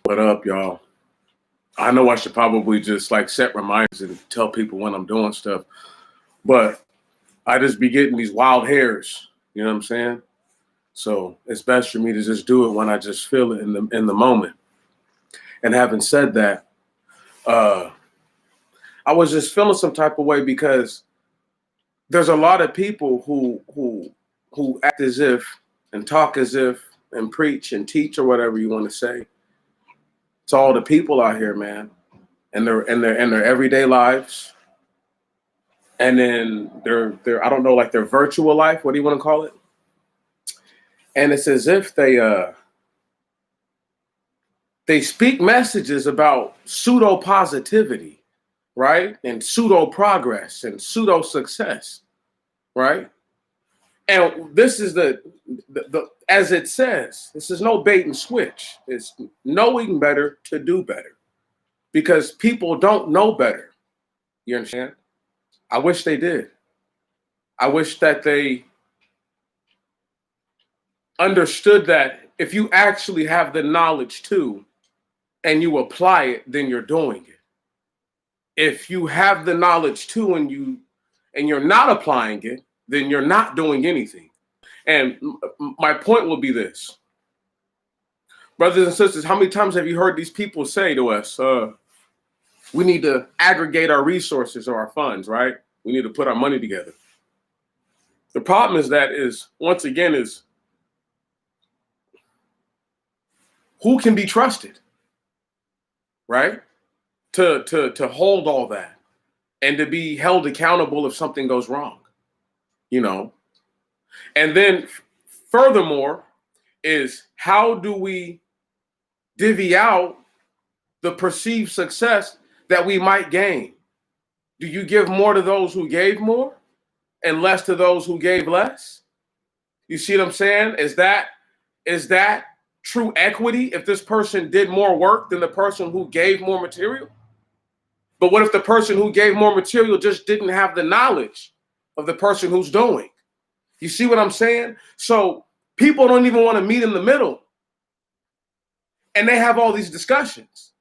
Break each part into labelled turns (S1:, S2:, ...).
S1: What up, y'all? I know I should probably just like set reminders and tell people when I'm doing stuff, but I just be getting these wild hairs. You know what I'm saying? So it's best for me to just do it when I just feel it in the moment. And having said that, uh, I was just feeling some type of way because there's a lot of people who act as if and talk as if and preach and teach or whatever you want to say. It's all the people out here, man, and their everyday lives, and then their I don't know, like their virtual life. What do you want to call it? And it's as if they speak messages about pseudo positivity, right, and pseudo progress and pseudo success, right? And this is the as it says, this is no bait and switch. It's knowing better to do better because people don't know better. You understand? I wish they did. I wish that they understood that if you actually have the knowledge too and you apply it, then you're doing it. If you have the knowledge too and you're not applying it, then you're not doing anything. And my point will be this. Brothers and sisters, how many times have you heard these people say to us, we need to aggregate our resources or our funds, right? We need to put our money together. The problem is once again, is who can be trusted, right? To hold all that and to be held accountable if something goes wrong, you know? And then furthermore is how do we divvy out the perceived success that we might gain? Do you give more to those who gave more and less to those who gave less? You see what I'm saying? Is that true equity if this person did more work than the person who gave more material? But what if the person who gave more material just didn't have the knowledge of the person who's doing? You see what I'm saying? So people don't even want to meet in the middle. And they have all these discussions.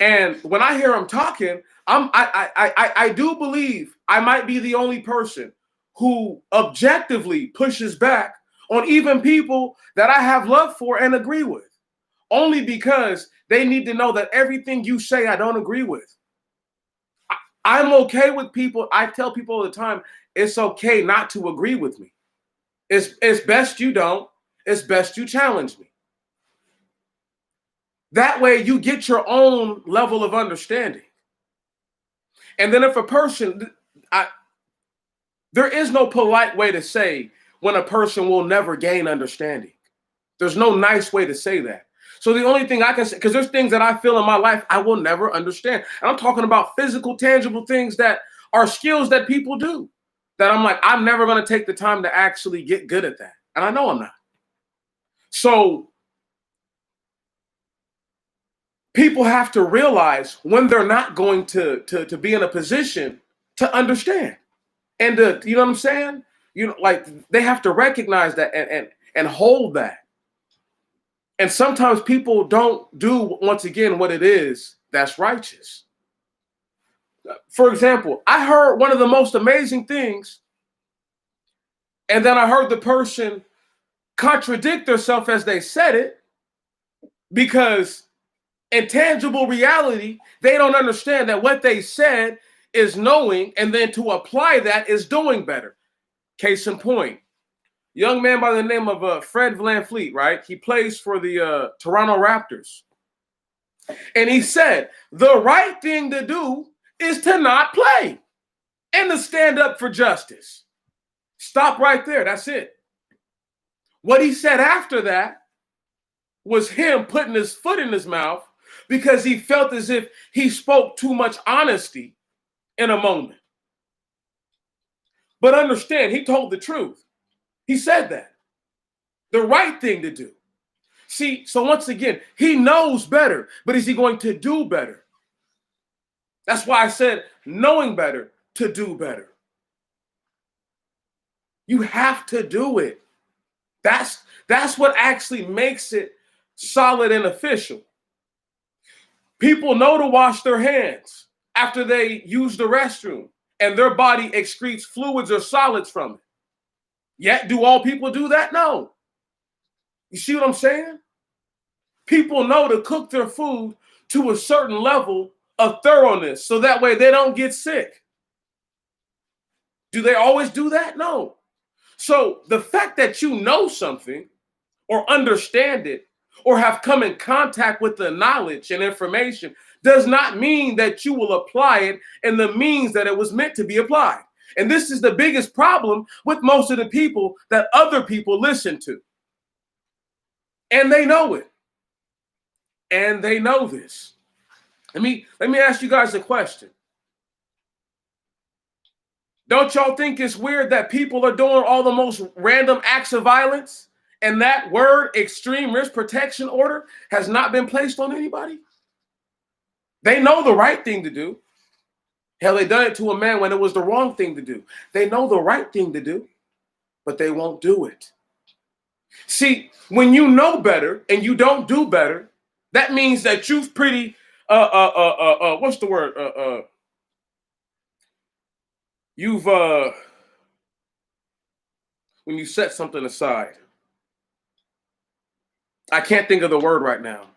S1: And when I hear them talking, I do believe I might be the only person who objectively pushes back on even people that I have love for and agree with, only because they need to know that everything you say I don't agree with. I'm okay with people. I tell people all the time, it's okay not to agree with me. It's best you don't. It's best you challenge me. That way you get your own level of understanding. And then if a person, there is no polite way to say when a person will never gain understanding. There's no nice way to say that. So the only thing I can say, because there's things that I feel in my life I will never understand. And I'm talking about physical, tangible things that are skills that people do. That I'm like, I'm never going to take the time to actually get good at that. And I know I'm not. So people have to realize when they're not going to be in a position to understand. And to, you know what I'm saying? You know, like they have to recognize that and hold that. And sometimes people don't do, once again, what it is that's righteous. For example, I heard one of the most amazing things, and then I heard the person contradict themselves as they said it, because in tangible reality, they don't understand that what they said is knowing, and then to apply that is doing better. Case in point, young man by the name of Fred VanVleet, right? He plays for the Toronto Raptors. And he said, the right thing to do is to not play and to stand up for justice. Stop right there. That's it. What he said after that was him putting his foot in his mouth because he felt as if he spoke too much honesty in a moment. But understand, he told the truth. He said that. The right thing to do. See, so once again, he knows better, but is he going to do better? That's why I said knowing better to do better. You have to do it. That's what actually makes it solid and official. People know to wash their hands after they use the restroom and their body excretes fluids or solids from it. Yet, do all people do that? No. You see what I'm saying? People know to cook their food to a certain level of thoroughness so that way they don't get sick. Do they always do that? No. So the fact that you know something or understand it or have come in contact with the knowledge and information does not mean that you will apply it in the means that it was meant to be applied. And this is the biggest problem with most of the people that other people listen to. And they know it. And they know this. Let me ask you guys a question. Don't y'all think it's weird that people are doing all the most random acts of violence and that word extreme risk protection order has not been placed on anybody? They know the right thing to do. Hell, they done it to a man when it was the wrong thing to do. They know the right thing to do, but they won't do it. See, when you know better and you don't do better, that means that you've pretty what's the word? You've when you set something aside. I can't think of the word right now.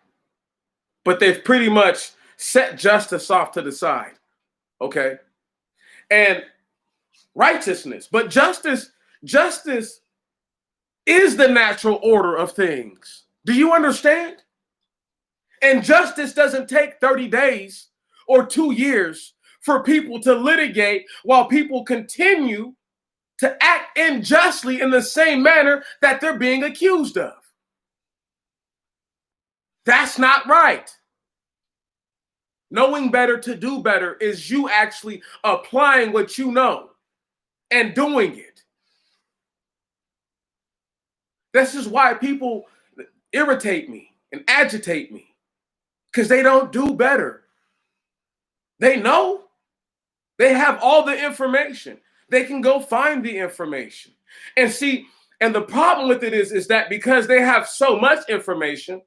S1: But they've pretty much set justice off to the side. Okay? And righteousness, but justice is the natural order of things. Do you understand? And justice doesn't take 30 days or 2 years for people to litigate while people continue to act unjustly in the same manner that they're being accused of. That's not right. Knowing better to do better is you actually applying what you know and doing it. This is why people irritate me and agitate me, because they don't do better. They know. They have all the information. They can go find the information. And see, and the problem with it is that because they have so much information,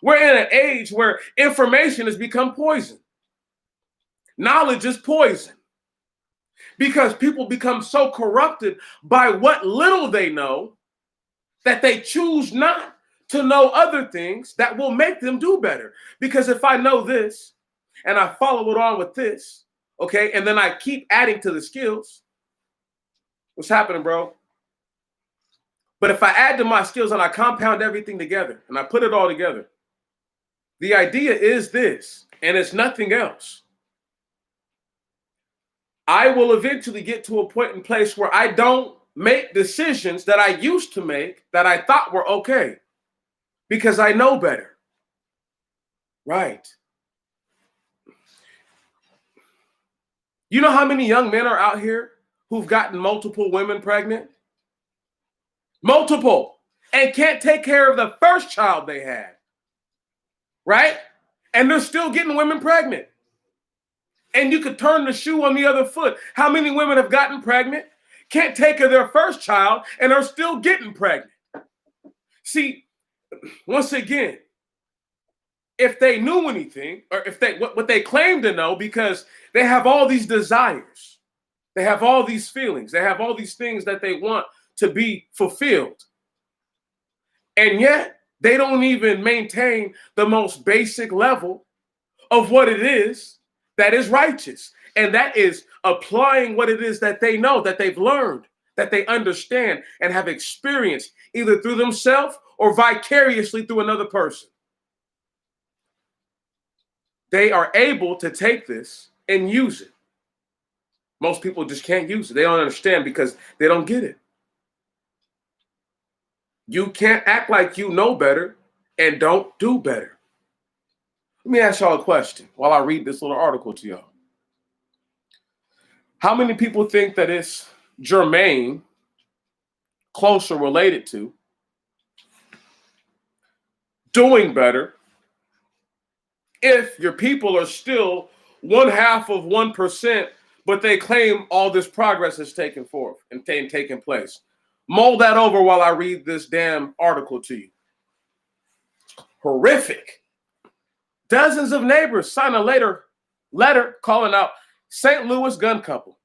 S1: we're in an age where information has become poison. Knowledge is poison. Because people become so corrupted by what little they know that they choose not to know other things that will make them do better. Because if I know this and I follow it on with this, okay, and then I keep adding to the skills, what's happening, bro? But if I add to my skills and I compound everything together and I put it all together, the idea is this, and it's nothing else. I will eventually get to a point in place where I don't make decisions that I used to make that I thought were okay because I know better. Right. You know how many young men are out here who've gotten multiple women pregnant? Multiple. And can't take care of the first child they had. Right? And they're still getting women pregnant. And you could turn the shoe on the other foot. How many women have gotten pregnant, can't take care of their first child, and are still getting pregnant? See, once again, if they knew anything, or if they what they claim to know, because they have all these desires, they have all these feelings, they have all these things that they want to be fulfilled. And yet, they don't even maintain the most basic level of what it is that is righteous. And that is applying what it is that they know, that they've learned, that they understand and have experienced either through themselves or vicariously through another person. They are able to take this and use it. Most people just can't use it. They don't understand because they don't get it. You can't act like you know better and don't do better. Let me ask y'all a question while I read this little article to y'all. How many people think that it's germane, closer related to doing better if your people are still 0.5%, but they claim all this progress has taken forth and taken place? Mull that over while I read this damn article to you. Horrific. Dozens of neighbors sign a letter calling out St. Louis gun couple.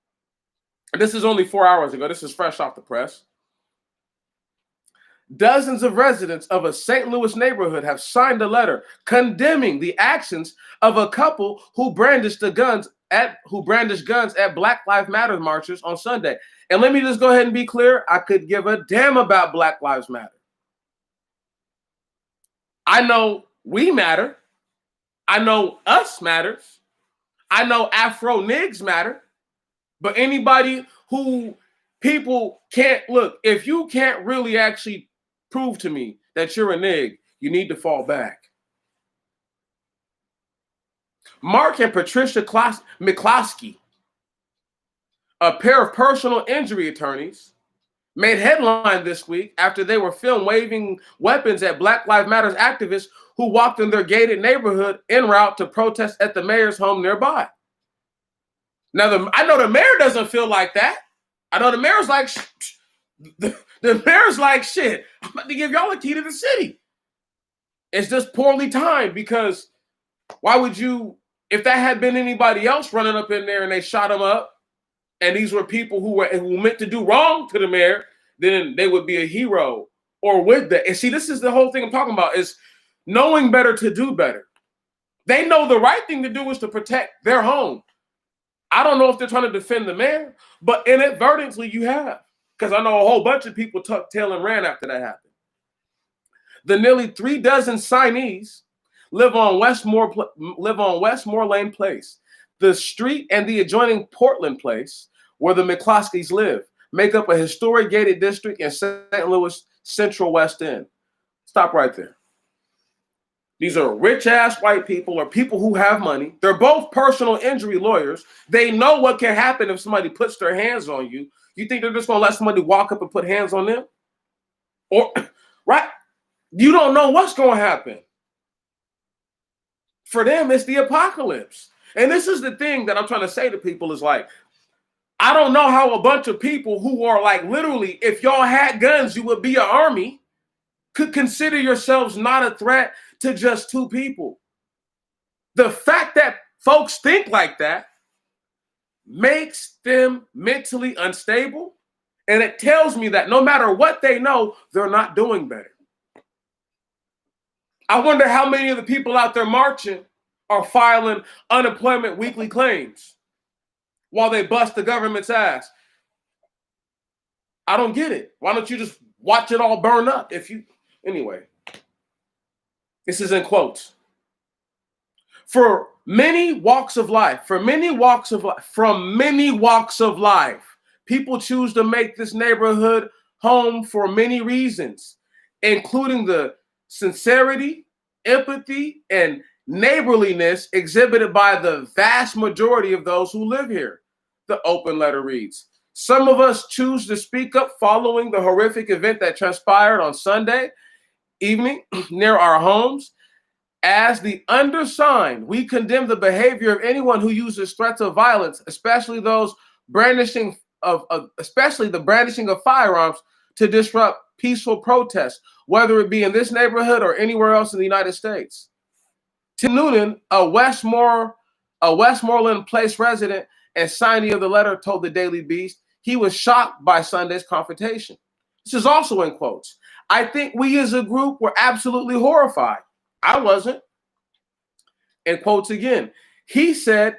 S1: This is only 4 hours ago. This is fresh off the press. Dozens of residents of a St. Louis neighborhood have signed a letter condemning the actions of a couple who brandished guns at Black Lives Matter marches on Sunday. And let me just go ahead and be clear. I could give a damn about Black Lives Matter. I know we matter. I know us matters. I know Afro Nigs matter. But anybody who people can't look, if you can't really actually prove to me that you're a nig, you need to fall back. Mark and Patricia McCloskey, a pair of personal injury attorneys, made headline this week after they were filmed waving weapons at Black Lives Matter activists who walked in their gated neighborhood en route to protest at the mayor's home nearby. Now, I know the mayor doesn't feel like that. I know the mayor's like, the mayor's like, shit, I'm about to give y'all a key to the city. It's just poorly timed because why would you, if that had been anybody else running up in there and they shot him up, and these were people who meant to do wrong to the mayor, then they would be a hero or with that. And see, this is the whole thing I'm talking about, is knowing better to do better. They know the right thing to do is to protect their home. I don't know if they're trying to defend the mayor, but inadvertently you have. Because I know a whole bunch of people tucked tail and ran after that happened. The nearly 3 dozen signees live on Westmore Lane Place. The street and the adjoining Portland Place, where the McCloskeys live, make up a historic gated district in St. Louis Central West End. Stop right there. These are rich-ass white people or people who have money. They're both personal injury lawyers. They know what can happen if somebody puts their hands on you. You think they're just going to let somebody walk up and put hands on them? Or, right? You don't know what's going to happen. For them, it's the apocalypse. And this is the thing that I'm trying to say to people is like, I don't know how a bunch of people who are like literally, if y'all had guns, you would be an army, could consider yourselves not a threat to just 2 people. The fact that folks think like that makes them mentally unstable. And it tells me that no matter what they know, they're not doing better. I wonder how many of the people out there marching are filing unemployment weekly claims while they bust the government's ass. I don't get it. Why don't you just watch it all burn up? Anyway, this is in quotes. From many walks of life, people choose to make this neighborhood home for many reasons, including the sincerity, empathy, and neighborliness exhibited by the vast majority of those who live here. The open letter reads, some of us choose to speak up following the horrific event that transpired on Sunday evening near our homes. As the undersigned, we condemn the behavior of anyone who uses threats of violence, especially the brandishing of firearms to disrupt peaceful protests, whether it be in this neighborhood or anywhere else in the United States. Tim Noonan, a Westmoreland Place resident and signee of the letter, told the Daily Beast he was shocked by Sunday's confrontation. This is also in quotes. I think we as a group were absolutely horrified. I wasn't. In quotes again. He said,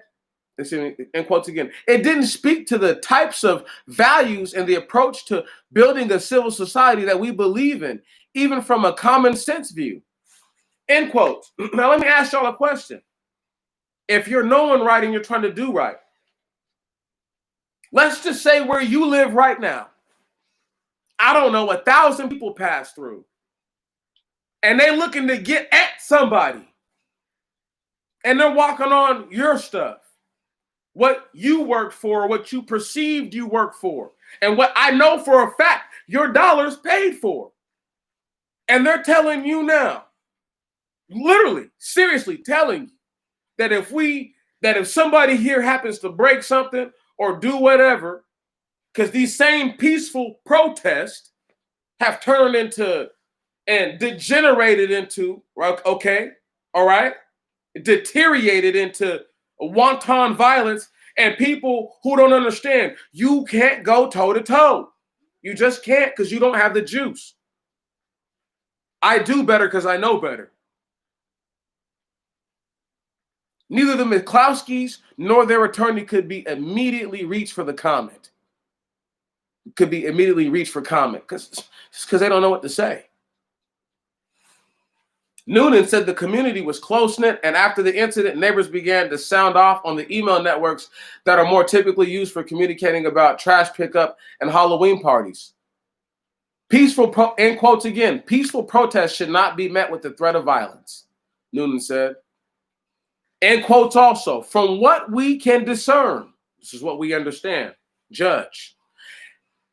S1: in quotes again, it didn't speak to the types of values and the approach to building a civil society that we believe in, even from a common sense view. End quotes. Now, let me ask y'all a question. If you're knowing right and you're trying to do right, let's just say where you live right now, I don't know, 1,000 people pass through. And they're looking to get at somebody. And they're walking on your stuff. What you worked for, what you perceived you worked for. And what I know for a fact your dollars paid for. And they're telling you now, literally, seriously telling you that if somebody here happens to break something or do whatever, because these same peaceful protests have turned into and degenerated into, okay, all right, deteriorated into wanton violence, and people who don't understand, you can't go toe to toe. You just can't, because you don't have the juice. I do better because I know better. Neither the McCloskeys nor their attorney could be immediately reached for the comment. Could be immediately reached for comment because they don't know what to say. Noonan said the community was close-knit, and after the incident, neighbors began to sound off on the email networks that are more typically used for communicating about trash pickup and Halloween parties. Peaceful, in quotes again, peaceful protests should not be met with the threat of violence, Noonan said. In quotes also, from what we can discern, this is what we understand, judge.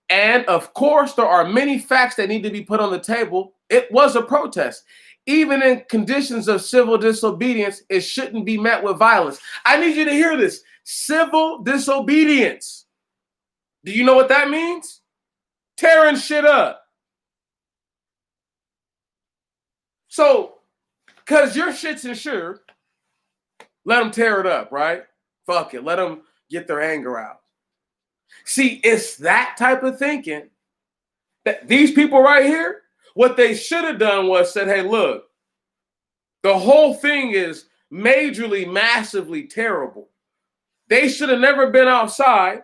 S1: And of course, there are many facts that need to be put on the table. It was a protest. Even in conditions of civil disobedience, it shouldn't be met with violence. I need you to hear this. Civil disobedience. Do you know what that means? Tearing shit up. So, because your shit's insured, let them tear it up, right? Fuck it. Let them get their anger out. See, it's that type of thinking that these people right here, what they should have done was said, hey, look, the whole thing is majorly, massively terrible. They should have never been outside,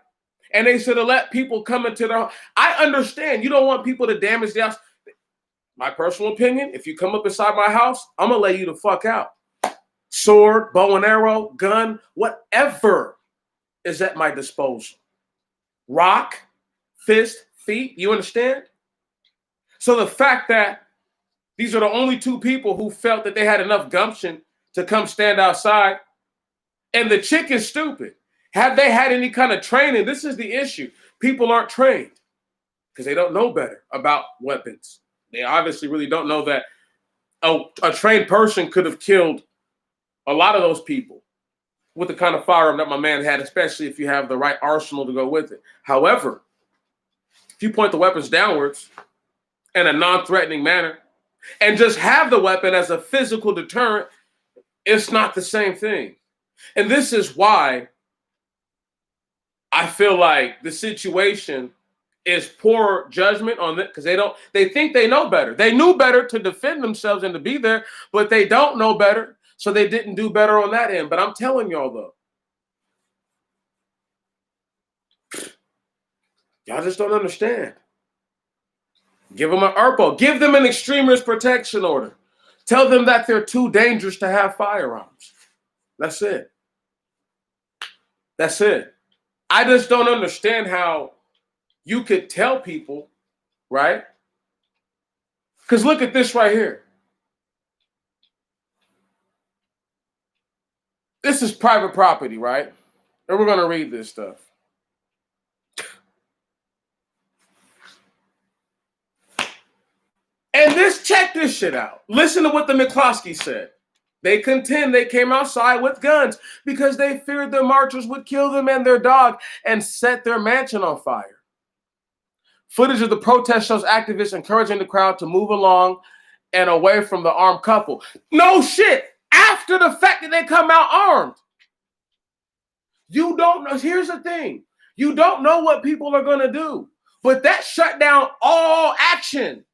S1: and they should have let people come into their home. I understand you don't want people to damage the house. My personal opinion, if you come up inside my house, I'm going to lay you the fuck out. Sword, bow and arrow, gun, whatever is at my disposal. Rock, fist, feet, you understand? So the fact that these are the only two people who felt that they had enough gumption to come stand outside, and the chick is stupid. Have they had any kind of training? This is the issue. People aren't trained because they don't know better about weapons. They obviously really don't know that a trained person could have killed a lot of those people with the kind of firearm that my man had, especially if you have the right arsenal to go with it. However, if you point the weapons downwards in a non-threatening manner and just have the weapon as a physical deterrent, it's not the same thing. And this is why I feel like the situation is poor judgment on it, because they think they know better. They knew better to defend themselves and to be there, but they don't know better. So they didn't do better on that end. But I'm telling y'all, though, y'all just don't understand. Give them an ERPO. Give them an extremist protection order. Tell them that they're too dangerous to have firearms. That's it. That's it. I just don't understand how you could tell people, right? Because look at this right here. This is private property, right? And we're going to read this stuff. And check this shit out. Listen to what the McCloskeys said. They contend they came outside with guns because they feared the marchers would kill them and their dog and set their mansion on fire. Footage of the protest shows activists encouraging the crowd to move along and away from the armed couple. No shit. After the fact that they come out armed. You don't know. Here's the thing. You don't know what people are going to do. But that shut down all action.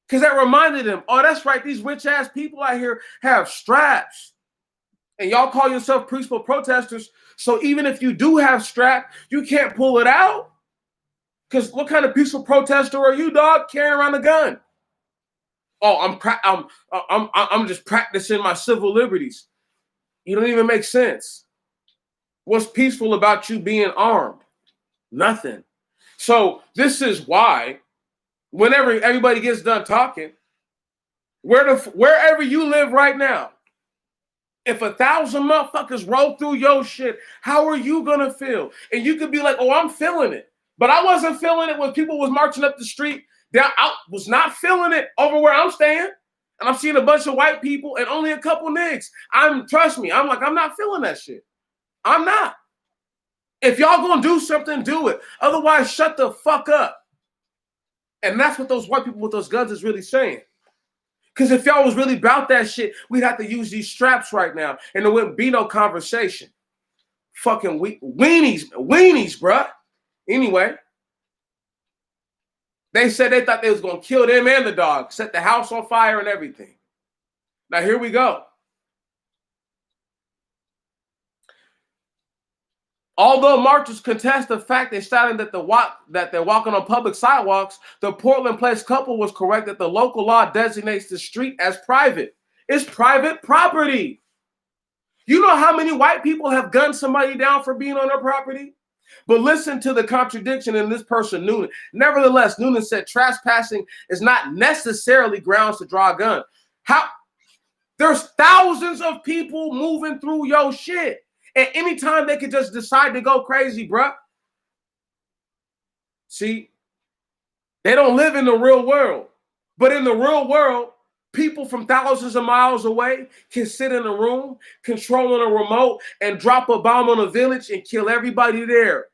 S1: Because that reminded them, oh, that's right. These rich-ass people out here have straps. And y'all call yourself peaceful protesters. So even if you do have strap, you can't pull it out. Because what kind of peaceful protester are you, dog, carrying around a gun? Oh, I'm just practicing my civil liberties. You don't even make sense. What's peaceful about you being armed? Nothing. So this is why whenever everybody gets done talking, wherever you live right now, if 1,000 motherfuckers roll through your shit, how are you gonna feel? And you could be like, oh, I'm feeling it. But I wasn't feeling it when people was marching up the street. I was not feeling it over where I'm staying. And I'm seeing a bunch of white people and only a couple niggas. Trust me, I'm not feeling that shit. I'm not. If y'all gonna do something, do it. Otherwise, shut the fuck up. And that's what those white people with those guns is really saying. Because if y'all was really about that shit, we'd have to use these straps right now, and there wouldn't be no conversation. Fucking weenies, bruh. Anyway, they said they thought they was gonna kill them and the dog, set the house on fire and everything. Now here we go. Although marchers contest the fact they stating that they're walking on public sidewalks, the Portland Place couple was correct that the local law designates the street as private. It's private property. You know how many white people have gunned somebody down for being on their property? But listen to the contradiction in this person, Noonan. Nevertheless, Noonan said trespassing is not necessarily grounds to draw a gun. There's thousands of people moving through your shit. And anytime they could just decide to go crazy, bruh. See, they don't live in the real world. But in the real world, people from thousands of miles away can sit in a room, controlling a remote, and drop a bomb on a village and kill everybody there,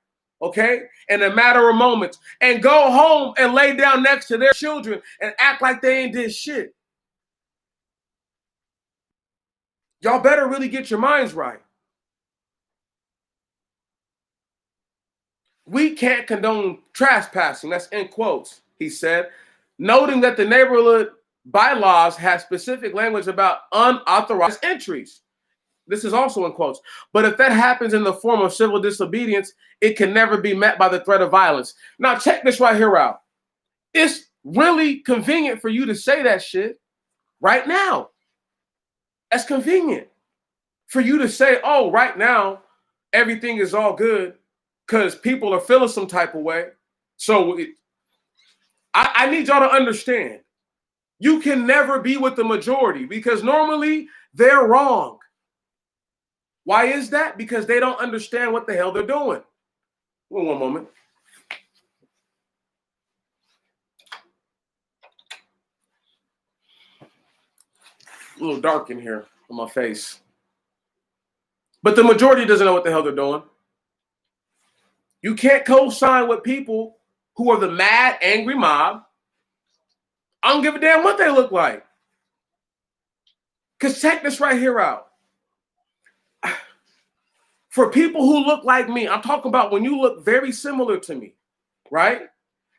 S1: okay? In a matter of moments. And go home and lay down next to their children and act like they ain't did shit. Y'all better really get your minds right. We can't condone trespassing, that's in quotes, he said, noting that the neighborhood bylaws have specific language about unauthorized entries. This is also in quotes. But if that happens in the form of civil disobedience, it can never be met by the threat of violence. Now check this right here out. It's really convenient for you to say that shit right now. That's convenient for you to say, oh, right now, everything is all good because people are feeling some type of way. So I need y'all to understand, you can never be with the majority because normally they're wrong. Why is that? Because they don't understand what the hell they're doing. One moment. A little dark in here on my face. But the majority doesn't know what the hell they're doing. You can't co-sign with people who are the mad, angry mob. I don't give a damn what they look like. Because check this right here out. For people who look like me, I'm talking about when you look very similar to me, right?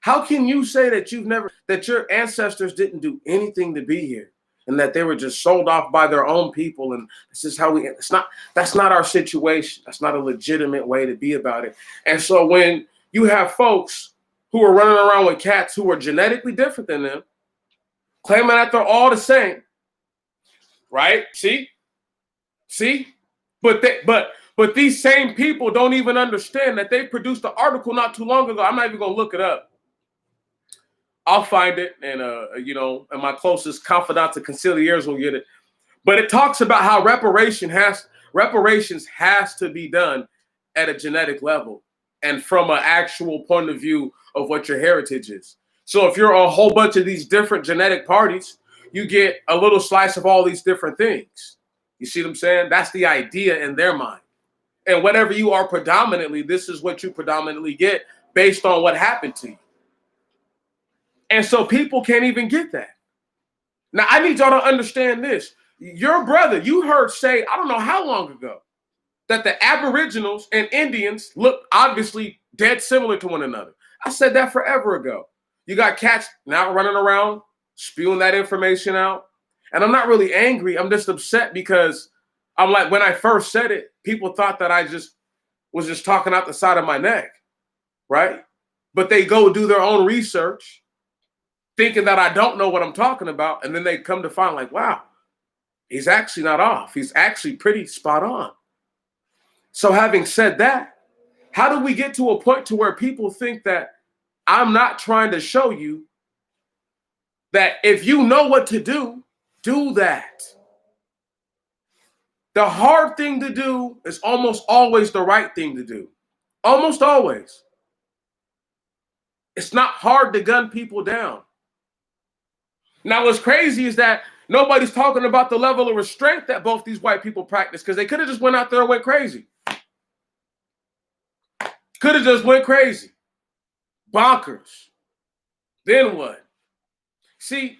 S1: How can you say that that your ancestors didn't do anything to be here and that they were just sold off by their own people? And this is how that's not our situation. That's not a legitimate way to be about it. And so when you have folks who are running around with cats who are genetically different than them, claiming that they're all the same, right? See? But these same people don't even understand that they produced an article not too long ago. I'm not even gonna look it up. I'll find it, and and my closest confidants and conciliaries will get it. But it talks about how reparations has to be done at a genetic level and from an actual point of view of what your heritage is. So if you're a whole bunch of these different genetic parties, you get a little slice of all these different things. You see what I'm saying? That's the idea in their mind. And whatever you are predominantly, this is what you predominantly get based on what happened to you. And so people can't even get that. Now, I need y'all to understand this. Your brother, you heard say, I don't know how long ago, that the Aboriginals and Indians look obviously dead similar to one another. I said that forever ago. You got cats now running around, spewing that information out. And I'm not really angry. I'm just upset because I'm like, when I first said it, people thought that I was just talking out the side of my neck, right? But they go do their own research, thinking that I don't know what I'm talking about. And then they come to find like, wow, he's actually not off. He's actually pretty spot on. So having said that, how do we get to a point to where people think that I'm not trying to show you that if you know what to do, do that. The hard thing to do is almost always the right thing to do. Almost always. It's not hard to gun people down. Now, what's crazy is that nobody's talking about the level of restraint that both these white people practice, because they could have just went out there and went crazy. Could have just went crazy. Bonkers. Then what? See,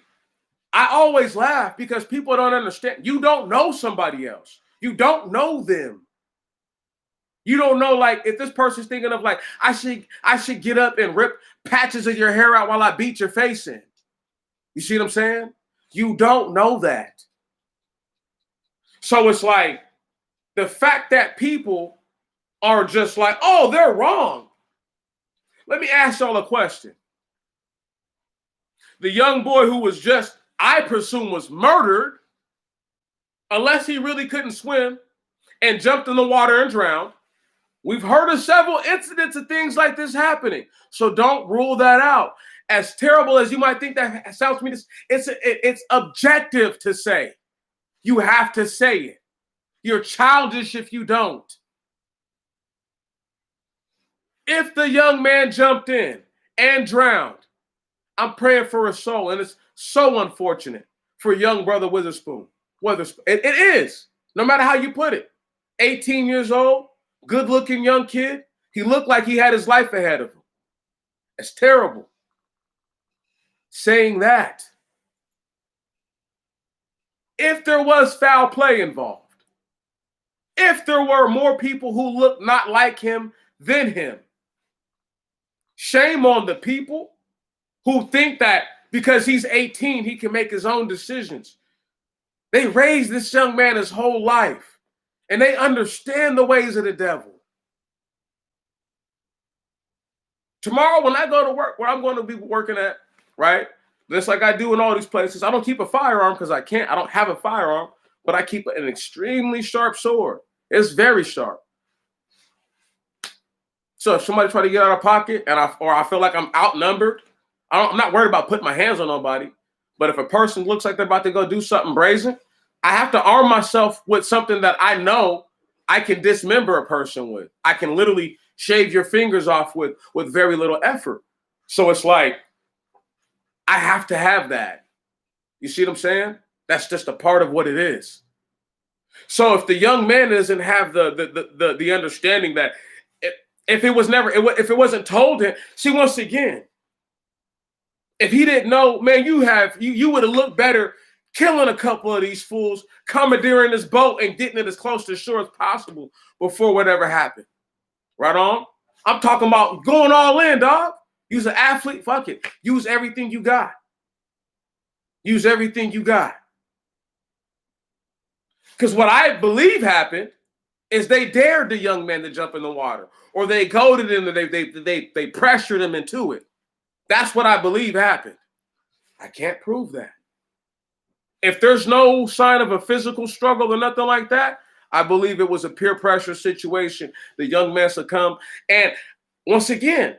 S1: I always laugh because people don't understand. You don't know somebody else. You don't know them. You don't know, like, if this person's thinking of like, I should get up and rip patches of your hair out while I beat your face in. You see what I'm saying? You don't know that. So it's like the fact that people are just like, oh, they're wrong. Let me ask y'all a question. The young boy who was just, I presume, was murdered, unless he really couldn't swim and jumped in the water and drowned. We've heard of several incidents of things like this happening. So don't rule that out. As terrible as you might think that sounds to me, it's objective to say. You have to say it. You're childish if you don't. If the young man jumped in and drowned, I'm praying for his soul. And it's so unfortunate for young brother Witherspoon. It is, no matter how you put it. 18 years old, good-looking young kid. He looked like he had his life ahead of him. It's terrible. Saying that, if there was foul play involved, if there were more people who looked not like him than him, shame on the people who think that because he's 18, he can make his own decisions. They raised this young man his whole life, and they understand the ways of the devil. Tomorrow, when I go to work, where I'm going to be working at, right? Just like I do in all these places, I don't keep a firearm because I can't. I don't have a firearm, but I keep an extremely sharp sword. It's very sharp. So if somebody try to get out of pocket and I feel like I'm outnumbered, I'm not worried about putting my hands on nobody. But if a person looks like they're about to go do something brazen, I have to arm myself with something that I know I can dismember a person with. I can literally shave your fingers off with very little effort. So it's like, I have to have that. You see what I'm saying? That's just a part of what it is. So if the young man doesn't have the understanding that if it wasn't told him, see, once again, if he didn't know, man, you would have looked better killing a couple of these fools, commandeering this boat and getting it as close to shore as possible before whatever happened. Right on? I'm talking about going all in, dog. Use an athlete, fuck it. Use everything you got. Use everything you got. Because what I believe happened is they dared the young man to jump in the water, or they goaded him, they pressured him into it. That's what I believe happened. I can't prove that. If there's no sign of a physical struggle or nothing like that, I believe it was a peer pressure situation. The young man succumbed. And once again,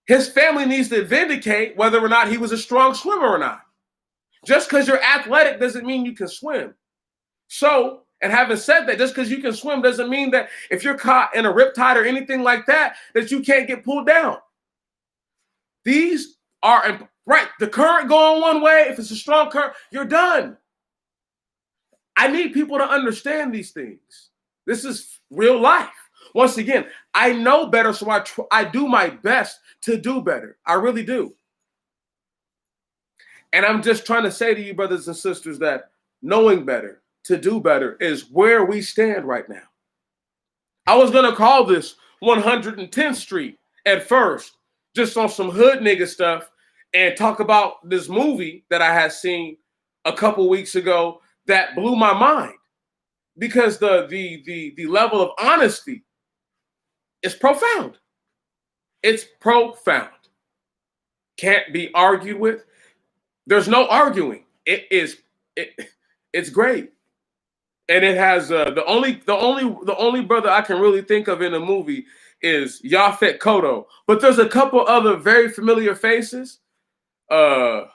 S1: his family needs to vindicate whether or not he was a strong swimmer or not. Just because you're athletic doesn't mean you can swim. So, and having said that, just because you can swim doesn't mean that if you're caught in a riptide or anything like that, that you can't get pulled down. These are, right, the current going one way, if it's a strong current, you're done. I need people to understand these things. This is real life. Once again, I know better, so I do my best to do better. I really do. And I'm just trying to say to you, brothers and sisters, that knowing better, to do better, is where we stand right now. I was going to call this 110th Street at first, just on some hood nigga stuff, and talk about this movie that I had seen a couple weeks ago that blew my mind, because the level of honesty is profound. It's profound. Can't be argued with. There's no arguing. It's great. And it has the only brother I can really think of in the movie is Yaphet Kotto. But there's a couple other very familiar faces. The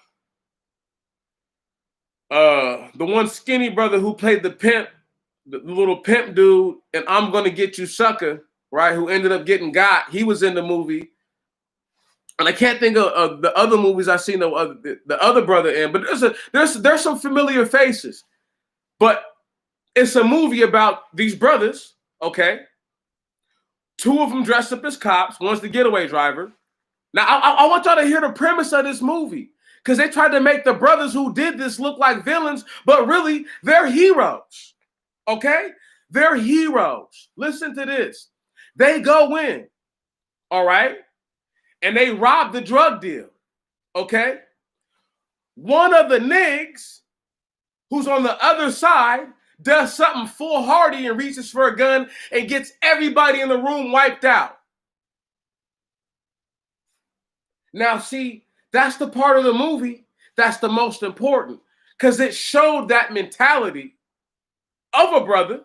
S1: one skinny brother who played the pimp, the little pimp dude, and I'm Gonna Get You Sucker, right? Who ended up getting got. He was in the movie. And I can't think of the other movies I've seen the other brother in, but there's some familiar faces. But it's a movie about these brothers, okay? Two of them dressed up as cops. One's the getaway driver. Now, I want y'all to hear the premise of this movie, because they tried to make the brothers who did this look like villains, but really, they're heroes. Okay? They're heroes. Listen to this. They go in, all right, and they rob the drug deal. Okay? One of the niggas who's on the other side does something foolhardy and reaches for a gun and gets everybody in the room wiped out. Now, see, that's the part of the movie that's the most important, because it showed that mentality of a brother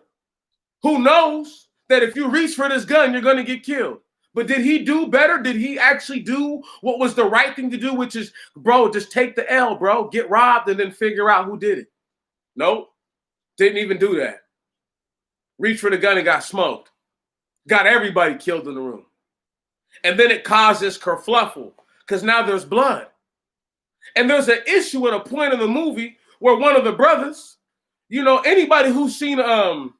S1: who knows that if you reach for this gun, you're going to get killed. But did he do better? Did he actually do what was the right thing to do, which is, bro, just take the L, bro, get robbed, and then figure out who did it? Nope. Didn't even do that. Reached for the gun and got smoked. Got everybody killed in the room. And then it caused this kerfluffle, because now there's blood. And there's an issue at a point in the movie where one of the brothers, you know, anybody who's seen Harlem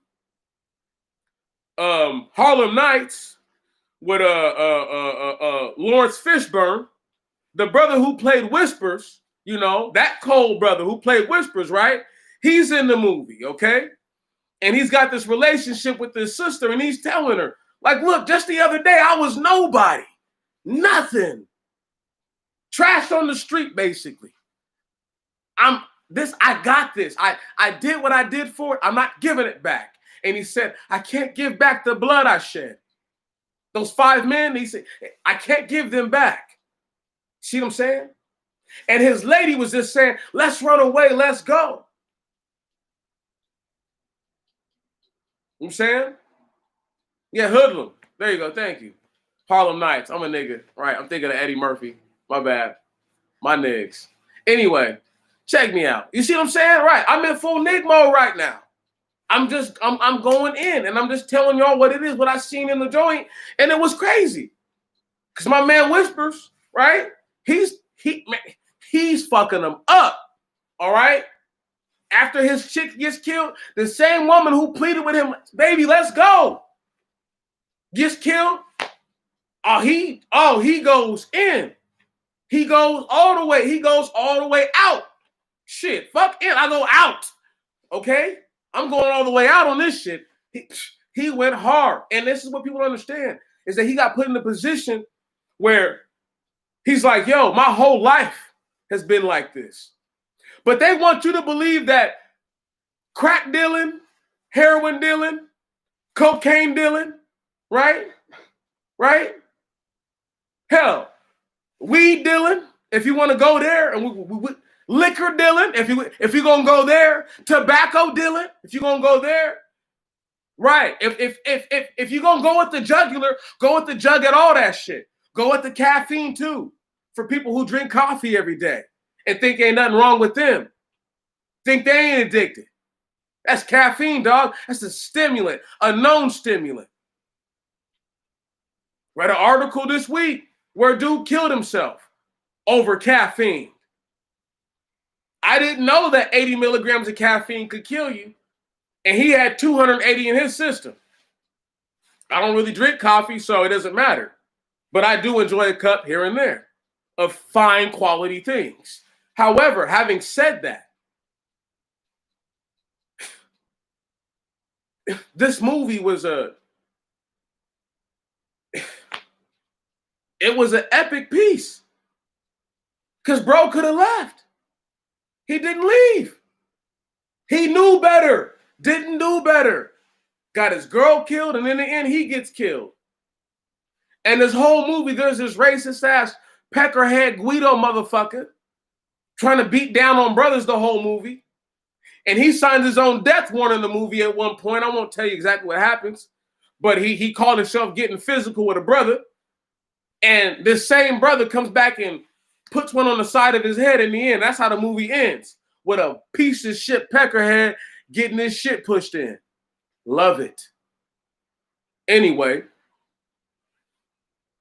S1: Nights with Lawrence Fishburne, the brother who played Whispers, you know, that cold brother who played Whispers, right? He's in the movie, okay? And he's got this relationship with his sister, and he's telling her, like, look, just the other day, I was nobody. Nothing. Trashed on the street, basically. I got this. I did what I did for it. I'm not giving it back. And he said, I can't give back the blood I shed. Those 5 men, he said, I can't give them back. See what I'm saying? And his lady was just saying, let's run away, let's go. You know what I'm saying? Yeah, Hoodlum. There you go, thank you. Harlem Nights, I'm a nigga. Right, I'm thinking of Eddie Murphy. My bad. My niggas. Anyway, check me out. You see what I'm saying? Right, I'm in full nig mode right now. I'm going in, and I'm just telling y'all what it is, what I seen in the joint, and it was crazy. Because my man Whispers, right? He's fucking them up, all right? After his chick gets killed, the same woman who pleaded with him, baby, let's go, gets killed. He goes in. He goes all the way. He goes all the way out. Shit, fuck in. I go out, okay? I'm going all the way out on this shit. He went hard. And this is what people understand, is that he got put in a position where he's like, yo, my whole life has been like this. But they want you to believe that crack dealing, heroin dealing, cocaine dealing, right? Right? Hell, weed dealing, if you want to go there, and liquor dealing, if you're gonna go there, tobacco dealing, if you're gonna go there, right? If you're gonna go with the jugular, go with the jug at all that shit. Go with the caffeine too, for people who drink coffee every day and think ain't nothing wrong with them. Think they ain't addicted. That's caffeine, dog. That's a stimulant, a known stimulant. Read an article this week where a dude killed himself over caffeine. I didn't know that 80 milligrams of caffeine could kill you, and he had 280 in his system. I don't really drink coffee, so it doesn't matter. But I do enjoy a cup here and there of fine quality things. However, having said that, this movie was an epic piece. Because bro could have left. He didn't leave. He knew better. Didn't do better. Got his girl killed, and in the end, he gets killed. And this whole movie, there's this racist ass peckerhead Guido motherfucker trying to beat down on brothers the whole movie. And he signs his own death warrant in the movie at one point. I won't tell you exactly what happens, but he called himself getting physical with a brother. And this same brother comes back and puts one on the side of his head in the end. That's how the movie ends, with a piece of shit peckerhead getting his shit pushed in. Love it. Anyway,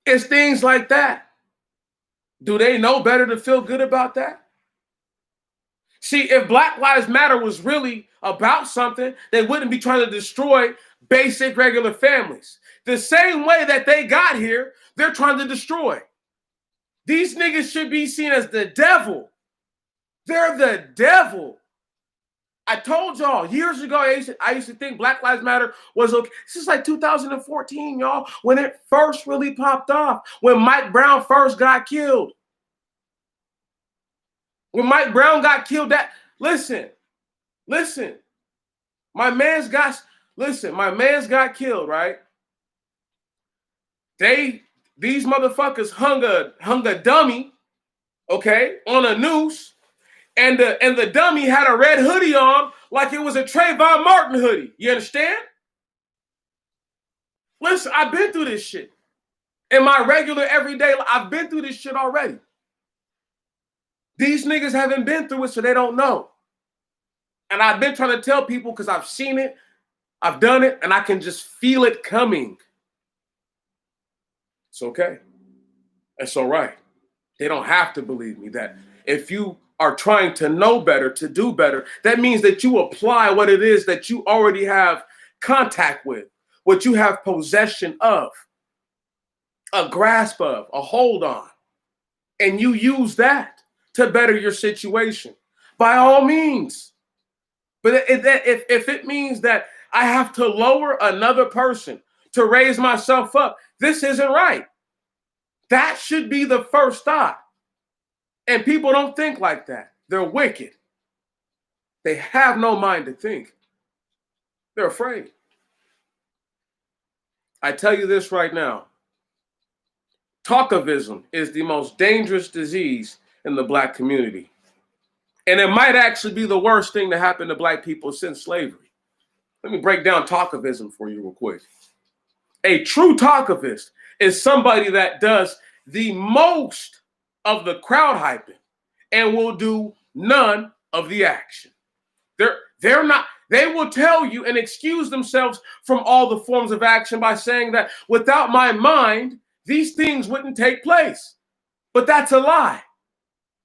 S1: it's things like that. Do they know better to feel good about that? See, if Black Lives Matter was really about something, they wouldn't be trying to destroy basic, regular families. The same way that they got here, they're trying to destroy. These niggas should be seen as the devil. They're the devil. I told y'all years ago, I used to think Black Lives Matter was okay. This is like 2014, y'all, when it first really popped off, when Mike Brown first got killed. When Mike Brown got killed, listen, my man's got killed, right? These motherfuckers hung a dummy, okay, on a noose. And the dummy had a red hoodie on like it was a Trayvon Martin hoodie. You understand? Listen, I've been through this shit. In my regular everyday life, I've been through this shit already. These niggas haven't been through it, so they don't know. And I've been trying to tell people because I've seen it, I've done it, and I can just feel it coming. It's okay. It's all right. They don't have to believe me that if you are trying to know better, to do better, that means that you apply what it is that you already have contact with, what you have possession of, a grasp of, a hold on, and you use that to better your situation. By all means. But if it means that I have to lower another person to raise myself up, this isn't right. That should be the first thought. And people don't think like that. They're wicked. They have no mind to think. They're afraid. I tell you this right now. Talkivism is the most dangerous disease in the Black community. And it might actually be the worst thing to happen to Black people since slavery. Let me break down talkivism for you real quick. A true talkivist is somebody that does the most of the crowd hyping and will do none of the action. They will tell you and excuse themselves from all the forms of action by saying that without my mind, these things wouldn't take place. But that's a lie.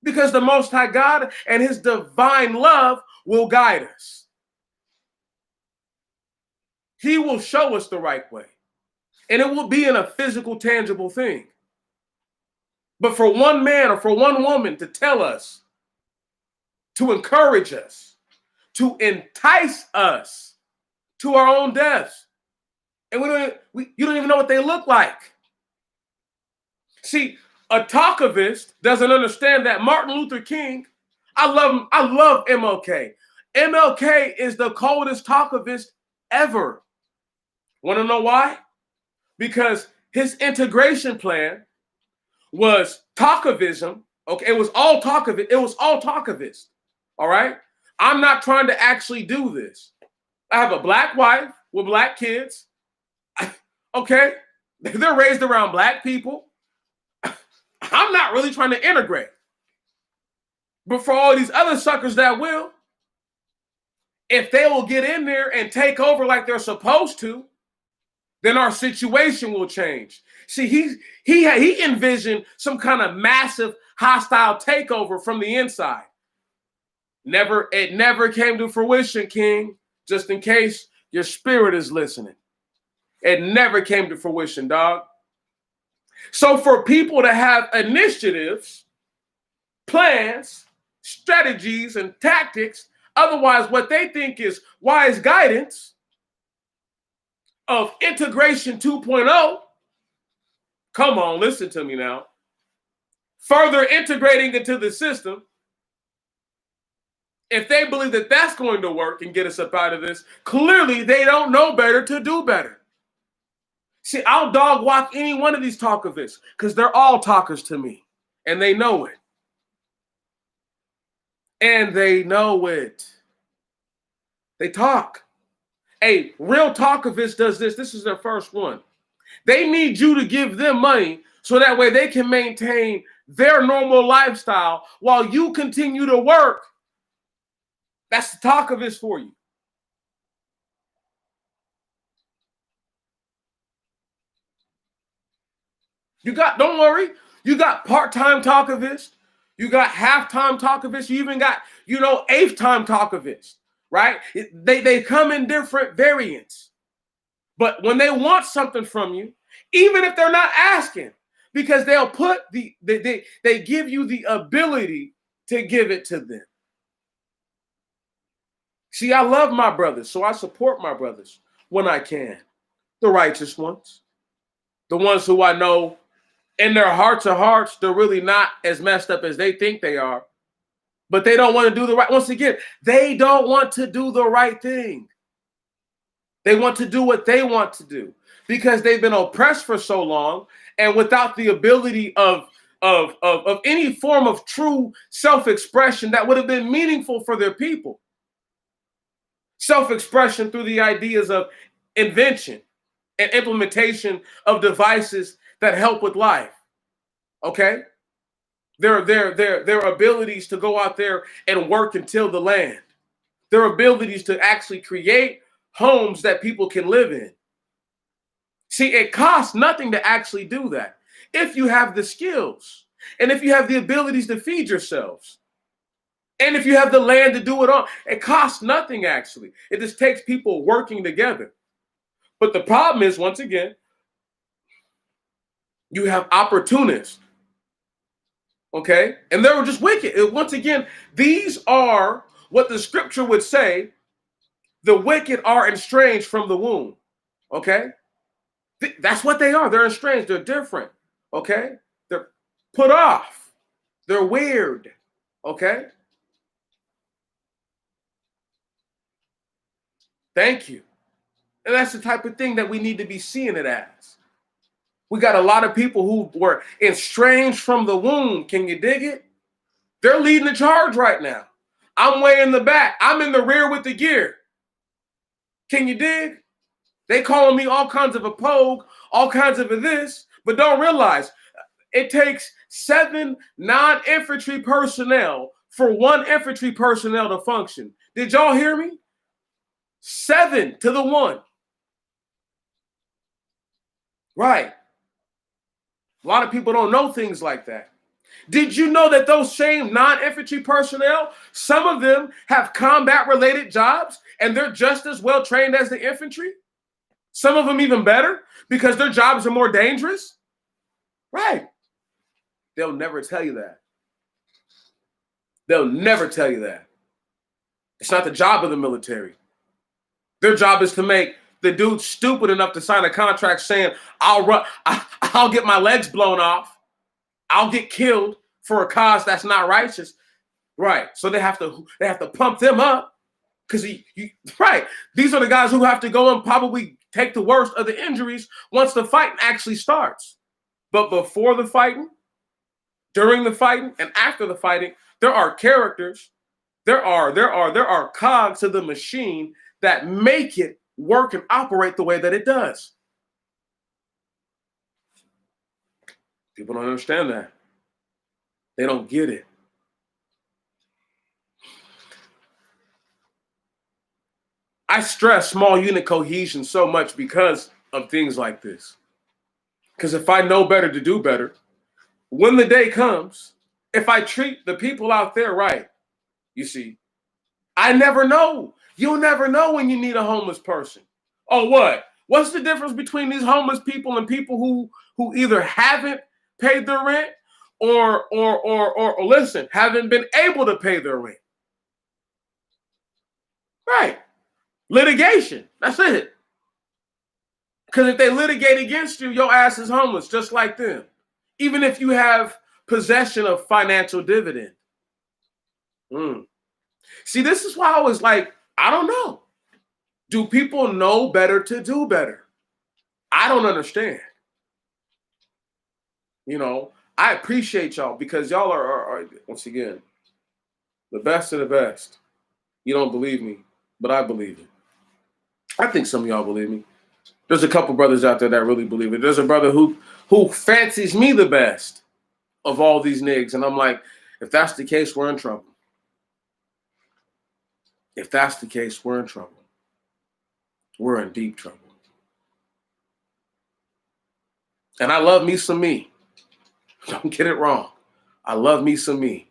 S1: Because the Most High God and his divine love will guide us. He will show us the right way. And it will be in a physical, tangible thing. But for one man or for one woman to tell us, to encourage us, to entice us to our own deaths, and you don't even know what they look like. See, a talkivist doesn't understand that Martin Luther King, I love MLK. MLK is the coldest talkivist ever. Want to know why? Because his integration plan was talkivism. Okay, it was all talkivist. All right? I'm not trying to actually do this. I have a Black wife with Black kids. Okay? They're raised around Black people. I'm not really trying to integrate. But for all these other suckers that will, if they will get in there and take over like they're supposed to, then our situation will change. See, he envisioned some kind of massive hostile takeover from the inside. It never came to fruition, King, just in case your spirit is listening. It never came to fruition, dog. So for people to have initiatives, plans, strategies, and tactics, otherwise what they think is wise guidance of integration 2.0, come on, listen to me now, further integrating into the system, if they believe that that's going to work and get us up out of this, clearly they don't know better to do better. See, I'll dog walk any one of these talkivists because they're all talkers to me, and they know it. And they know it. They talk. A real talkivist does this. This is their first one. They need you to give them money so that way they can maintain their normal lifestyle while you continue to work. That's the talkivist for you. Don't worry, you got part-time talkivists, you got half-time talkivists, you even got, eighth-time talkivists, right? They come in different variants. But when they want something from you, even if they're not asking, Because they'll put they give you the ability to give it to them. See, I love my brothers, so I support my brothers when I can. The righteous ones, the ones who I know in their hearts of hearts, they're really not as messed up as they think they are. But they don't want to do the right. Once again, they don't want to do the right thing. They want to do what they want to do because they've been oppressed for so long, and without the ability of any form of true self-expression that would have been meaningful for their people. Self-expression through the ideas of invention and implementation of devices that help with life. Okay? Their abilities to go out there and work and till the land. Their abilities to actually create homes that people can live in. See, it costs nothing to actually do that if you have the skills and if you have the abilities to feed yourselves. And if you have the land to do it on, it costs nothing actually. It just takes people working together. But the problem is, once again, you have opportunists. Okay? And they were just wicked. Once again, these are what the scripture would say, the wicked are estranged from the womb. Okay? That's what they are. They're estranged. They're different. Okay? They're put off. They're weird. Okay? Thank you. And that's the type of thing that we need to be seeing it as. We got a lot of people who were estranged from the womb. Can you dig it? They're leading the charge right now. I'm way in the back. I'm in the rear with the gear. Can you dig? They calling me all kinds of a pogue, all kinds of a this, but don't realize it takes 7 non-infantry personnel for 1 infantry personnel to function. Did y'all hear me? 7 to the 1. Right. A lot of people don't know things like that. Did you know that those same non-infantry personnel, some of them have combat-related jobs and they're just as well trained as the infantry? Some of them even better because their jobs are more dangerous? Right. They'll never tell you that. They'll never tell you that. It's not the job of the military. Their job is to make the dude stupid enough to sign a contract saying, I'll get my legs blown off. I'll get killed for a cause that's not righteous. Right. So they have to pump them up because right. These are the guys who have to go and probably take the worst of the injuries once the fighting actually starts. But before the fighting, during the fighting, and after the fighting, there are characters. There are cogs to the machine that make it work and operate the way that it does. People don't understand that. They don't get it. I stress small unit cohesion so much because of things like this. Because if I know better to do better, when the day comes, if I treat the people out there right, you see, I never know. You'll never know when you need a homeless person. Oh, what? What's the difference between these homeless people and people who either haven't paid their rent or listen, haven't been able to pay their rent? Right. Litigation. That's it. Because if they litigate against you, your ass is homeless, just like them. Even if you have possession of financial dividend. See, this is why I was like, I don't know. Do people know better to do better? I don't understand. You know, I appreciate y'all because y'all are once again, the best of the best. You don't believe me, but I believe it. I think some of y'all believe me. There's a couple brothers out there that really believe it. There's a brother who fancies me the best of all these niggas. And I'm like, if that's the case, we're in trouble. If that's the case, we're in trouble. We're in deep trouble. And I love me some me. Don't get it wrong. I love me some me.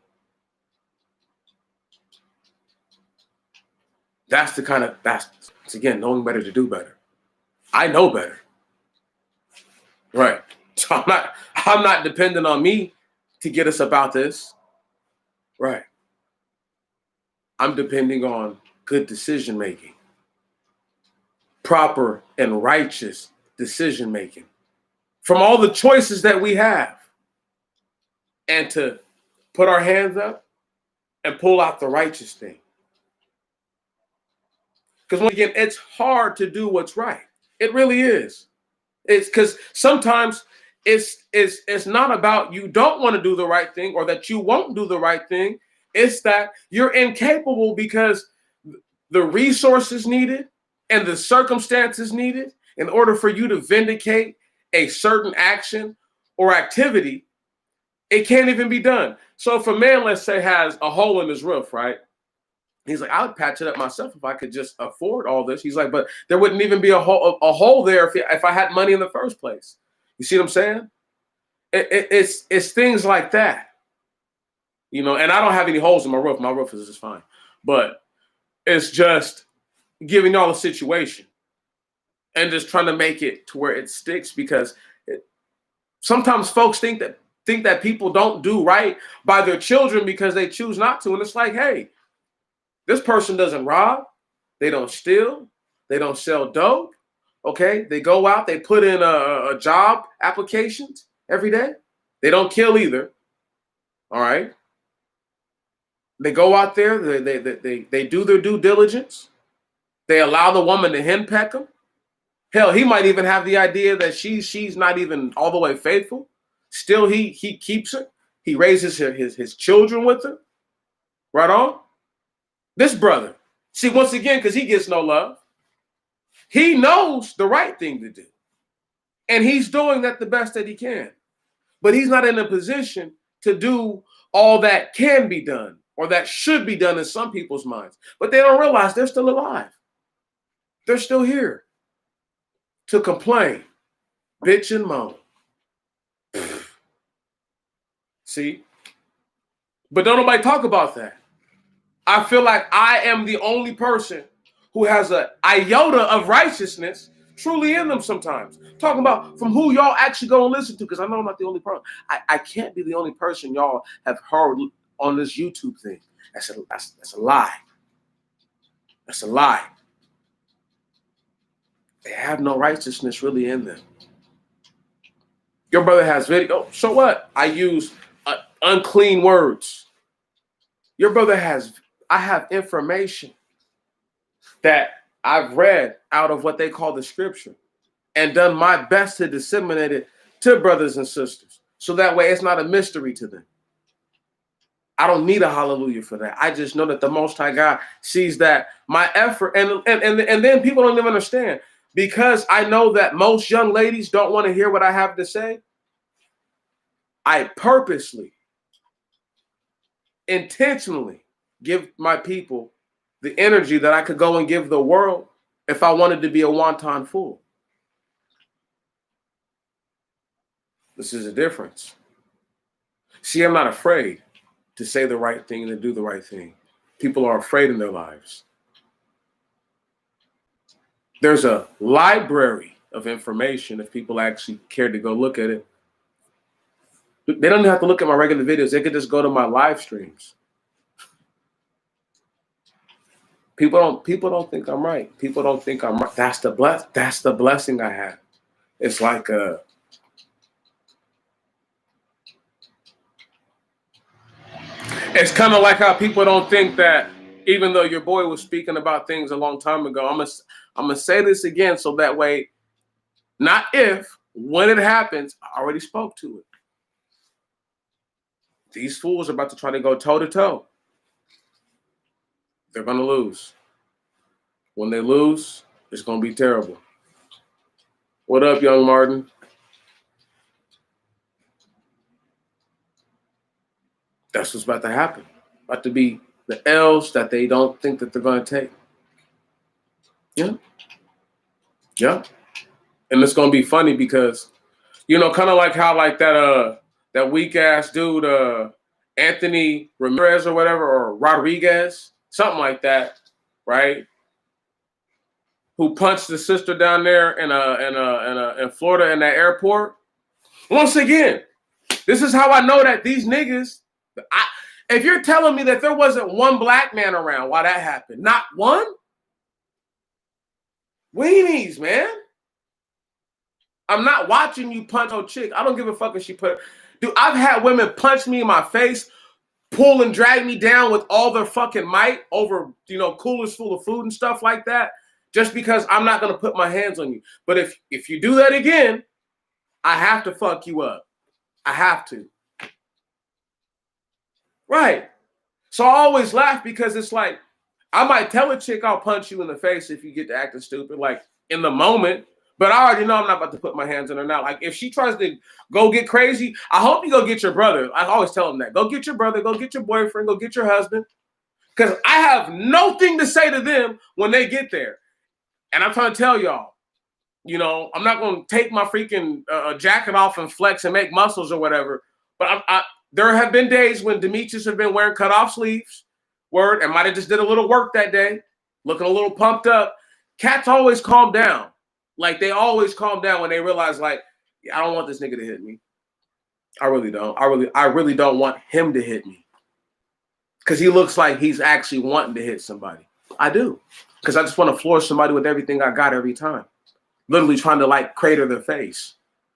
S1: That's again, knowing better to do better. I know better. Right. So I'm not dependent on me to get us about this. Right. I'm depending on good decision making, proper and righteous decision making from all the choices that we have, and to put our hands up and pull out the righteous thing. Because once again, it's hard to do what's right. It really is. It's because sometimes it's not about you don't want to do the right thing or that you won't do the right thing. It's that you're incapable because the resources needed and the circumstances needed in order for you to vindicate a certain action or activity, it can't even be done. So if a man, let's say, has a hole in his roof, right? He's like, I would patch it up myself if I could just afford all this. He's like, but there wouldn't even be a hole there if I had money in the first place. You see what I'm saying? It's things like that, and I don't have any holes in my roof. My roof is just fine, but it's just giving y'all a situation and just trying to make it to where it sticks, because sometimes folks think that people don't do right by their children because they choose not to, and it's like, hey. This person doesn't rob, they don't steal, they don't sell dope, okay? They go out, they put in a job applications every day. They don't kill either, all right? They go out there, they do their due diligence. They allow the woman to henpeck them. Hell, he might even have the idea that she's not even all the way faithful. Still, he keeps her. He raises his children with her. Right on? This brother, see, once again, because he gets no love, he knows the right thing to do. And he's doing that the best that he can. But he's not in a position to do all that can be done or that should be done in some people's minds. But they don't realize they're still alive. They're still here to complain, bitch and moan. See? But don't nobody talk about that. I feel like I am the only person who has an iota of righteousness truly in them sometimes. Talking about from who y'all actually go and listen to, because I know I'm not the only person. I can't be the only person y'all have heard on this YouTube thing. That's a lie. That's a lie. They have no righteousness really in them. Your brother has video. So what? I use unclean words. Your brother I have information that I've read out of what they call the scripture and done my best to disseminate it to brothers and sisters. So that way it's not a mystery to them. I don't need a hallelujah for that. I just know that the Most High God sees that my effort, and then people don't even understand, because I know that most young ladies don't want to hear what I have to say. I purposely, intentionally give my people the energy that I could go and give the world if I wanted to be a wanton fool. This is a difference. See, I'm not afraid to say the right thing and to do the right thing. People are afraid in their lives. There's a library of information if people actually care to go look at it. They don't have to look at my regular videos. They could just go to my live streams. People don't think I'm right. People don't think I'm right. That's the blessing I have. It's like it's kind of like how people don't think that even though your boy was speaking about things a long time ago, I'm gonna say this again so that way, not if, when it happens, I already spoke to it. These fools are about to try to go toe to toe. They're gonna lose. When they lose, it's gonna be terrible. What up, young Martin? That's what's about to happen. About to be the L's that they don't think that they're gonna take. Yeah. Yeah. And it's gonna be funny because, kind of like how like that weak ass dude, Anthony Ramirez or whatever, or Rodriguez, something like that, right? Who punched the sister down there in Florida in that airport. Once again, This is how I know that these niggas, if you're telling me that there wasn't one black man around while that happened, not one? Weenies, man. I'm not watching you punch no chick. I don't give a fuck if she put. Dude, I've had women punch me in my face, pull and drag me down with all their fucking might over, coolers full of food and stuff like that, just because I'm not gonna put my hands on you. But if you do that again, I have to fuck you up. I have to. Right. So I always laugh because it's like, I might tell a chick I'll punch you in the face if you get to acting stupid, like in the moment. But I already know I'm not about to put my hands on her now. Like if she tries to go get crazy, I hope you go get your brother. I always tell them that. Go get your brother, go get your boyfriend, go get your husband. Because I have nothing to say to them when they get there. And I'm trying to tell y'all, I'm not going to take my freaking jacket off and flex and make muscles or whatever. But there have been days when Demetrius have been wearing cut-off sleeves, and might have just did a little work that day, looking a little pumped up. Cats always calm down. Like, they always calm down when they realize, like, I don't want this nigga to hit me. I really don't. I really don't want him to hit me. Because he looks like he's actually wanting to hit somebody. I do. Because I just want to floor somebody with everything I got every time. Literally trying to, like, crater their face.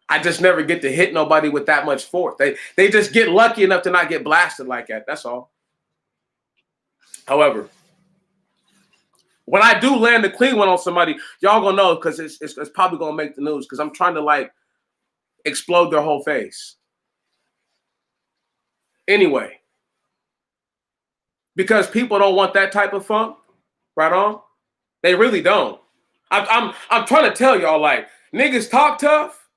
S1: I just never get to hit nobody with that much force. They just get lucky enough to not get blasted like that. That's all. However, when I do land a clean one on somebody, y'all gonna know because it's probably gonna make the news because I'm trying to like explode their whole face. Anyway, because people don't want that type of funk, right on? They really don't. I'm trying to tell y'all, like, niggas talk tough.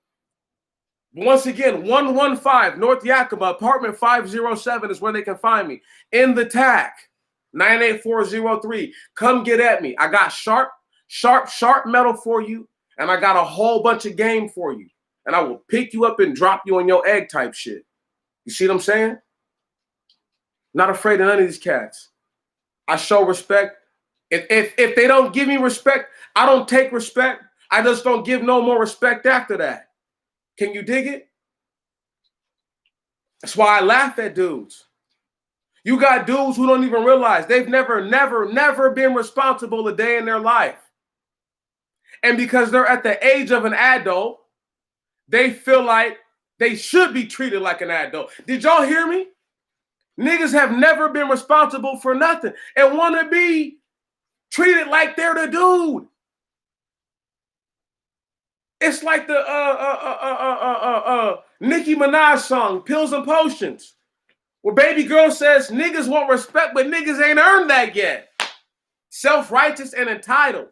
S1: Once again, 115 North Yakima, apartment 507 is where they can find me. In the TAC. 98403. Come get at me. I got sharp metal for you, and I got a whole bunch of game for you. And I will pick you up and drop you on your egg type shit. You see what I'm saying? Not afraid of none of these cats. I show respect. If they don't give me respect, I don't take respect. I just don't give no more respect after that. Can you dig it? That's why I laugh at dudes. You got dudes who don't even realize they've never been responsible a day in their life. And because they're at the age of an adult, they feel like they should be treated like an adult. Did y'all hear me? Niggas have never been responsible for nothing and want to be treated like they're the dude. It's like the Nicki Minaj song, Pills and Potions. Where baby girl says niggas want respect, but niggas ain't earned that yet. Self-righteous and entitled.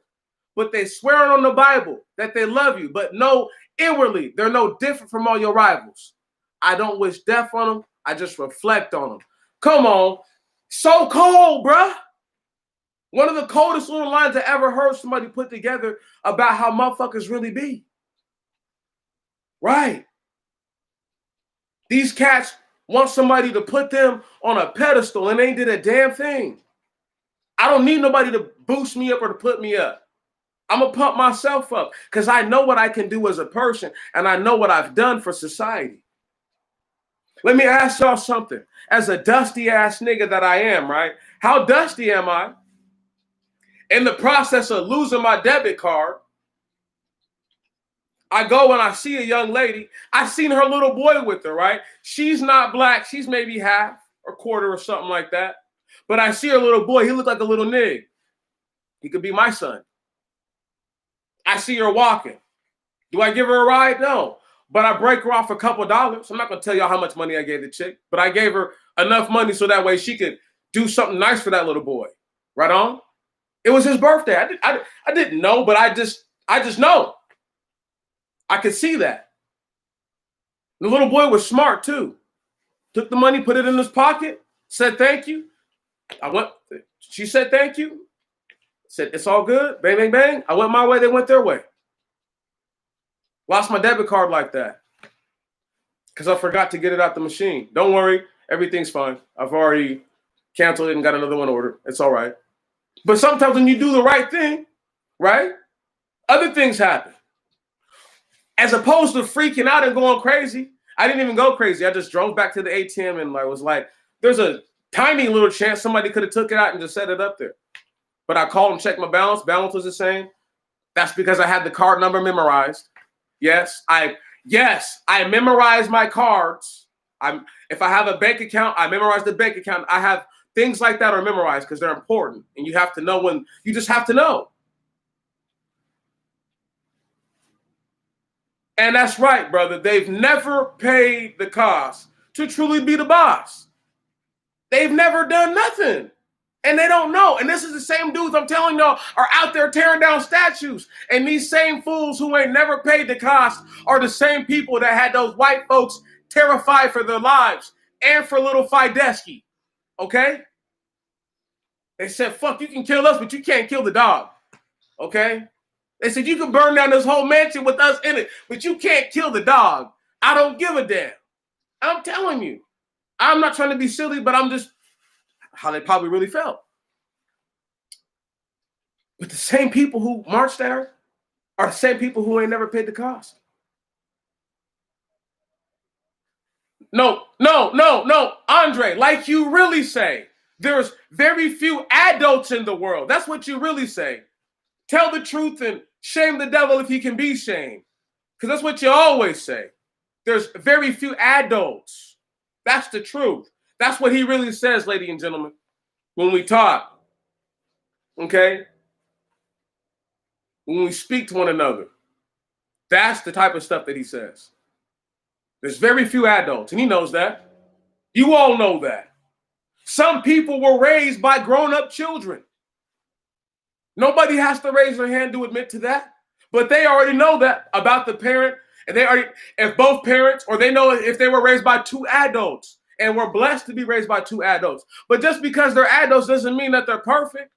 S1: But they swearing on the Bible that they love you. But no, inwardly, they're no different from all your rivals. I don't wish death on them. I just reflect on them. Come on. So cold, bruh. One of the coldest little lines I ever heard somebody put together about how motherfuckers really be. Right. These cats want somebody to put them on a pedestal and they did a damn thing. I don't need nobody to boost me up or to put me up. I'm going to pump myself up because I know what I can do as a person and I know what I've done for society. Let me ask y'all something. As a dusty ass nigga that I am, right? How dusty am I? In the process of losing my debit card, I go and I see a young lady. I seen her little boy with her, right? She's not black. She's maybe half or quarter or something like that. But I see her little boy. He looked like a little nig. He could be my son. I see her walking. Do I give her a ride? No. But I break her off a couple dollars. I'm not going to tell y'all how much money I gave the chick. But I gave her enough money so that way she could do something nice for that little boy. Right on? It was his birthday. I didn't know, but I just know. I could see that. The little boy was smart too. Took the money, put it in his pocket, said thank you. She said thank you. Said it's all good. Bang, bang, bang. I went my way, they went their way. Lost my debit card like that. Because I forgot to get it out the machine. Don't worry, everything's fine. I've already canceled it and got another one ordered. It's all right. But sometimes when you do the right thing, right, other things happen. As opposed to freaking out and going crazy, I didn't even go crazy. I just drove back to the ATM and was like, there's a tiny little chance somebody could have took it out and just set it up there. But I called and checked my balance. Balance was the same. That's because I had the card number memorized. Yes, I memorized my cards. If I have a bank account, I memorize the bank account. I have things like that are memorized because they're important, and you have to know when. You just have to know. And that's right, brother. They've never paid the cost to truly be the boss. They've never done nothing. And they don't know. And this is the same dudes I'm telling y'all are out there tearing down statues. And these same fools who ain't never paid the cost are the same people that had those white folks terrified for their lives and for little Fidesky. Okay? They said, fuck, you can kill us, but you can't kill the dog. Okay? They said, you can burn down this whole mansion with us in it, but you can't kill the dog. I don't give a damn. I'm telling you. I'm not trying to be silly, but I'm just how they probably really felt. But the same people who marched there are the same people who ain't never paid the cost. No, Andre, like you really say, there's very few adults in the world. That's what you really say. Tell the truth and shame the devil if he can be shamed. Because that's what you always say. There's very few adults. That's the truth. That's what he really says, ladies and gentlemen, when we talk. Okay? When we speak to one another. That's the type of stuff that he says. There's very few adults, and he knows that. You all know that. Some people were raised by grown-up children. Nobody has to raise their hand to admit to that. But they already know that about the parent. And they already, if both parents, or they know if they were raised by two adults and were blessed to be raised by two adults. But just because they're adults doesn't mean that they're perfect.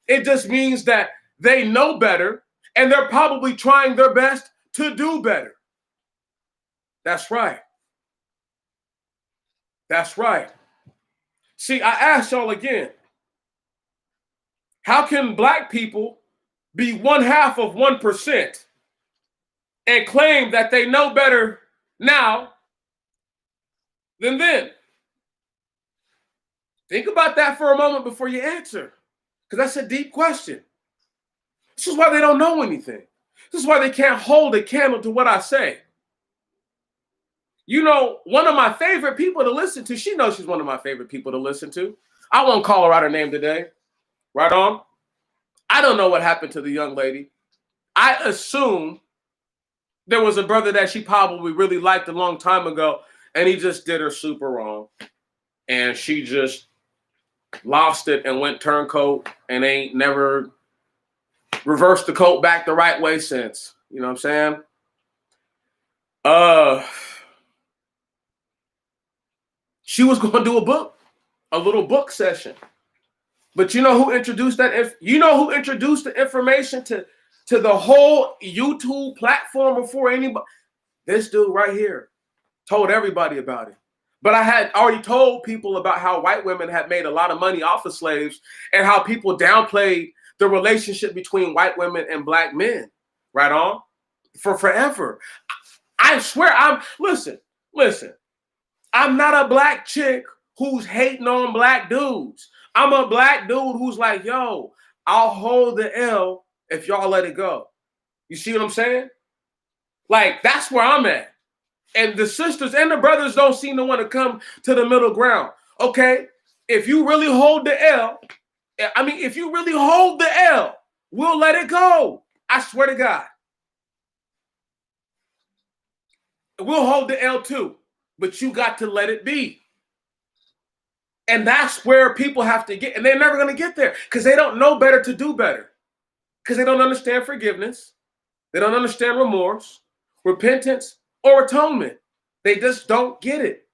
S1: It just means that they know better and they're probably trying their best to do better. That's right. That's right. See, I asked y'all again, how can black people be 1/2 of 1% and claim that they know better now than then? Think about that for a moment before you answer, because that's a deep question. This is why they don't know anything. This is why they can't hold a candle to what I say. You know, one of my favorite people to listen to, she knows she's one of my favorite people to listen to. I won't call her out her name today. Right on? I don't know what happened to the young lady. I assume there was a brother that she probably really liked a long time ago, and he just did her super wrong. And she just lost it and went turncoat and ain't never reversed the coat back the right way since. You know what I'm saying? She was going to do a little book session. But you know who introduced that? You know who introduced the information to the whole YouTube platform before anybody? This dude right here told everybody about it. But I had already told people about how white women had made a lot of money off of slaves and how people downplayed the relationship between white women and black men. Right on? For forever. I swear, listen. I'm not a black chick who's hating on black dudes. I'm a black dude who's like, yo, I'll hold the L if y'all let it go. You see what I'm saying? Like, that's where I'm at. And the sisters and the brothers don't seem to want to come to the middle ground. Okay, if you really hold the L, we'll let it go. I swear to God. We'll hold the L too, but you got to let it be. And that's where people have to get, and they're never going to get there because they don't know better to do better. Because they don't understand forgiveness. They don't understand remorse, repentance, or atonement. They just don't get it.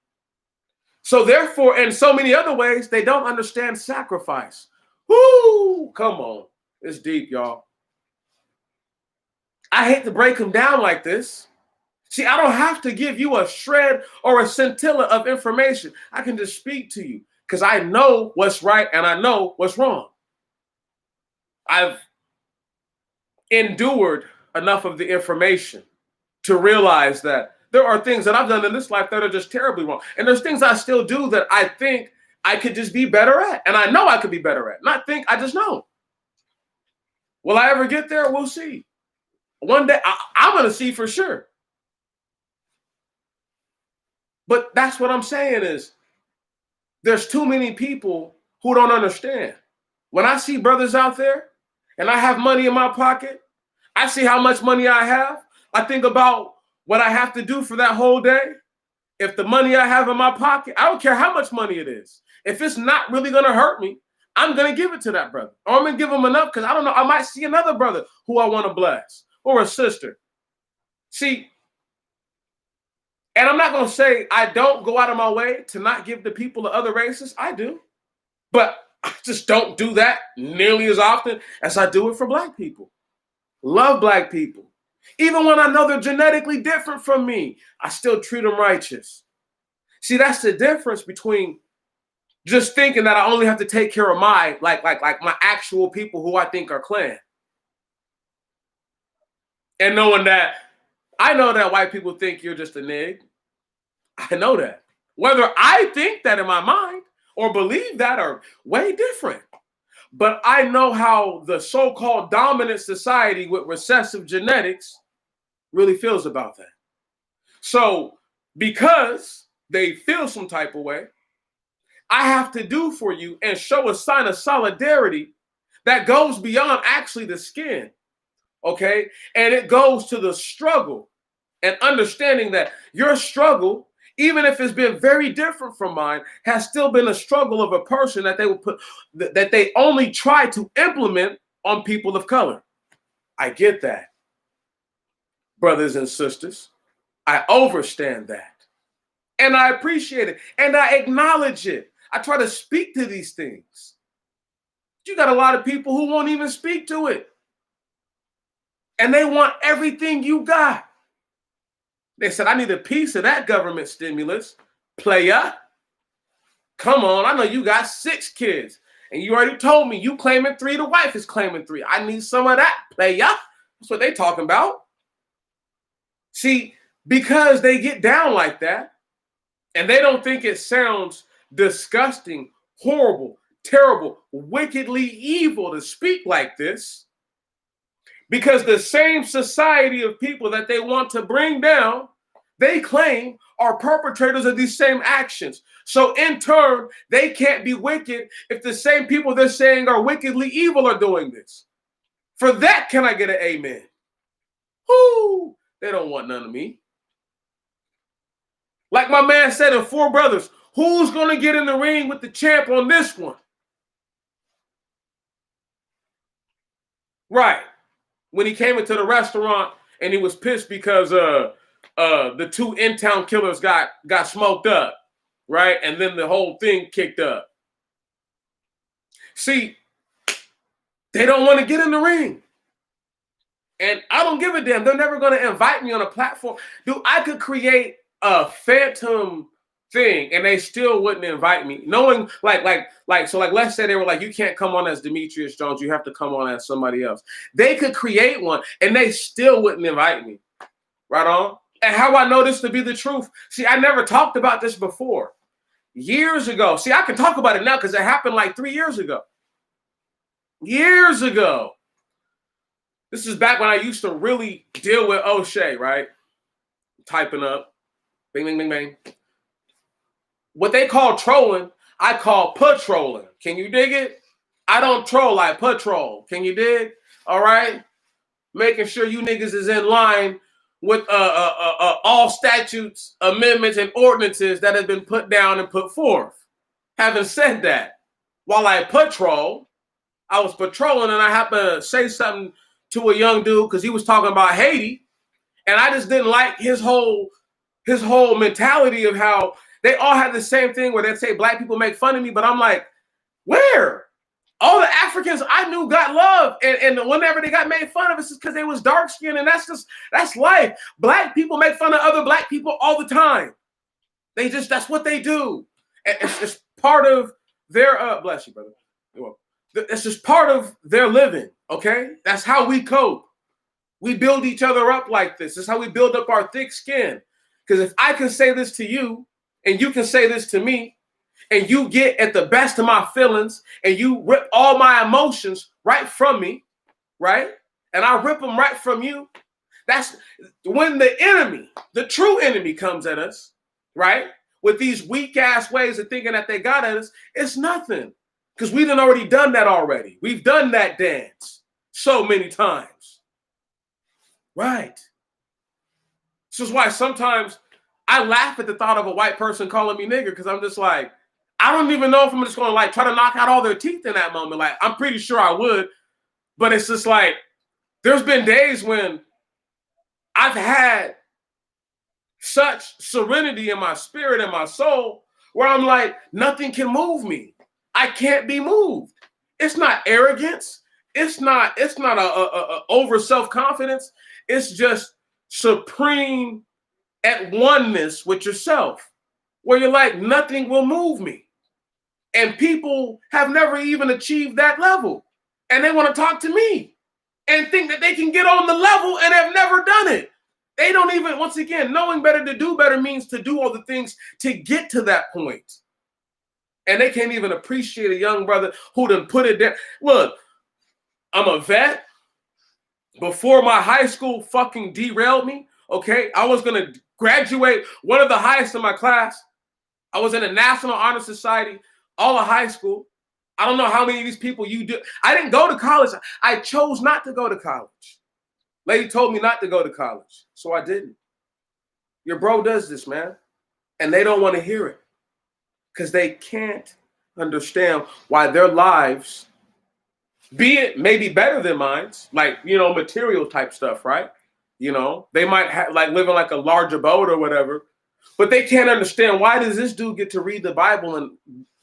S1: So therefore, in so many other ways, they don't understand sacrifice. Woo! Come on. It's deep, y'all. I hate to break them down like this. See, I don't have to give you a shred or a scintilla of information. I can just speak to you because I know what's right and I know what's wrong. I've endured enough of the information to realize that there are things that I've done in this life that are just terribly wrong. And there's things I still do that I think I could just be better at. And I know I could be better at. Not think, I just know. Will I ever get there? We'll see. One day, I'm going to see for sure. But that's what I'm saying is there's too many people who don't understand. When I see brothers out there and I have money in my pocket, I see how much money I have. I think about what I have to do for that whole day. If the money I have in my pocket, I don't care how much money it is. If it's not really going to hurt me, I'm going to give it to that brother. Or I'm going to give him enough because I don't know. I might see another brother who I want to bless or a sister. See, and I'm not going to say I don't go out of my way to not give to people of other races. I do. But I just don't do that nearly as often as I do it for black people. Love black people. Even when I know they're genetically different from me, I still treat them righteous. See, that's the difference between just thinking that I only have to take care of my my actual people who I think are clan. And knowing that I know that white people think you're just a nig. I know that. Whether I think that in my mind or believe that are way different. But I know how the so-called dominant society with recessive genetics really feels about that. So because they feel some type of way, I have to do for you and show a sign of solidarity that goes beyond actually the skin, okay? And it goes to the struggle and understanding that your struggle, even if it's been very different from mine, has still been a struggle of a person that they will put, that they only try to implement on people of color. I get that, brothers and sisters. I understand that. And I appreciate it. And I acknowledge it. I try to speak to these things. You got a lot of people who won't even speak to it. And they want everything you got. They said, I need a piece of that government stimulus. Playa. Come on, I know you got 6 kids. And you already told me you claiming 3, the wife is claiming 3. I need some of that. Playa. That's what they talking about. See, because they get down like that, and they don't think it sounds disgusting, horrible, terrible, wickedly evil to speak like this, because the same society of people that they want to bring down, they claim are perpetrators of these same actions. So in turn, they can't be wicked if the same people they're saying are wickedly evil are doing this. For that, can I get an amen? Whoo! They don't want none of me. Like my man said in 4 Brothers, who's going to get in the ring with the champ on this one? Right. When he came into the restaurant and he was pissed because the 2 in-town killers got smoked up, right? And then the whole thing kicked up. See, they don't want to get in the ring. And I don't give a damn. They're never going to invite me on a platform. Dude, I could create a phantom thing and they still wouldn't invite me. Knowing so let's say they were like, you can't come on as Demetrius Jones, you have to come on as somebody else. They could create one and they still wouldn't invite me. Right on. And how I know this to be the truth. See, I never talked about this before. Years ago. See, I can talk about it now because it happened like 3 years ago. Years ago. This is back when I used to really deal with O'Shea, right? Typing up. Bing, bing, bing, bing. What they call trolling, I call patrolling. Can you dig it? I don't troll, I patrol. Can you dig? All right? Making sure you niggas is in line with all statutes, amendments, and ordinances that have been put down and put forth. Having said that, while I patrol, I was patrolling and I happened to say something to a young dude because he was talking about Haiti, and I just didn't like his whole mentality of how they all had the same thing where they'd say black people make fun of me, but I'm like, where? All the Africans I knew got love, and whenever they got made fun of, it's just because they was dark skinned, and that's life. Black people make fun of other black people all the time. That's what they do. And it's part of their bless you, brother. It's just part of their living. Okay, that's how we cope. We build each other up like this. This is how we build up our thick skin. Because if I can say this to you and you can say this to me, and you get at the best of my feelings and you rip all my emotions right from me, right? And I rip them right from you. That's when the enemy, the true enemy, comes at us, right? With these weak ass ways of thinking that they got at us, it's nothing. Because we done already done that already. We've done that dance so many times. Right. This is why sometimes I laugh at the thought of a white person calling me nigger, because I'm just like, I don't even know if I'm just going to like try to knock out all their teeth in that moment. Like, I'm pretty sure I would, but it's just like, there's been days when I've had such serenity in my spirit and my soul where I'm like, nothing can move me. I can't be moved. It's not arrogance. It's not a over self-confidence. It's just supreme at oneness with yourself, where you're like, nothing will move me. And people have never even achieved that level. And they want to talk to me and think that they can get on the level and have never done it. They don't even, once again, knowing better to do better means to do all the things to get to that point. And they can't even appreciate a young brother who done put it there. Look, I'm a vet. Before my high school fucking derailed me, okay? I was going to graduate one of the highest in my class. I was in a National Honor Society, all of high school. I don't know how many of these people you do. I didn't go to college. I chose not to go to college. Lady told me not to go to college, so I didn't. Your bro does this, man, and they don't want to hear it because they can't understand why their lives, be it maybe better than mine's, like, you know, material type stuff, right? You know, they might have like living like a larger boat or whatever, but they can't understand, why does this dude get to read the Bible and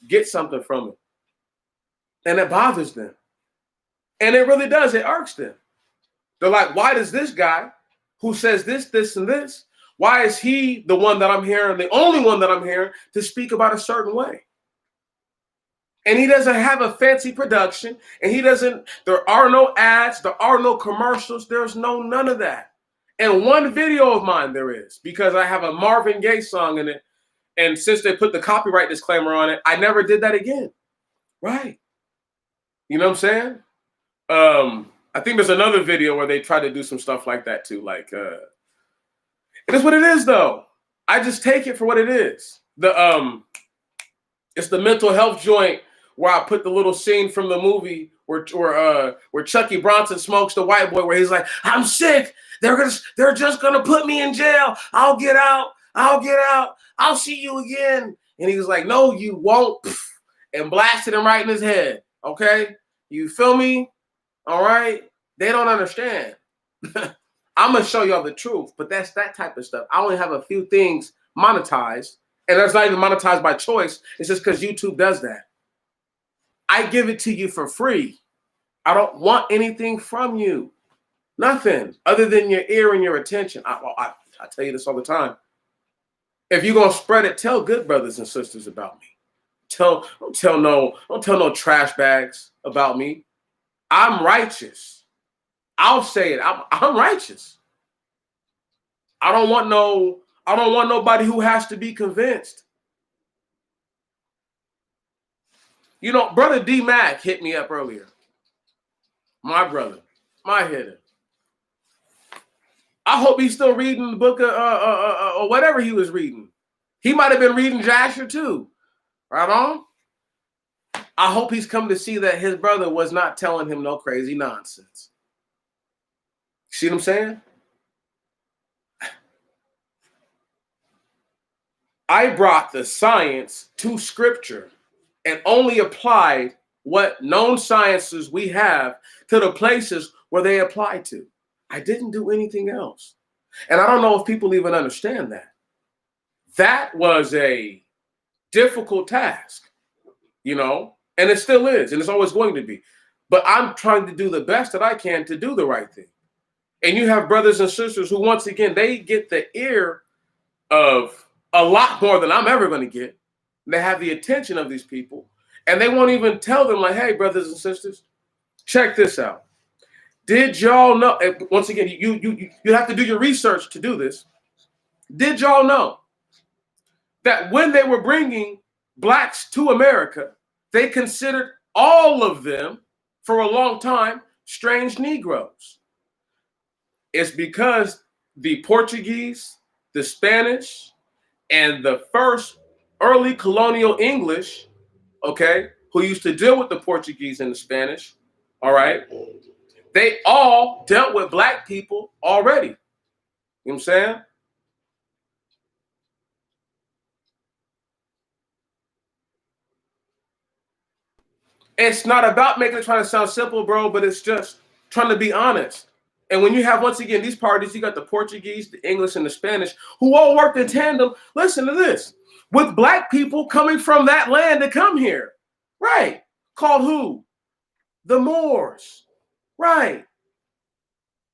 S1: get something from it? And it bothers them. And it really does. It irks them. They're like, why does this guy who says this, this, and this, why is he the one that I'm hearing, the only one that I'm hearing to speak about a certain way? And he doesn't have a fancy production, and he doesn't, there are no ads, there are no commercials, there's none of that. And one video of mine there is, because I have a Marvin Gaye song in it, and since they put the copyright disclaimer on it, I never did that again. Right. You know what I'm saying? I think there's another video where they try to do some stuff like that too. Like, it is what it is, though. I just take it for what it is. It's the mental health joint where I put the little scene from the movie where Chucky Bronson smokes the white boy, where he's like, "I'm sick. They're just gonna put me in jail. I'll get out. I'll get out. I'll see you again." And he was like, "No, you won't," and blasted him right in his head. Okay, you feel me? All right. They don't understand. I'm gonna show y'all the truth, but that's that type of stuff. I only have a few things monetized, and that's not even monetized by choice. It's just because YouTube does that. I give it to you for free. I don't want anything from you. Nothing other than your ear and your attention. I tell you this all the time. If you're gonna spread it, tell good brothers and sisters about me. Don't tell no trash bags about me. I'm righteous. I'll say it. I'm righteous. I don't want nobody who has to be convinced. You know, brother D Mac hit me up earlier. My brother, my hitter. I hope he's still reading the book or whatever he was reading. He might have been reading Jasher too. Right on? I hope he's come to see that his brother was not telling him no crazy nonsense. See what I'm saying? I brought the science to scripture and only applied what known sciences we have to the places where they apply to. I didn't do anything else. And I don't know if people even understand that. That was a difficult task, you know, and it still is, and it's always going to be. But I'm trying to do the best that I can to do the right thing. And you have brothers and sisters who, once again, they get the ear of a lot more than I'm ever going to get. They have the attention of these people, and they won't even tell them, like, hey, brothers and sisters, check this out. Did y'all know? Once again, you have to do your research to do this. Did y'all know that when they were bringing blacks to America, they considered all of them for a long time strange Negroes? It's because the Portuguese, the Spanish, and the first early colonial English, okay, who used to deal with the Portuguese and the Spanish, all right, they all dealt with black people already. You know what I'm saying? It's not about making it trying to sound simple, bro, but it's just trying to be honest. And when you have, once again, these parties, you got the Portuguese, the English, and the Spanish, who all worked in tandem. Listen to this. With black people coming from that land to come here. Right. Called who? The Moors. Right.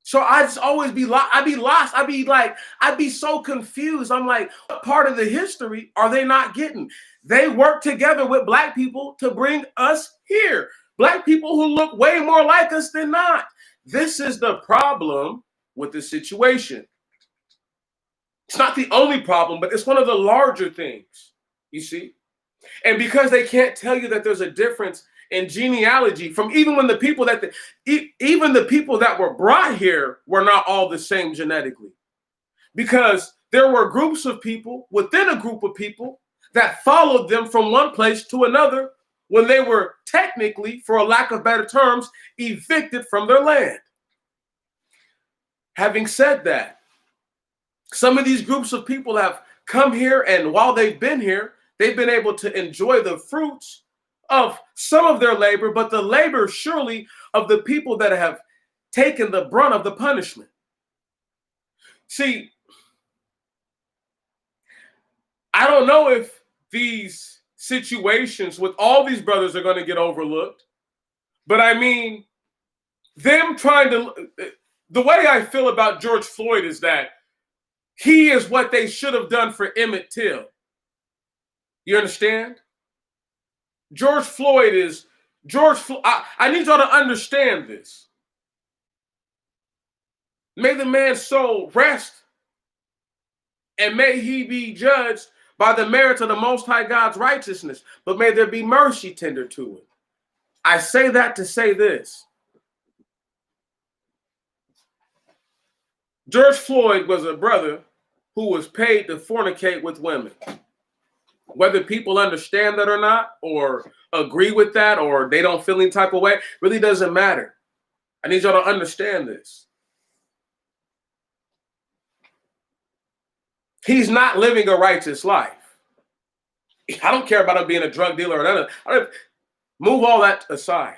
S1: So I just always be lost. I'd be lost. I'd be so confused. I'm like, what part of the history are they not getting? They work together with black people to bring us here. Black people who look way more like us than not. This is the problem with the situation. It's not the only problem, but it's one of the larger things, you see? And because they can't tell you that there's a difference in genealogy from even when the people that even the people that were brought here were not all the same genetically, because there were groups of people within a group of people that followed them from one place to another when they were technically, for a lack of better terms, evicted from their land. Having said that, some of these groups of people have come here, and while they've been here, they've been able to enjoy the fruits of some of their labor, but the labor surely of the people that have taken the brunt of the punishment. See, I don't know if these situations with all these brothers are going to get overlooked, but I mean, them trying to, the way I feel about George Floyd is that he is what they should have done for Emmett Till. You understand? George Floyd is George. I need y'all to understand this. May the man's soul rest, and may he be judged by the merits of the Most High God's righteousness. But may there be mercy tender to it. I say that to say this. George Floyd was a brother who was paid to fornicate with women. Whether people understand that or not, or agree with that, or they don't feel any type of way, really doesn't matter. I need y'all to understand this. He's not living a righteous life. I don't care about him being a drug dealer or none. Move all that aside.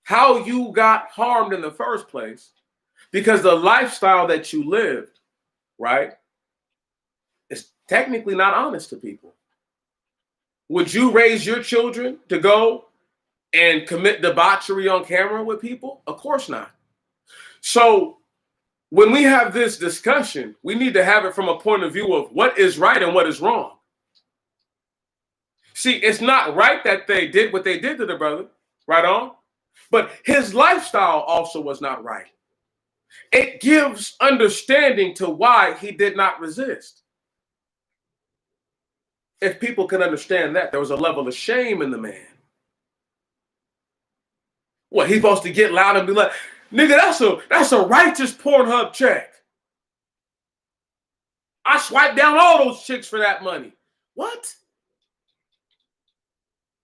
S1: How you got harmed in the first place, because the lifestyle that you lived, right, is technically not honest to people. Would you raise your children to go and commit debauchery on camera with people? Of course not. So when we have this discussion, we need to have it from a point of view of what is right and what is wrong. See, it's not right that they did what they did to the brother, right on, but his lifestyle also was not right. It gives understanding to why he did not resist. If people can understand that, there was a level of shame in the man. What, he's supposed to get loud and be like, nigga, that's a righteous Pornhub check. I swiped down all those chicks for that money. What?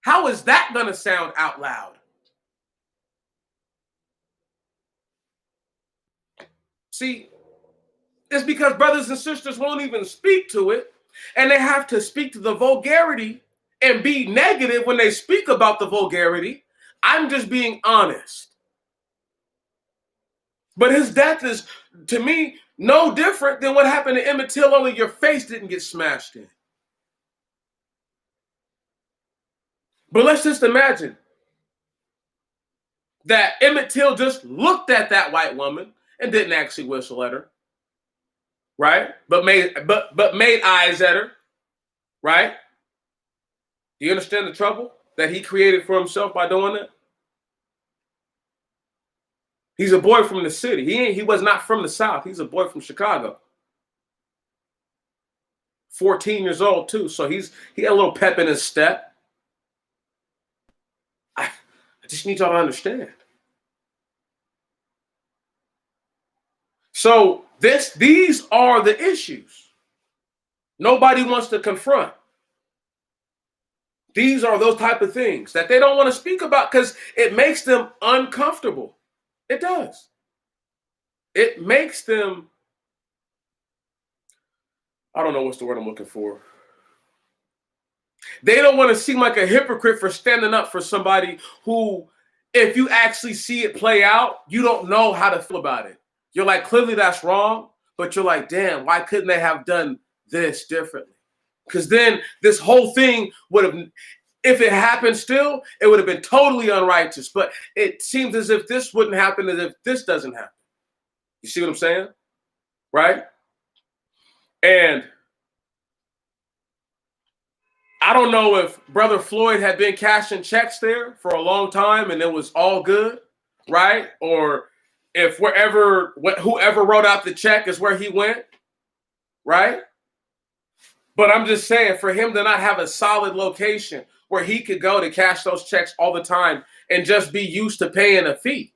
S1: How is that gonna sound out loud? See, it's because brothers and sisters won't even speak to it, and they have to speak to the vulgarity and be negative when they speak about the vulgarity. I'm just being honest. But his death is, to me, no different than what happened to Emmett Till, only your face didn't get smashed in. But let's just imagine that Emmett Till just looked at that white woman and didn't actually whistle at her, right? But made eyes at her, right? Do you understand the trouble that he created for himself by doing that? He's a boy from the city. He was not from the South. He's a boy from Chicago. 14 years old too. So he had a little pep in his step. I just need y'all to understand. So these are the issues nobody wants to confront. These are those type of things that they don't want to speak about because it makes them uncomfortable. It does. It makes them, I don't know what's the word I'm looking for. They don't want to seem like a hypocrite for standing up for somebody who, if you actually see it play out, you don't know how to feel about it. You're like, clearly that's wrong, but you're like, damn, why couldn't they have done this differently? Because then this whole thing would have, if it happened still, it would have been totally unrighteous. But it seems as if this wouldn't happen, as if this doesn't happen. You see what I'm saying? Right? And I don't know if Brother Floyd had been cashing checks there for a long time and it was all good, right? Or if whoever wrote out the check is where he went, right? But I'm just saying, for him to not have a solid location where he could go to cash those checks all the time and just be used to paying a fee.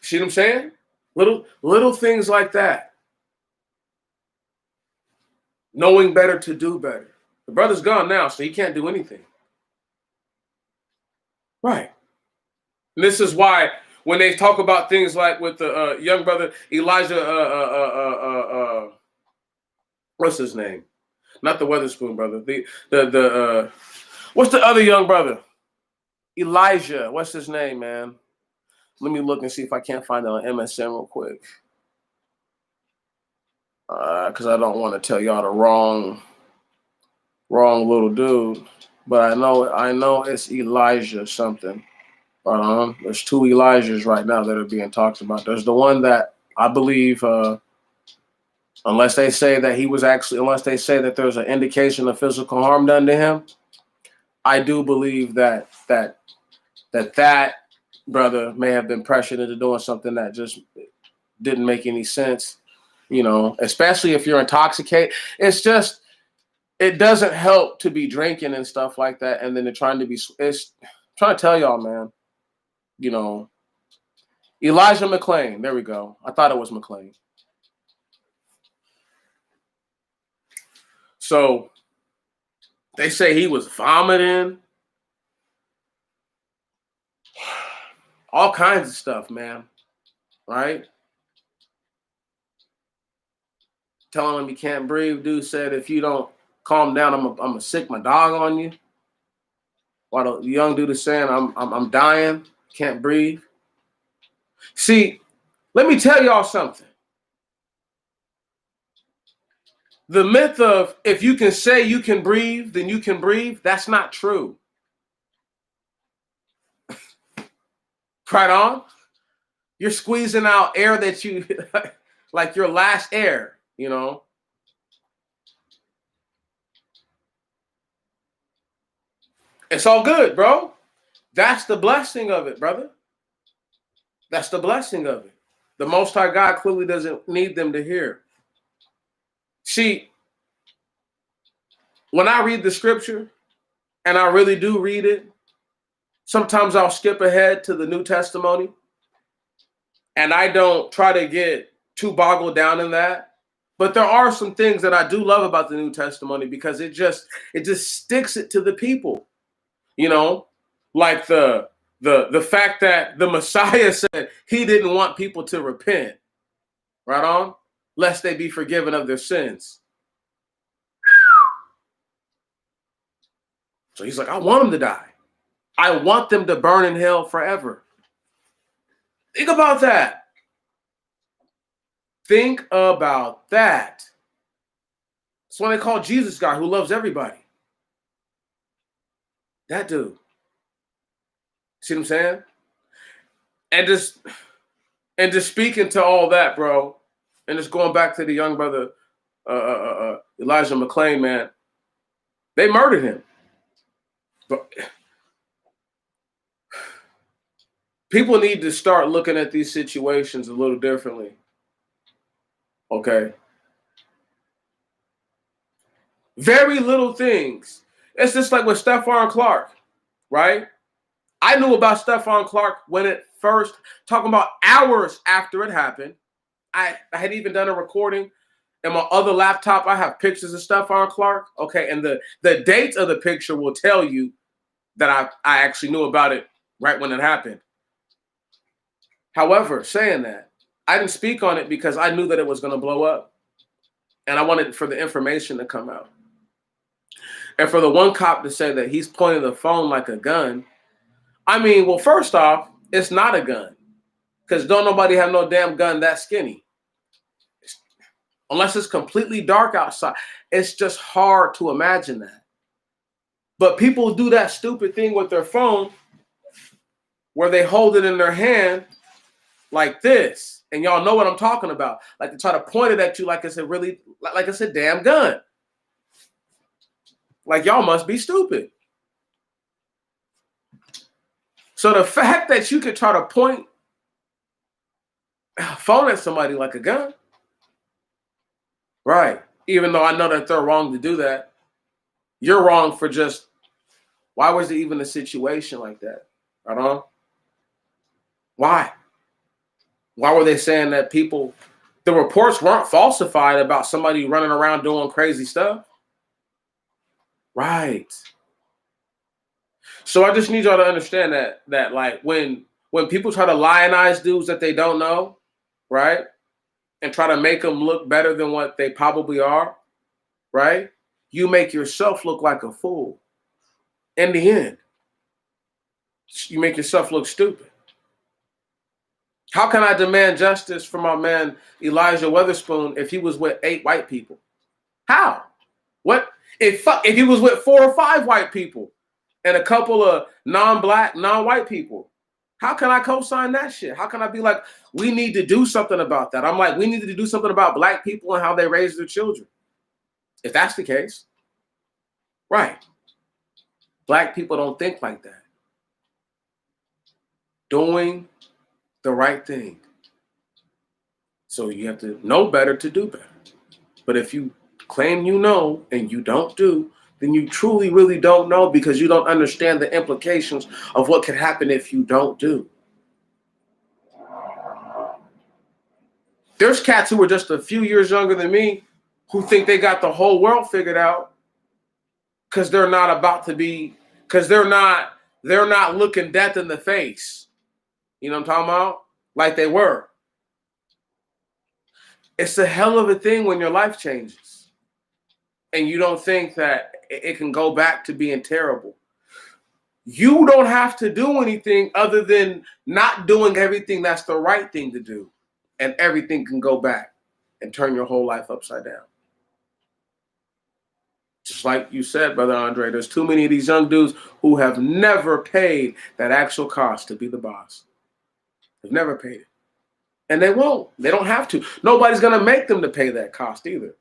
S1: See what I'm saying? Little things like that. Knowing better to do better. The brother's gone now, so he can't do anything. Right. And this is why when they talk about things like with the young brother Elijah, what's his name? Not the Weatherspoon brother. The what's the other young brother? Elijah. What's his name, man? Let me look and see if I can't find it on MSN real quick. Because I don't want to tell y'all the wrong little dude. But I know it's Elijah something. There's two Elijahs right now that are being talked about. There's the one that I believe, unless they say that there's an indication of physical harm done to him, I do believe that brother may have been pressured into doing something that just didn't make any sense. You know, especially if you're intoxicated. It doesn't help to be drinking and stuff like that, and then they're trying to tell y'all, man. You know, Elijah McClain. There we go. I thought it was McClain. So they say he was vomiting. All kinds of stuff, man. Right? Telling him he can't breathe. Dude said, if you don't calm down, I'm gonna sick my dog on you. While the young dude is saying, I'm dying, can't breathe. See, let me tell y'all something. The myth of if you can say you can breathe, then you can breathe, that's not true. Right on? You're squeezing out air that you, like your last air, you know? It's all good, bro. That's the blessing of it, brother. That's the blessing of it. The Most High God clearly doesn't need them to hear. See, when I read the scripture, and I really do read it, sometimes I'll skip ahead to the New Testimony, and I don't try to get too boggled down in that. But there are some things that I do love about the New Testimony because it just sticks it to the people. You know, like the fact that the Messiah said he didn't want people to repent, right on, lest they be forgiven of their sins. So he's like, I want them to die. I want them to burn in hell forever. Think about that. Think about that. That's why they call Jesus God who loves everybody. That dude. See what I'm saying? And just speaking to all that, bro, and just going back to the young brother, Elijah McClain, man, they murdered him. But people need to start looking at these situations a little differently. Okay? Very little things. It's just like with Stephon Clark, right? I knew about Stephon Clark when it first, talking about hours after it happened. I had even done a recording in my other laptop. I have pictures of Stephon Clark. Okay, and the dates of the picture will tell you that I actually knew about it right when it happened. However, saying that, I didn't speak on it because I knew that it was going to blow up, and I wanted for the information to come out. And for the one cop to say that he's pointing the phone like a gun, I mean, well, first off, it's not a gun because don't nobody have no damn gun that skinny. Unless it's completely dark outside. It's just hard to imagine that. But people do that stupid thing with their phone where they hold it in their hand like this. And y'all know what I'm talking about. Like they try to point it at you like it's a damn gun. Like y'all must be stupid. So the fact that you could try to point a phone at somebody like a gun, right? Even though I know that they're wrong to do that, you're wrong for just, why was it even a situation like that? Right on? Why? Why were they saying that people, the reports weren't falsified about somebody running around doing crazy stuff? Right. So I just need y'all to understand that like when people try to lionize dudes that they don't know, right? And try to make them look better than what they probably are, right? You make yourself look like a fool. In the end, you make yourself look stupid. How can I demand justice for my man Elijah Weatherspoon if he was with 8 white people? How? What if he was with 4 or 5 white people and a couple of non-black, non-white people? How can I co-sign that shit? How can I be like, we need to do something about that? I'm like, we need to do something about black people and how they raise their children. If that's the case, right. Black people don't think like that. Doing the right thing. So you have to know better to do better. But if you claim you know and you don't do, then you truly really don't know because you don't understand the implications of what could happen if you don't do. There's cats who are just a few years younger than me who think they got the whole world figured out because they're not about to be, because they're not looking death in the face. You know what I'm talking about? Like they were. It's a hell of a thing when your life changes and you don't think that it can go back to being terrible. You don't have to do anything other than not doing everything that's the right thing to do. And everything can go back and turn your whole life upside down. Just like you said, Brother Andre, there's too many of these young dudes who have never paid that actual cost to be the boss. They've never paid it. And they won't. They don't have to. Nobody's going to make them to pay that cost either.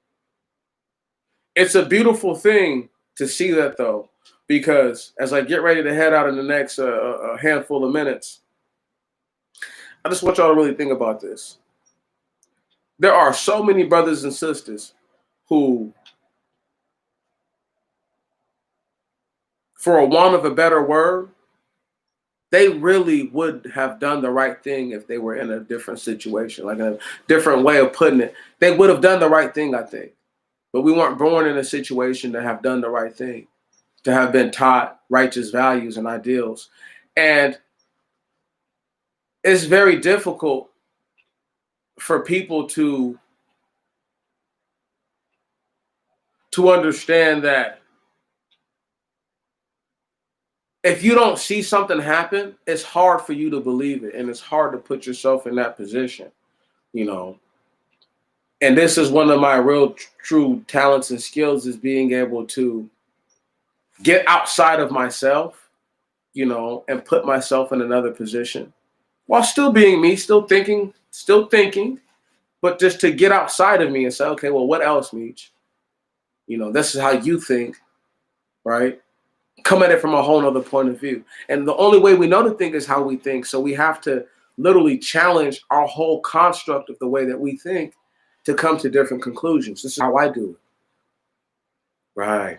S1: It's a beautiful thing to see that, though, because as I get ready to head out in the next handful of minutes, I just want y'all to really think about this. There are so many brothers and sisters who, for a want of a better word, they really would have done the right thing if they were in a different situation, like a different way of putting it. They would have done the right thing, I think. But we weren't born in a situation to have done the right thing, to have been taught righteous values and ideals. And it's very difficult for people to understand that if you don't see something happen, it's hard for you to believe it. And it's hard to put yourself in that position, you know. And this is one of my real true talents and skills, is being able to get outside of myself, you know, and put myself in another position while still being me, still thinking, but just to get outside of me and say, okay, well, what else, Meech? You know, this is how you think, right? Come at it from a whole other point of view. And the only way we know to think is how we think. So we have to literally challenge our whole construct of the way that we think to come to different conclusions. This is how I do it. Right.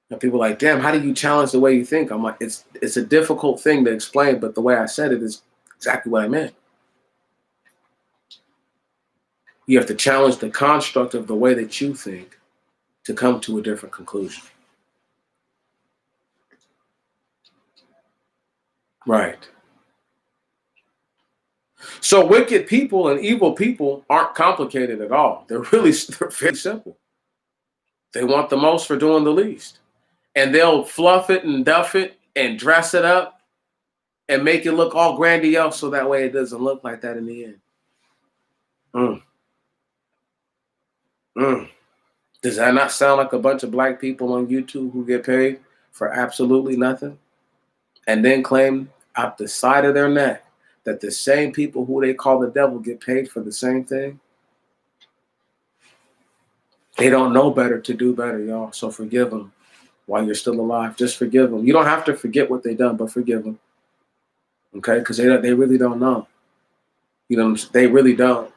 S1: And people are like, damn, how do you challenge the way you think? I'm like, it's a difficult thing to explain, but the way I said it is exactly what I meant. You have to challenge the construct of the way that you think to come to a different conclusion. Right. So wicked people and evil people aren't complicated at all. They're very simple. They want the most for doing the least. And they'll fluff it and duff it and dress it up and make it look all grandiose so that way it doesn't look like that in the end. Mm, mm. Does that not sound like a bunch of black people on YouTube who get paid for absolutely nothing and then claim out the side of their neck that the same people who they call the devil get paid for the same thing? They don't know better to do better, y'all. So forgive them while you're still alive. Just forgive them. You don't have to forget what they done, but forgive them. Okay? Because they really don't know. You know, they really don't.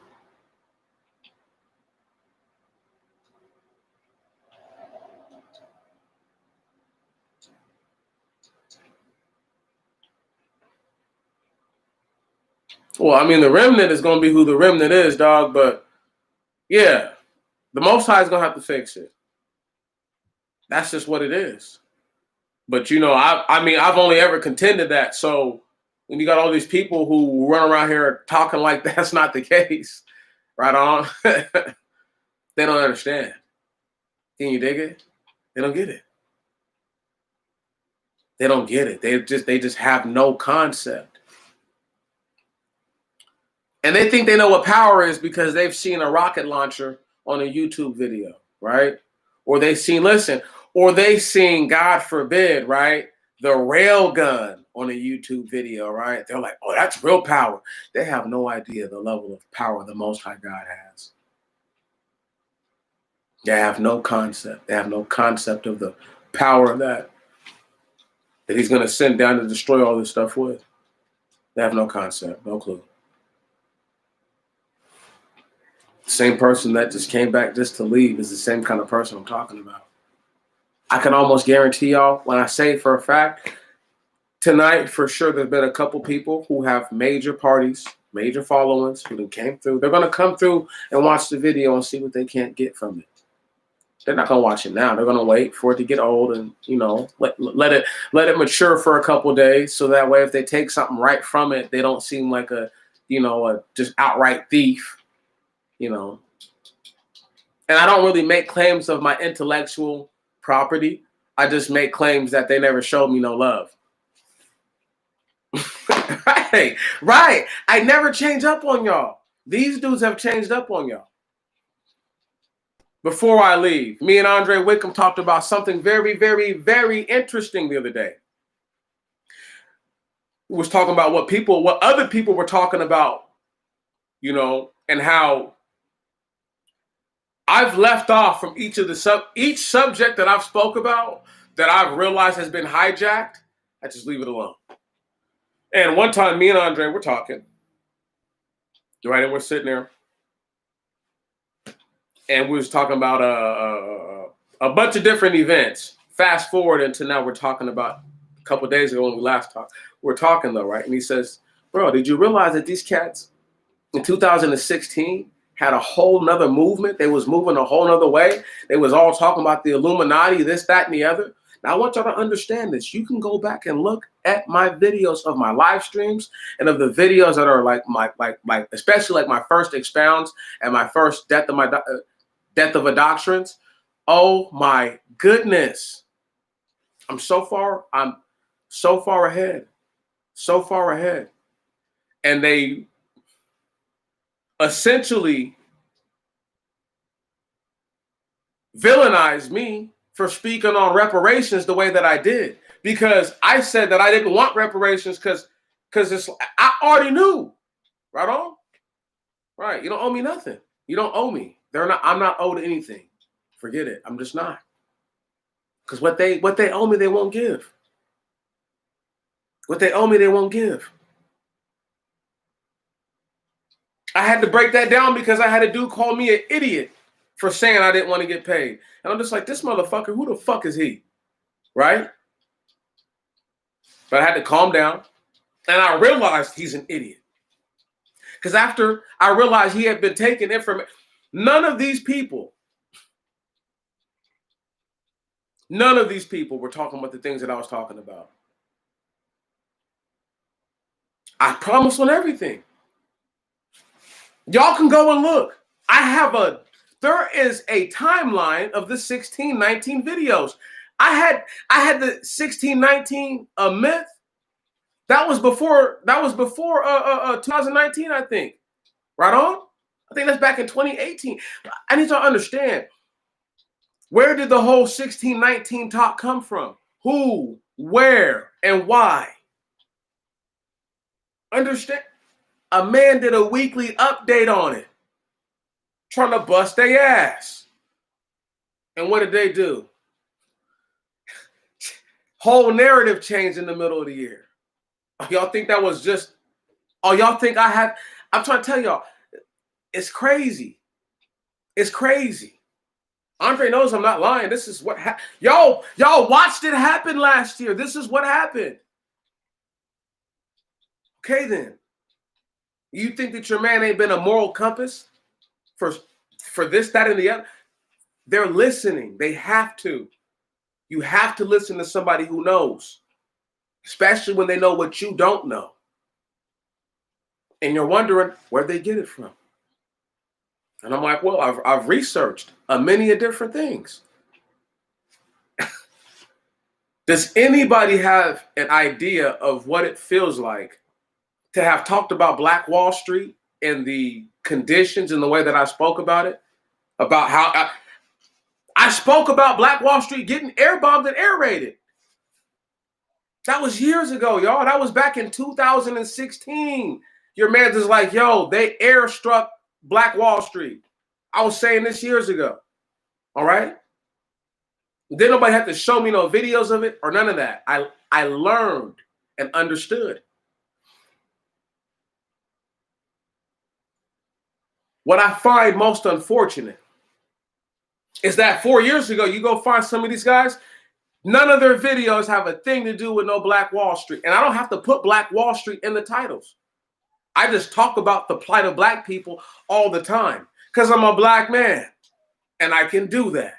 S1: Well, I mean, the remnant is going to be who the remnant is, dog. But yeah, the Most High is going to have to fix it. That's just what it is. But you know, I mean, I've only ever contended that. So when you got all these people who run around here talking like that's not the case, right on, they don't understand. Can you dig it? They don't get it. They don't get it. They just have no concept. And they think they know what power is because they've seen a rocket launcher on a YouTube video, right? Or they've seen, God forbid, right, the rail gun on a YouTube video, right? They're like, oh, that's real power. They have no idea the level of power the Most High God has. They have no concept. They have no concept of the power that He's going to send down to destroy all this stuff with. They have no concept, no clue. Same person that just came back just to leave is the same kind of person I'm talking about. I can almost guarantee y'all, when I say for a fact, tonight for sure there's been a couple people who have major parties, major followings who came through. They're going to come through and watch the video and see what they can't get from it. They're not going to watch it now. They're going to wait for it to get old and, you know, let it mature for a couple of days. So that way, if they take something right from it, they don't seem like a just outright thief, you know. And I don't really make claims of my intellectual property. I just make claims that they never showed me no love. Right. I never change up on y'all. These dudes have changed up on y'all. Before I leave, me and Andre Wickham talked about something very, very, very interesting the other day. We was talking about what other people were talking about, you know, and how I've left off from each subject that I've spoke about that I've realized has been hijacked. I just leave it alone. And one time, me and Andre were talking, right, and we're sitting there, and we was talking about a bunch of different events. Fast forward until now, we're talking about a couple of days ago when we last talked. We're talking though, right? And he says, "Bro, did you realize that these cats in 2016 had a whole nother movement? They was moving a whole nother way. They was all talking about the Illuminati, this, that, and the other." Now, I want y'all to understand this. You can go back and look at my videos of my live streams and of the videos that are like especially like my first expounds and my first death of a doctrines. Oh my goodness. I'm so far ahead. So far ahead. And they essentially villainized me for speaking on reparations the way that I did, because I said that I didn't want reparations because I already knew. Right on? Right. You don't owe me nothing. You don't owe me. I'm not owed anything. Forget it. I'm just not. Because what they owe me, they won't give. What they owe me, they won't give. I had to break that down because I had a dude call me an idiot for saying I didn't want to get paid. And I'm just like, this motherfucker, who the fuck is he? Right? But I had to calm down. And I realized he's an idiot. Because after I realized he had been taking information, none of these people were talking about the things that I was talking about. I promise on everything. Y'all can go and look. There is a timeline of the 1619 videos. I had the 1619 myth. That was before 2019, I think. Right on? I think that's back in 2018. I need to understand, where did the whole 1619 talk come from? Who, where, and why? Understand? A man did a weekly update on it, trying to bust their ass. And what did they do? Whole narrative changed in the middle of the year. Y'all think that was just, y'all think I'm trying to tell y'all, it's crazy. It's crazy. Andre knows I'm not lying. This is what y'all watched it happen last year. This is what happened. Okay, then. You think that your man ain't been a moral compass for this, that, and the other? They're listening. They have to. You have to listen to somebody who knows, especially when they know what you don't know. And you're wondering where they get it from. And I'm like, well, I've researched many different things. Does anybody have an idea of what it feels like to have talked about Black Wall Street and the conditions and the way that I spoke about it? About how I spoke about Black Wall Street getting air bombed and air raided. That was years ago, y'all. That was back in 2016. Your man's is like, yo, they airstruck Black Wall Street. I was saying this years ago. All right? Then nobody had to show me no videos of it or none of that. I learned and understood. What I find most unfortunate is that 4 years ago, you go find some of these guys, none of their videos have a thing to do with no Black Wall Street. And I don't have to put Black Wall Street in the titles. I just talk about the plight of Black people all the time because I'm a Black man and I can do that.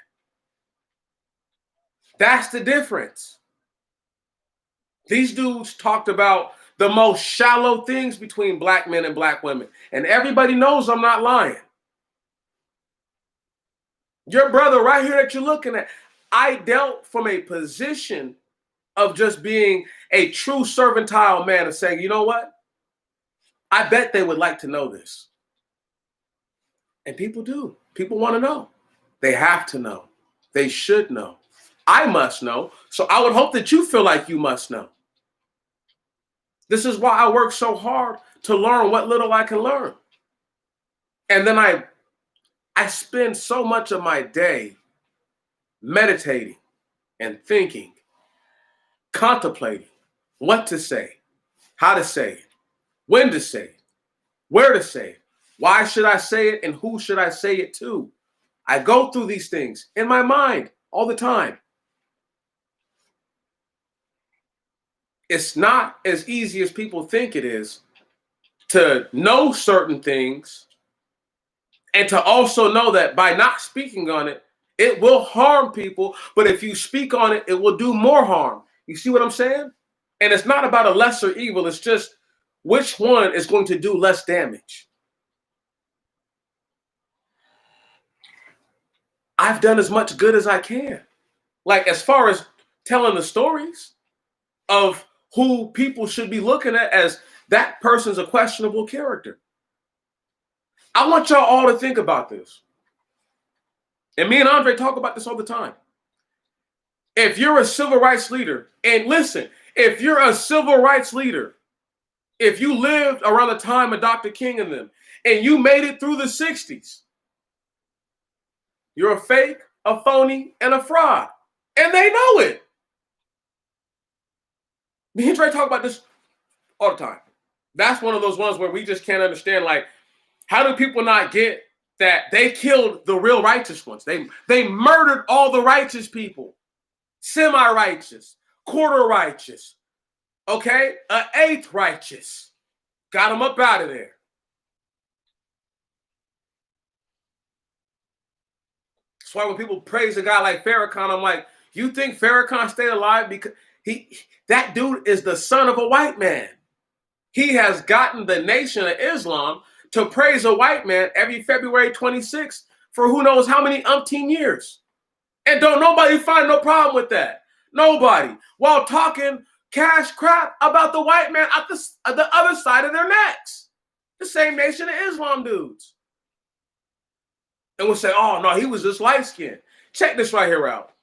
S1: That's the difference. These dudes talked about the most shallow things between Black men and Black women. And everybody knows I'm not lying. Your brother right here that you're looking at, I dealt from a position of just being a true servantile man and saying, you know what? I bet they would like to know this. And people do. People want to know. They have to know. They should know. I must know. So I would hope that you feel like you must know. This is why I work so hard to learn what little I can learn. And then I spend so much of my day meditating and thinking, contemplating what to say, how to say it, when to say it, where to say it, why should I say it, and who should I say it to. I go through these things in my mind all the time. It's not as easy as people think it is to know certain things and to also know that by not speaking on it, it will harm people. But if you speak on it, it will do more harm. You see what I'm saying? And it's not about a lesser evil. It's just which one is going to do less damage. I've done as much good as I can. Like as far as telling the stories of who people should be looking at as that person's a questionable character. I want y'all all to think about this. And me and Andre talk about this all the time. If you're a civil rights leader, and listen, if you're a civil rights leader, if you lived around the time of Dr. King and them, and you made it through the 60s, you're a fake, a phony, and a fraud. And they know it. Me and Dre talk about this all the time. That's one of those ones where we just can't understand, like, how do people not get that they killed the real righteous ones. They murdered all the righteous people, semi-righteous, quarter righteous, okay, an eighth righteous. Got them up out of there. That's why when people praise a guy like Farrakhan, I'm like, you think Farrakhan stayed alive because that dude is the son of a white man. He has gotten the Nation of Islam to praise a white man every February 26th for who knows how many umpteen years. And don't nobody find no problem with that. Nobody. While talking cash crap about the white man at the other side of their necks. The same Nation of Islam dudes. And we'll say, oh, no, he was just light-skinned. Check this right here out.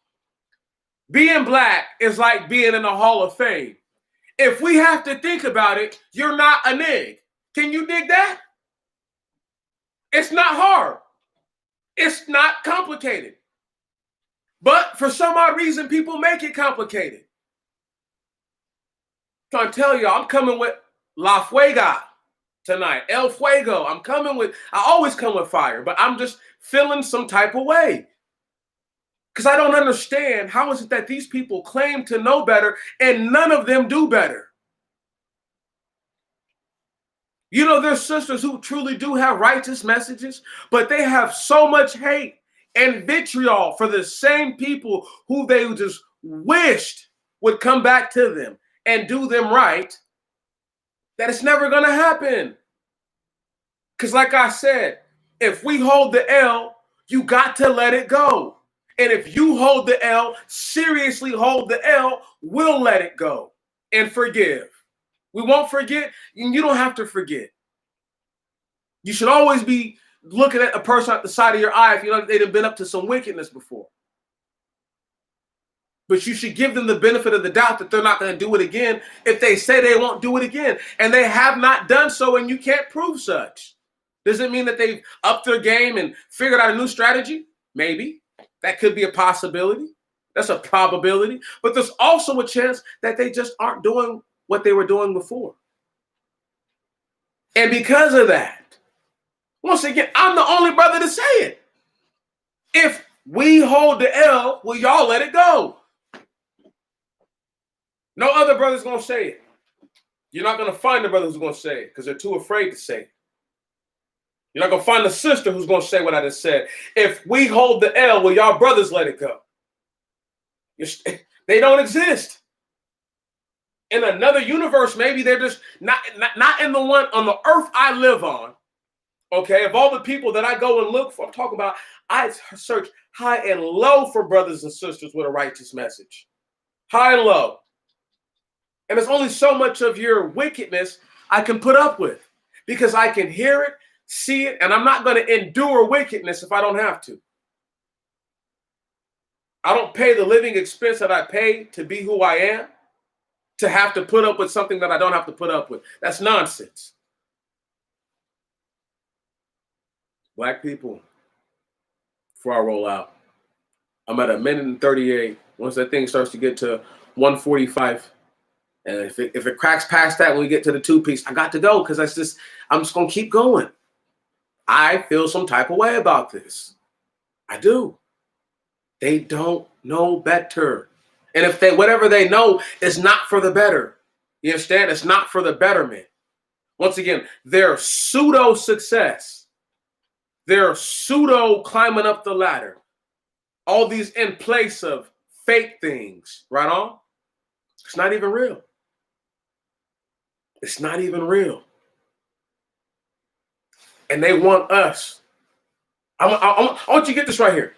S1: Being black is like being in the Hall of Fame. If we have to think about it, you're not a nig. Can you dig that? It's not hard. It's not complicated. But for some odd reason, people make it complicated. I'm trying to tell y'all, I'm coming with La Fuega tonight. El Fuego. I always come with fire, but I'm just feeling some type of way. Because I don't understand how is it that these people claim to know better and none of them do better. You know, there's sisters who truly do have righteous messages, but they have so much hate and vitriol for the same people who they just wished would come back to them and do them right, that it's never going to happen. Because like I said, if we hold the L, you got to let it go. And if you hold the L, seriously hold the L, we'll let it go and forgive. We won't forget, and you don't have to forget. You should always be looking at a person at the side of your eye if you know they've been up to some wickedness before. But you should give them the benefit of the doubt that they're not going to do it again if they say they won't do it again. And they have not done so, and you can't prove such. Does it mean that they've upped their game and figured out a new strategy? Maybe. That could be a possibility. That's a probability. But there's also a chance that they just aren't doing what they were doing before. And because of that, once again, I'm the only brother to say it. If we hold the L, will y'all let it go? No other brother's going to say it. You're not going to find the brother who's going to say it because they're too afraid to say it. You're not going to find a sister who's going to say what I just said. If we hold the L, will y'all brothers let it go? They don't exist. In another universe, maybe they're just not in the one on the earth I live on. Okay, of all the people that I go and look for, I'm talking about, I search high and low for brothers and sisters with a righteous message. High and low. And there's only so much of your wickedness I can put up with because I can hear it, see it, and I'm not going to endure wickedness if I don't have to. I don't pay the living expense that I pay to be who I am, to have to put up with something that I don't have to put up with. That's nonsense. Black people, before I roll out, I'm at 1:38. Once that thing starts to get to 1:45, and if it cracks past that when we get to the two-piece, I got to go because I'm just going to keep going. I feel some type of way about this. I do. They don't know better. And if whatever they know is not for the better, you understand? It's not for the betterment. Once again, their pseudo success, their pseudo climbing up the ladder, all these in place of fake things, right on? It's not even real. It's not even real. And they want us. I want you to get this right here.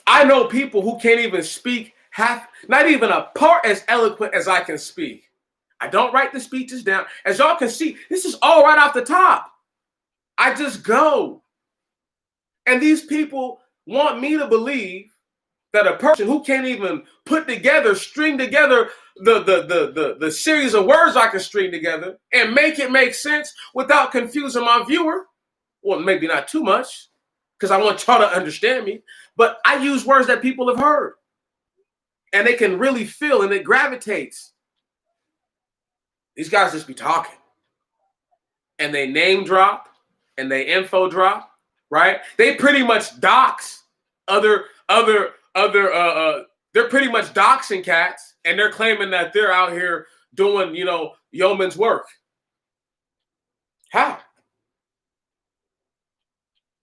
S1: I know people who can't even speak not even a part as eloquent as I can speak. I don't write the speeches down. As y'all can see, this is all right off the top. I just go. And these people want me to believe that a person who can't even string together the series of words I can string together and make it make sense without confusing my viewer. Well, maybe not too much, because I want y'all to understand me. But I use words that people have heard. And they can really feel, and it gravitates. These guys just be talking. and they name drop and they info drop, right? They pretty much dox other they're pretty much doxing cats, and they're claiming that they're out here doing, yeoman's work. How?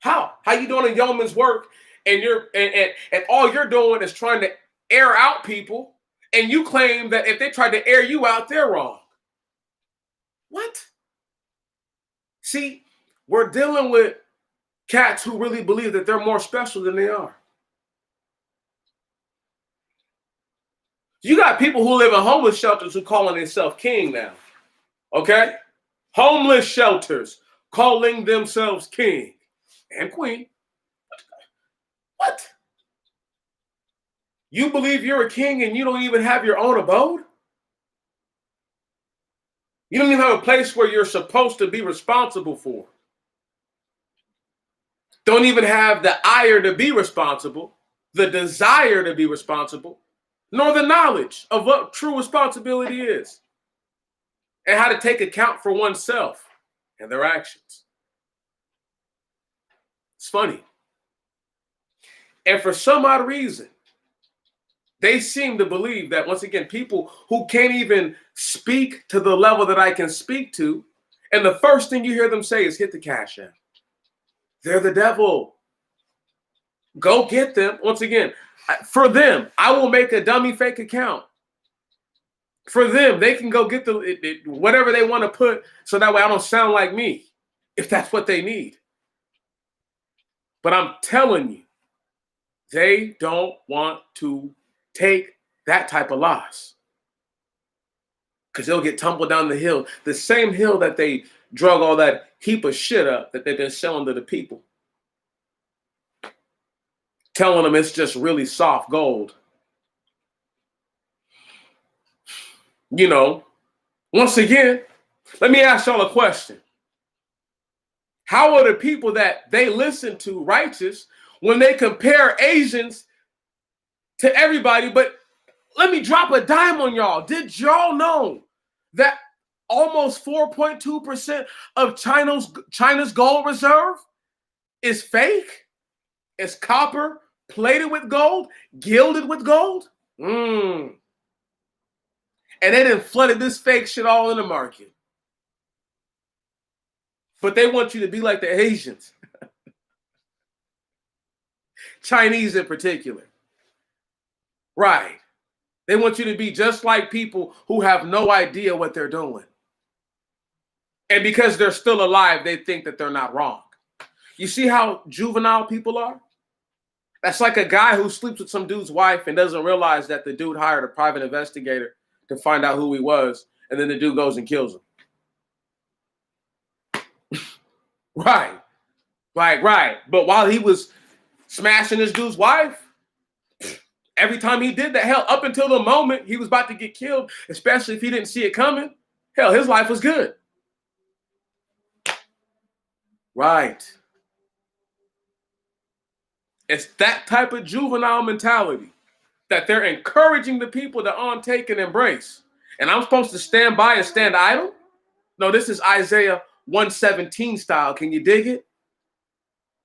S1: How you doing a yeoman's work, and and all you're doing is trying to air out people, and you claim that if they tried to air you out, they're wrong. What? See, we're dealing with cats who really believe that they're more special than they are. You got people who live in homeless shelters who calling themselves king now. Okay? Homeless shelters calling themselves king and queen. What? You believe you're a king and you don't even have your own abode? You don't even have a place where you're supposed to be responsible for. Don't even have the ire to be responsible, the desire to be responsible, nor the knowledge of what true responsibility is and how to take account for oneself and their actions. It's funny. And for some odd reason, they seem to believe that, once again, people who can't even speak to the level that I can speak to, and the first thing you hear them say is hit the cash app. They're the devil. Go get them. Once again, for them, I will make a dummy fake account. For them, they can go get whatever they want to put so that way I don't sound like me, if that's what they need. But I'm telling you, they don't want to take that type of loss because they'll get tumbled down the hill, the same hill that they drug all that heap of shit up that they've been selling to the people, telling them it's just really soft gold. Once again, let me ask y'all a question. How are the people that they listen to righteous when they compare Asians to everybody? But let me drop a dime on y'all. Did y'all know that almost 4.2% of China's gold reserve is fake? It's copper plated with gold, gilded with gold? And they done flooded this fake shit all in the market. But they want you to be like the Asians. Chinese in particular. Right. They want you to be just like people who have no idea what they're doing. And because they're still alive, they think that they're not wrong. You see how juvenile people are? That's like a guy who sleeps with some dude's wife and doesn't realize that the dude hired a private investigator to find out who he was, and then the dude goes and kills him. Right. But while he was smashing this dude's wife, every time he did that, hell, up until the moment he was about to get killed, especially if he didn't see it coming, hell, his life was good. Right. It's that type of juvenile mentality that they're encouraging the people to take and embrace. And I'm supposed to stand by and stand idle? No, this is Isaiah 117 style. Can you dig it?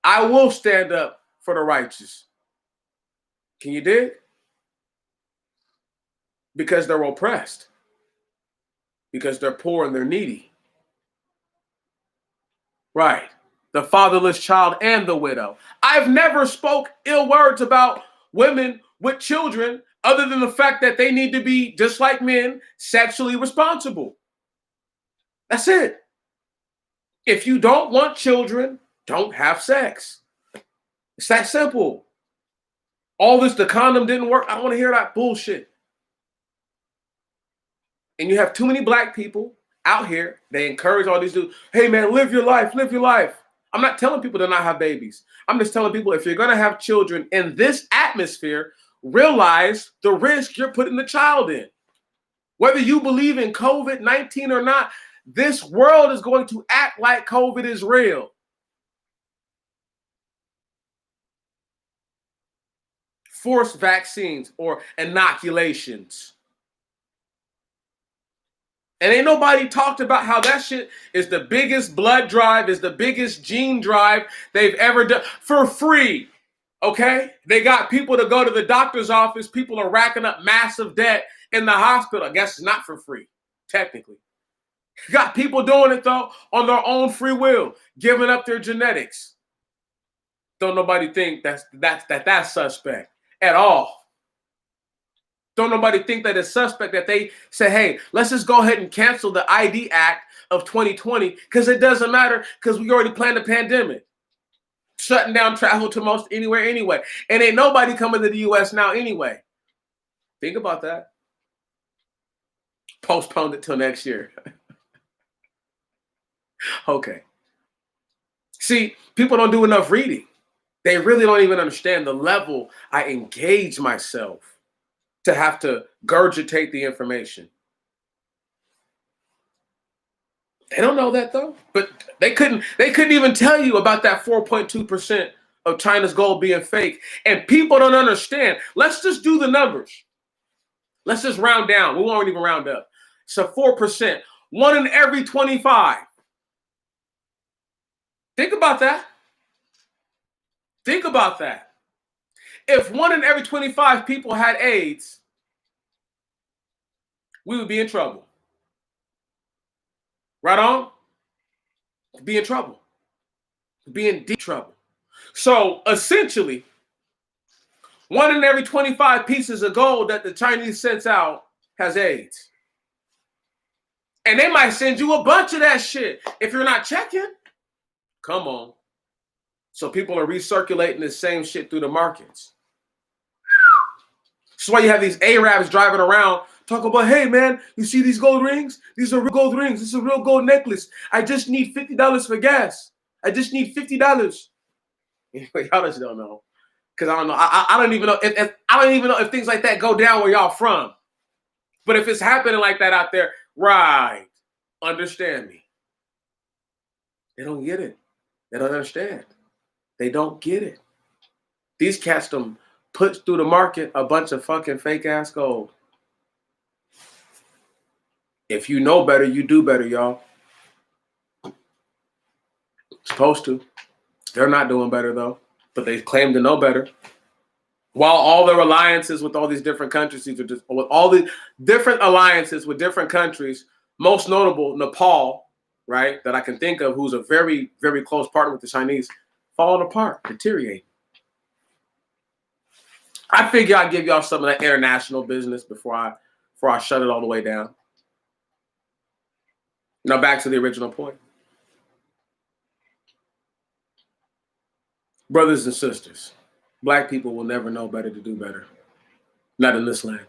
S1: I will stand up for the righteous. Can you dig? Because they're oppressed. Because they're poor and they're needy. Right. The fatherless child and the widow. I've never spoke ill words about women with children other than the fact that they need to be, just like men, sexually responsible. That's it. If you don't want children, don't have sex. It's that simple. All this, the condom didn't work. I don't want to hear that bullshit. And you have too many black people out here. They encourage all these dudes. Hey, man, live your life. Live your life. I'm not telling people to not have babies. I'm just telling people if you're going to have children in this atmosphere, realize the risk you're putting the child in. Whether you believe in COVID-19 or not, this world is going to act like COVID is real. Forced vaccines or inoculations. And ain't nobody talked about how that shit is the biggest blood drive, is the biggest gene drive they've ever done for free. Okay? They got people to go to the doctor's office. People are racking up massive debt in the hospital. I guess it's not for free, technically. You got people doing it, though, on their own free will, giving up their genetics. Don't nobody think that's suspect at all. Don't nobody think that it's suspect that they say, hey, let's just go ahead and cancel the ID Act of 2020 because it doesn't matter because we already planned a pandemic. Shutting down travel to most anywhere anyway. And ain't nobody coming to the U.S. now anyway. Think about that. Postponed it till next year. Okay. See, people don't do enough reading. They really don't even understand the level I engage myself to have to gurgitate the information. They don't know that though. But they couldn't even tell you about that 4.2% of China's gold being fake. And people don't understand. Let's just do the numbers. Let's just round down. We won't even round up. So 4%. 1 in every 25. Think about that. Think about that. If 1 in every 25 people had AIDS, we would be in trouble. Right on? Be in trouble. Be in deep trouble. So essentially, 1 in every 25 pieces of gold that the Chinese sends out has AIDS. And they might send you a bunch of that shit if you're not checking. Come on. So people are recirculating the same shit through the markets. That's why you have these Arabs driving around talking about, hey, man, you see these gold rings? These are real gold rings. This is a real gold necklace. I just need $50 for gas. I just need $50. Anyway, y'all just don't know. Because I don't know. I don't even know if I don't even know if things like that go down where y'all from. But if it's happening like that out there, right, understand me. They don't get it. They don't understand. They don't get it. These cats them put through the market a bunch of fucking fake ass gold. If you know better, you do better, y'all. Supposed to. They're not doing better though, but they claim to know better. While all their alliances with all these different countries, with all the different alliances with different countries, most notable Nepal, right, that I can think of, who's a very, very close partner with the Chinese, falling apart, deteriorating. I figure I'd give y'all some of that international business before I shut it all the way down. Now back to the original point. Brothers and sisters, Black people will never know better to do better. Not in this land.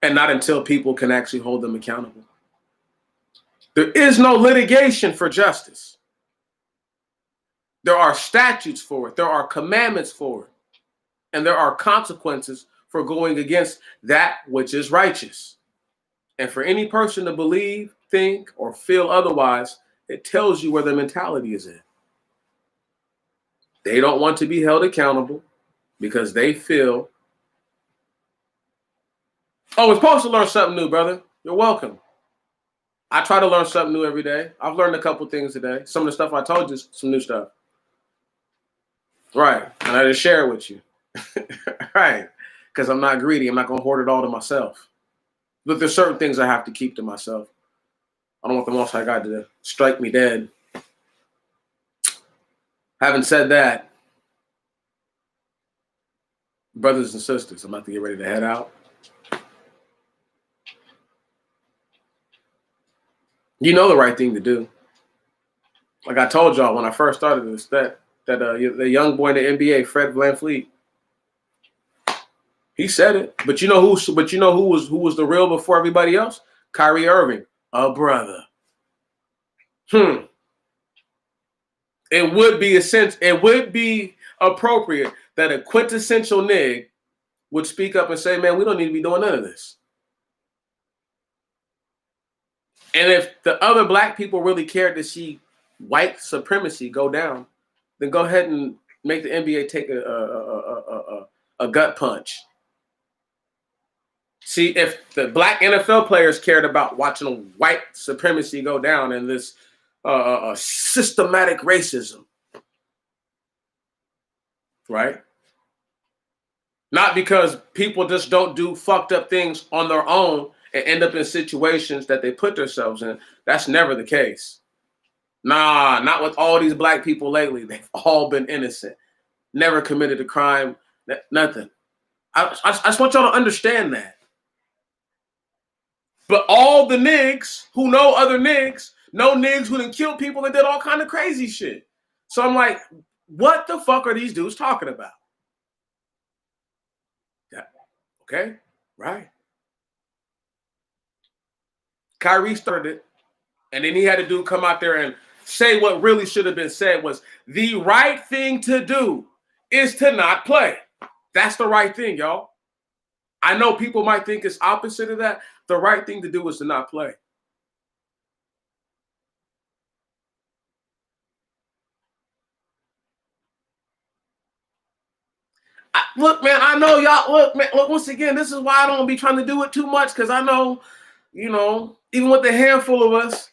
S1: And not until people can actually hold them accountable. There is no litigation for justice. There are statutes for it. There are commandments for it. And there are consequences for going against that which is righteous. And for any person to believe, think, or feel otherwise, it tells you where their mentality is at. They don't want to be held accountable because they feel, oh, we're supposed to learn something new, brother. You're welcome. I try to learn something new every day. I've learned a couple things today. Some of the stuff I told you is some new stuff. Right. And I just share it with you. Right. Because I'm not greedy. I'm not going to hoard it all to myself. But there's certain things I have to keep to myself. I don't want the Most High God to strike me dead. Having said that, brothers and sisters, I'm about to get ready to head out. You know the right thing to do. Like I told y'all when I first started this, that the young boy in the NBA, Fred VanVleet, he said it. But you know who was the real before everybody else? Kyrie Irving, a brother. It would be appropriate that a quintessential nig would speak up and say, man, we don't need to be doing none of this. And if the other Black people really cared to see white supremacy go down, then go ahead and make the NBA take a gut punch. See, if the black NFL players cared about watching white supremacy go down and this systematic racism, right? Not because people just don't do fucked up things on their own and end up in situations that they put themselves in. That's never the case. Nah, not with all these black people lately. They've all been innocent, never committed a crime, nothing. I just want y'all to understand that. But all the niggas who know other niggas know niggas who done killed people and did all kind of crazy shit. So I'm like, what the fuck are these dudes talking about? Yeah. Okay, right. Kyrie started it, and then he had a dude come out there and say what really should have been said was the right thing to do is to not play. That's the right thing, y'all. I know people might think it's opposite of that. The right thing to do is to not play. Look, man, I know y'all. Look, man, look, once again, this is why I don't be trying to do it too much, because I know, even with a handful of us,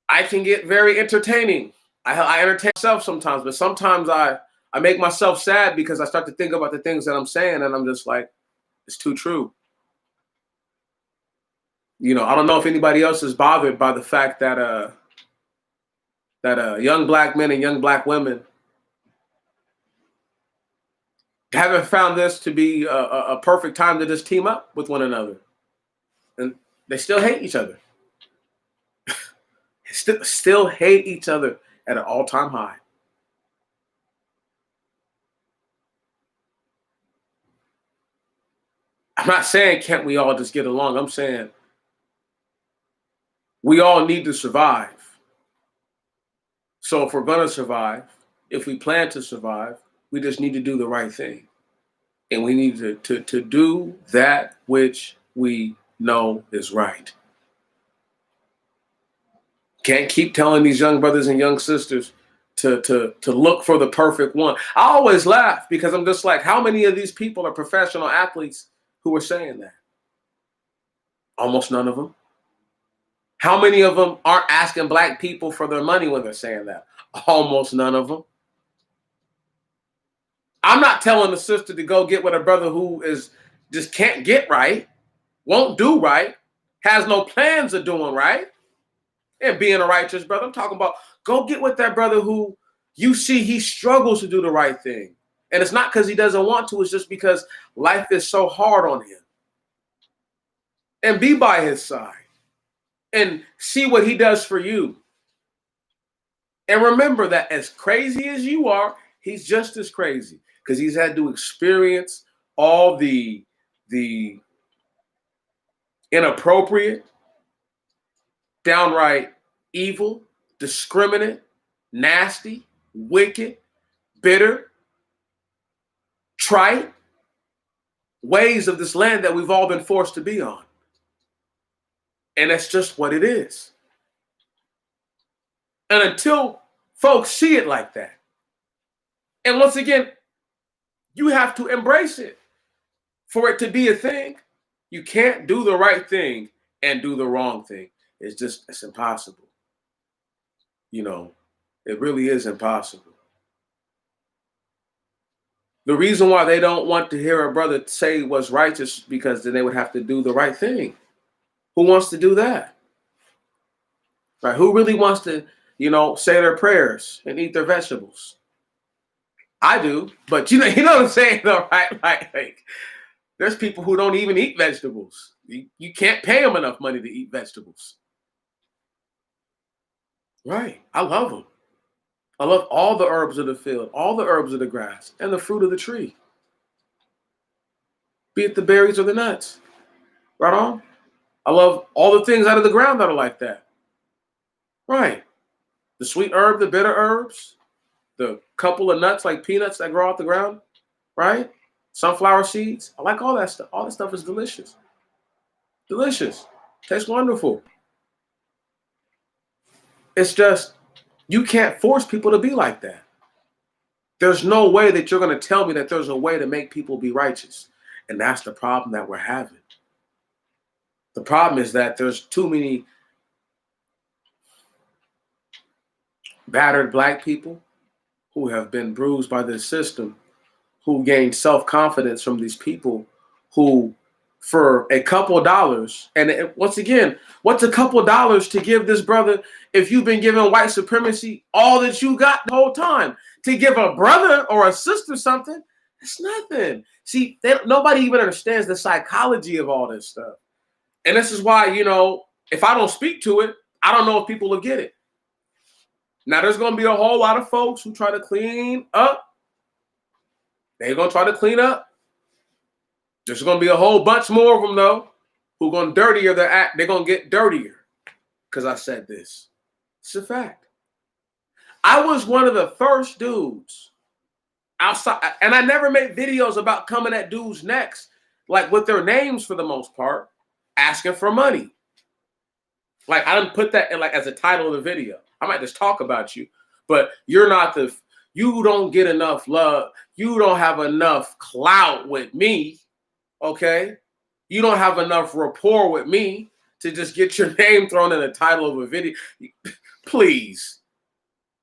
S1: I can get very entertaining. I entertain myself sometimes, but sometimes I make myself sad because I start to think about the things that I'm saying, and I'm just like, it's too true. I don't know if anybody else is bothered by the fact that young black men and young black women haven't found this to be a perfect time to just team up with one another, and they still hate each other. Still hate each other at an all-time high. I'm not saying can't we all just get along. I'm saying we all need to survive. So if we're going to survive, if we plan to survive, we just need to do the right thing. And we need to do that which we know is right. Can't keep telling these young brothers and young sisters to look for the perfect one. I always laugh because I'm just like, how many of these people are professional athletes who are saying that? Almost none of them. How many of them aren't asking black people for their money when they're saying that? Almost none of them. I'm not telling a sister to go get with a brother who is just can't get right, won't do right, has no plans of doing right, and being a righteous brother. I'm talking about go get with that brother who you see he struggles to do the right thing. And it's not because he doesn't want to, it's just because life is so hard on him. And be by his side and see what he does for you. And remember that as crazy as you are, he's just as crazy because he's had to experience all the inappropriate, downright evil, discriminate, nasty, wicked, bitter, trite ways of this land that we've all been forced to be on. And that's just what it is. And until folks see it like that, and once again, you have to embrace it for it to be a thing. You can't do the right thing and do the wrong thing. It's impossible. It really is impossible. The reason why they don't want to hear a brother say what's righteous is because then they would have to do the right thing. Who wants to do that? Right? Who really wants to, say their prayers and eat their vegetables? I do, but you know what I'm saying, though, right? Like there's people who don't even eat vegetables. You can't pay them enough money to eat vegetables. Right. I love them. I love all the herbs of the field, all the herbs of the grass, and the fruit of the tree. Be it the berries or the nuts. Right on? I love all the things out of the ground that are like that. Right. The sweet herb, the bitter herbs, the couple of nuts like peanuts that grow out the ground. Right? Sunflower seeds. I like all that stuff. All that stuff is delicious. Delicious. Tastes wonderful. It's just, you can't force people to be like that. There's no way that you're going to tell me that there's a way to make people be righteous. And that's the problem that we're having. The problem is that there's too many battered black people who have been bruised by this system, who gain self-confidence from these people who, for a couple of dollars, and once again, what's a couple of dollars to give this brother if you've been giving white supremacy all that you got the whole time? To give a brother or a sister something, it's nothing. See, nobody even understands the psychology of all this stuff. And this is why, if I don't speak to it, I don't know if people will get it. Now, there's going to be a whole lot of folks who try to clean up. They're going to try to clean up. There's going to be a whole bunch more of them, though, who are going to dirtier their act. They're going to get dirtier because I said this. It's a fact. I was one of the first dudes outside, and I never made videos about coming at dudes' necks, like with their names for the most part, asking for money. Like, I didn't put that in as a title of the video. I might just talk about you, but you don't get enough love. You don't have enough clout with me, okay? You don't have enough rapport with me to just get your name thrown in the title of a video. Please.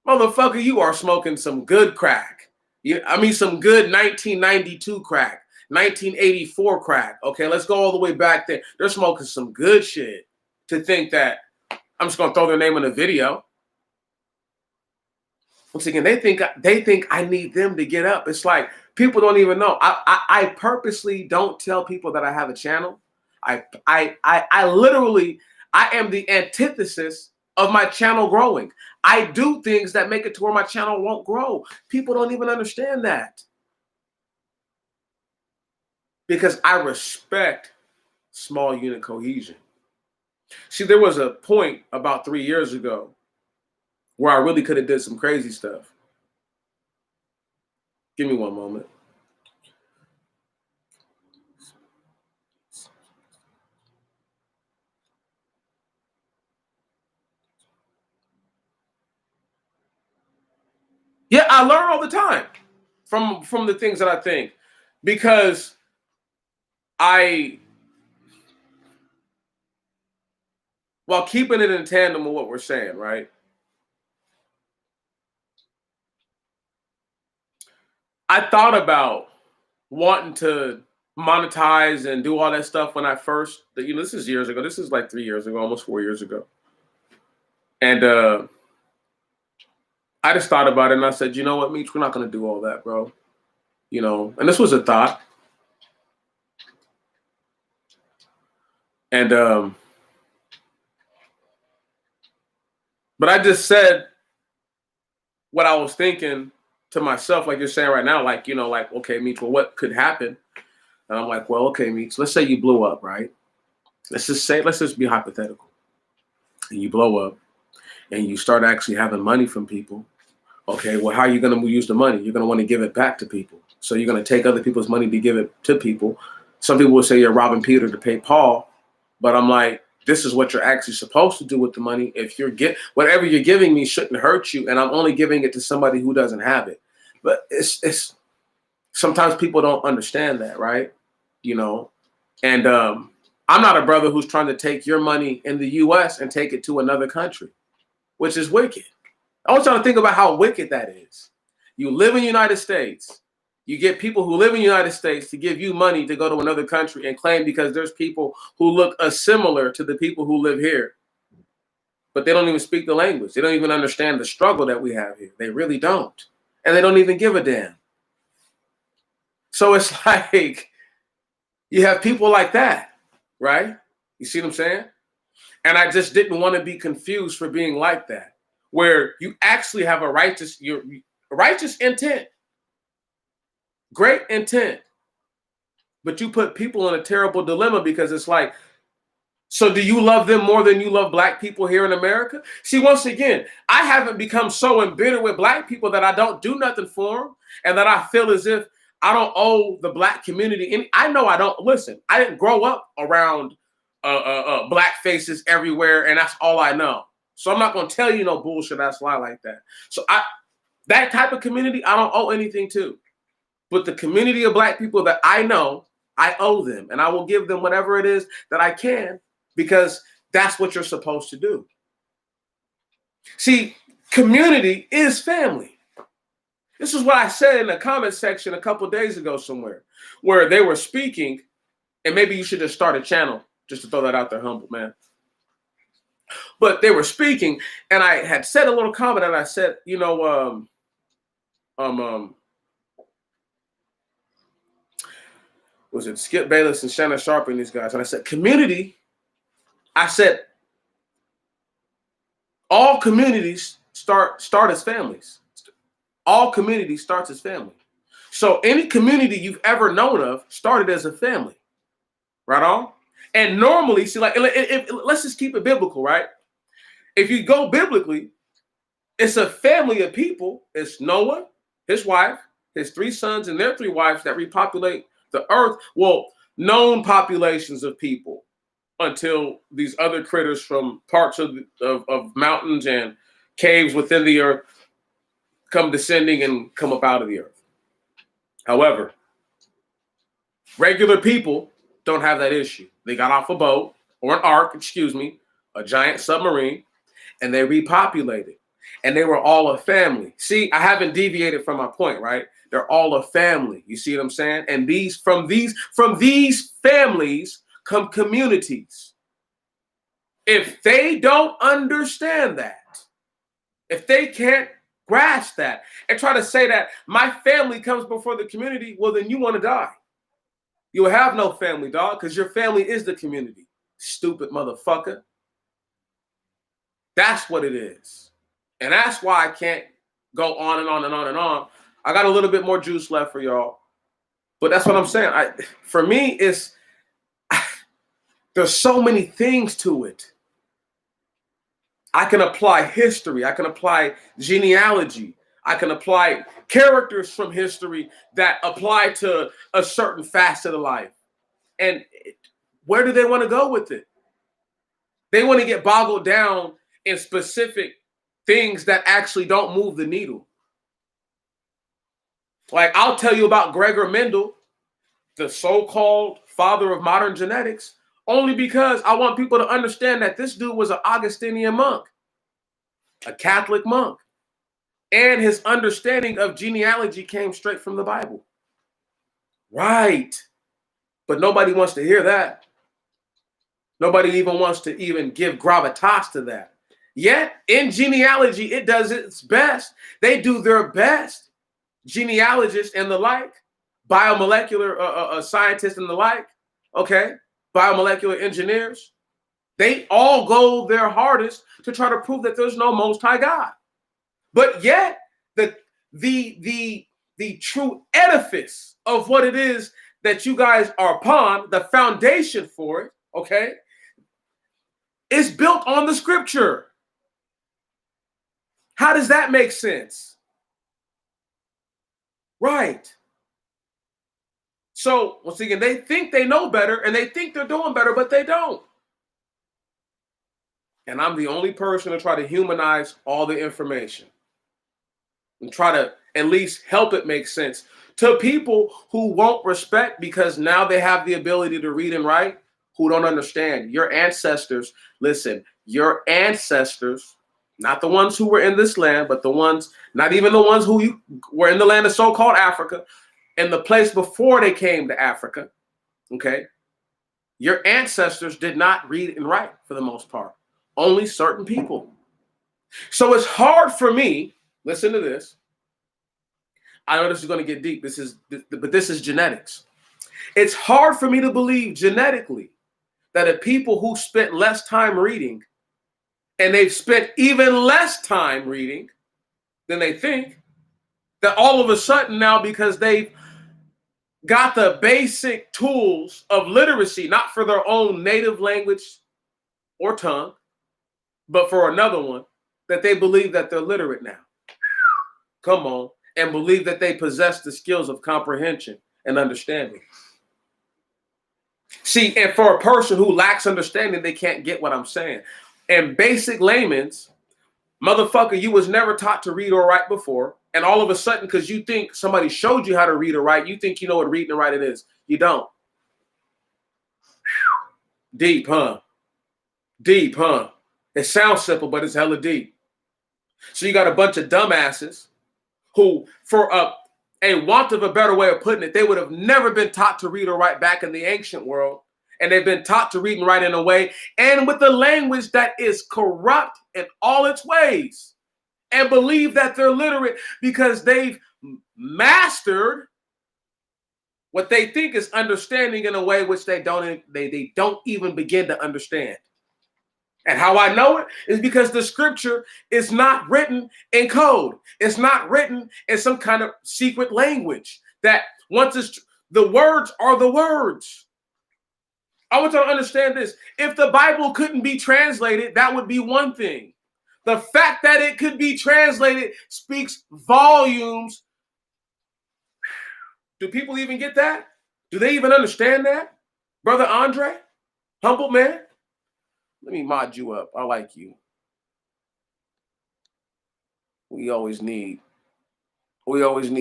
S1: Motherfucker, you are smoking some good crack. Some good 1992 crack, 1984 crack, okay? Let's go all the way back there. They're smoking some good shit to think that I'm just going to throw their name in a video. Once again, they think I need them to get up. It's like people don't even know. I purposely don't tell people that I have a channel. I literally am the antithesis of my channel growing. I do things that make it to where my channel won't grow. People don't even understand that. Because I respect small unit cohesion. See, there was a point about 3 years ago where I really could have did some crazy stuff. Give me one moment. Yeah, I learn all the time from the things that I think, because while keeping it in tandem with what we're saying, right? I thought about wanting to monetize and do all that stuff when I first, this is years ago. This is like 3 years ago, almost 4 years ago. And I just thought about it and I said, you know what, Meech, we're not going to do all that, bro. And this was a thought. And, but I just said what I was thinking to myself, like you're saying right now, okay, Meech, well, what could happen? And I'm like, well, okay, Meech, let's say you blew up, right? Let's just be hypothetical. And you blow up and you start actually having money from people. Okay, well, how are you going to use the money? You're going to want to give it back to people. So you're going to take other people's money to give it to people. Some people will say you're robbing Peter to pay Paul, but I'm like, this is what you're actually supposed to do with the money. If whatever you're giving me shouldn't hurt you, and I'm only giving it to somebody who doesn't have it. But it's sometimes people don't understand that, right? And I'm not a brother who's trying to take your money in the U.S. and take it to another country, which is wicked. I want y'all to think about how wicked that is. You live in the United States. You get people who live in the United States to give you money to go to another country and claim because there's people who look similar to the people who live here. But they don't even speak the language. They don't even understand the struggle that we have here. They really don't. And they don't even give a damn. So it's like you have people like that, right? You see what I'm saying? And I just didn't want to be confused for being like that, where you actually have a righteous intent, great intent, but you put people in a terrible dilemma because it's like, so do you love them more than you love black people here in America? See, once again, I haven't become so embittered with black people that I don't do nothing for them and that I feel as if I don't owe the black community any. I know I don't. Listen, I didn't grow up around black faces everywhere, and that's all I know. So I'm not going to tell you no bullshit that's lie like that. So that type of community, I don't owe anything to. But the community of black people that I know, I owe them, and I will give them whatever it is that I can, because that's what you're supposed to do. See, community is family. This is what I said in the comment section a couple days ago somewhere, where they were speaking, and maybe you should just start a channel just to throw that out there, humble man. But they were speaking, and I had said a little comment, and I said, was it Skip Bayless and Shannon Sharp and these guys? And I said, community, I said, all communities start as families. All community starts as family. So any community you've ever known of started as a family, right on? And normally, see, like, let's just keep it biblical, right? If you go biblically, it's a family of people. It's Noah, his wife, his 3 sons, and their 3 wives that repopulate the earth. Well, known populations of people until these other critters from parts of mountains and caves within the earth come descending and come up out of the earth. However, regular people don't have that issue. They got off a boat or an ark, a giant submarine, and they repopulated. And they were all a family. See, I haven't deviated from my point, right? They're all a family. You see what I'm saying? And from these families come communities. If they don't understand that, if they can't grasp that and try to say that my family comes before the community, well, then you want to die. You'll have no family, dog, because your family is the community. Stupid motherfucker. That's what it is. And that's why I can't go on and on and on and on. I got a little bit more juice left for y'all. But that's what I'm saying. For me, there's so many things to it. I can apply history. I can apply genealogy. I can apply characters from history that apply to a certain facet of life. And where do they want to go with it? They want to get boggled down in specific things that actually don't move the needle. Like, I'll tell you about Gregor Mendel, the so-called father of modern genetics, only because I want people to understand that this dude was an Augustinian monk, a Catholic monk, and his understanding of genealogy came straight from the Bible. Right. But nobody wants to hear that. Nobody even wants to even give gravitas to that. Yet, in genealogy, it does its best. They do their best. Genealogists and the like, biomolecular scientists and the like, okay, biomolecular engineers, they all go their hardest to try to prove that there's no Most High God. But yet, the true edifice of what it is that you guys are upon, the foundation for it, okay, is built on the scripture. How does that make sense? Right. So, once again, they think they know better and they think they're doing better, but they don't. And I'm the only person to try to humanize all the information and try to at least help it make sense to people who won't respect, because now they have the ability to read and write, who don't understand. Your ancestors, listen, your ancestors, not the ones who were in this land, but the ones, not even the ones who were in the land of so-called Africa, and the place before they came to Africa, okay? Your ancestors did not read and write for the most part. Only certain people. So it's hard for me, listen to this. I know this is going to get deep. But this is genetics. It's hard for me to believe genetically that if people who spent less time reading, and they've spent even less time reading than they think, that all of a sudden now, because they've got the basic tools of literacy, not for their own native language or tongue, but for another one, that they believe that they're literate now. Come on. And believe that they possess the skills of comprehension and understanding. See, and for a person who lacks understanding, they can't get what I'm saying. And basic layman's, motherfucker, you was never taught to read or write before. And all of a sudden, because you think somebody showed you how to read or write, you think you know what reading and writing is. You don't. Deep, huh? Deep, huh? It sounds simple, but it's hella deep. So you got a bunch of dumbasses who, for a want of a better way of putting it, they would have never been taught to read or write back in the ancient world. And they've been taught to read and write in a way and with a language that is corrupt in all its ways, and believe that they're literate because they've mastered what they think is understanding in a way which they don't even begin to understand. And how I know it is because the scripture is not written in code. It's not written in some kind of secret language that once it's the words are the words. I want you to understand this. If the Bible couldn't be translated, that would be one thing. The fact that it could be translated speaks volumes. Do people even get that? Do they even understand that? Brother Andre, humble man, let me mod you up. I like you. We always need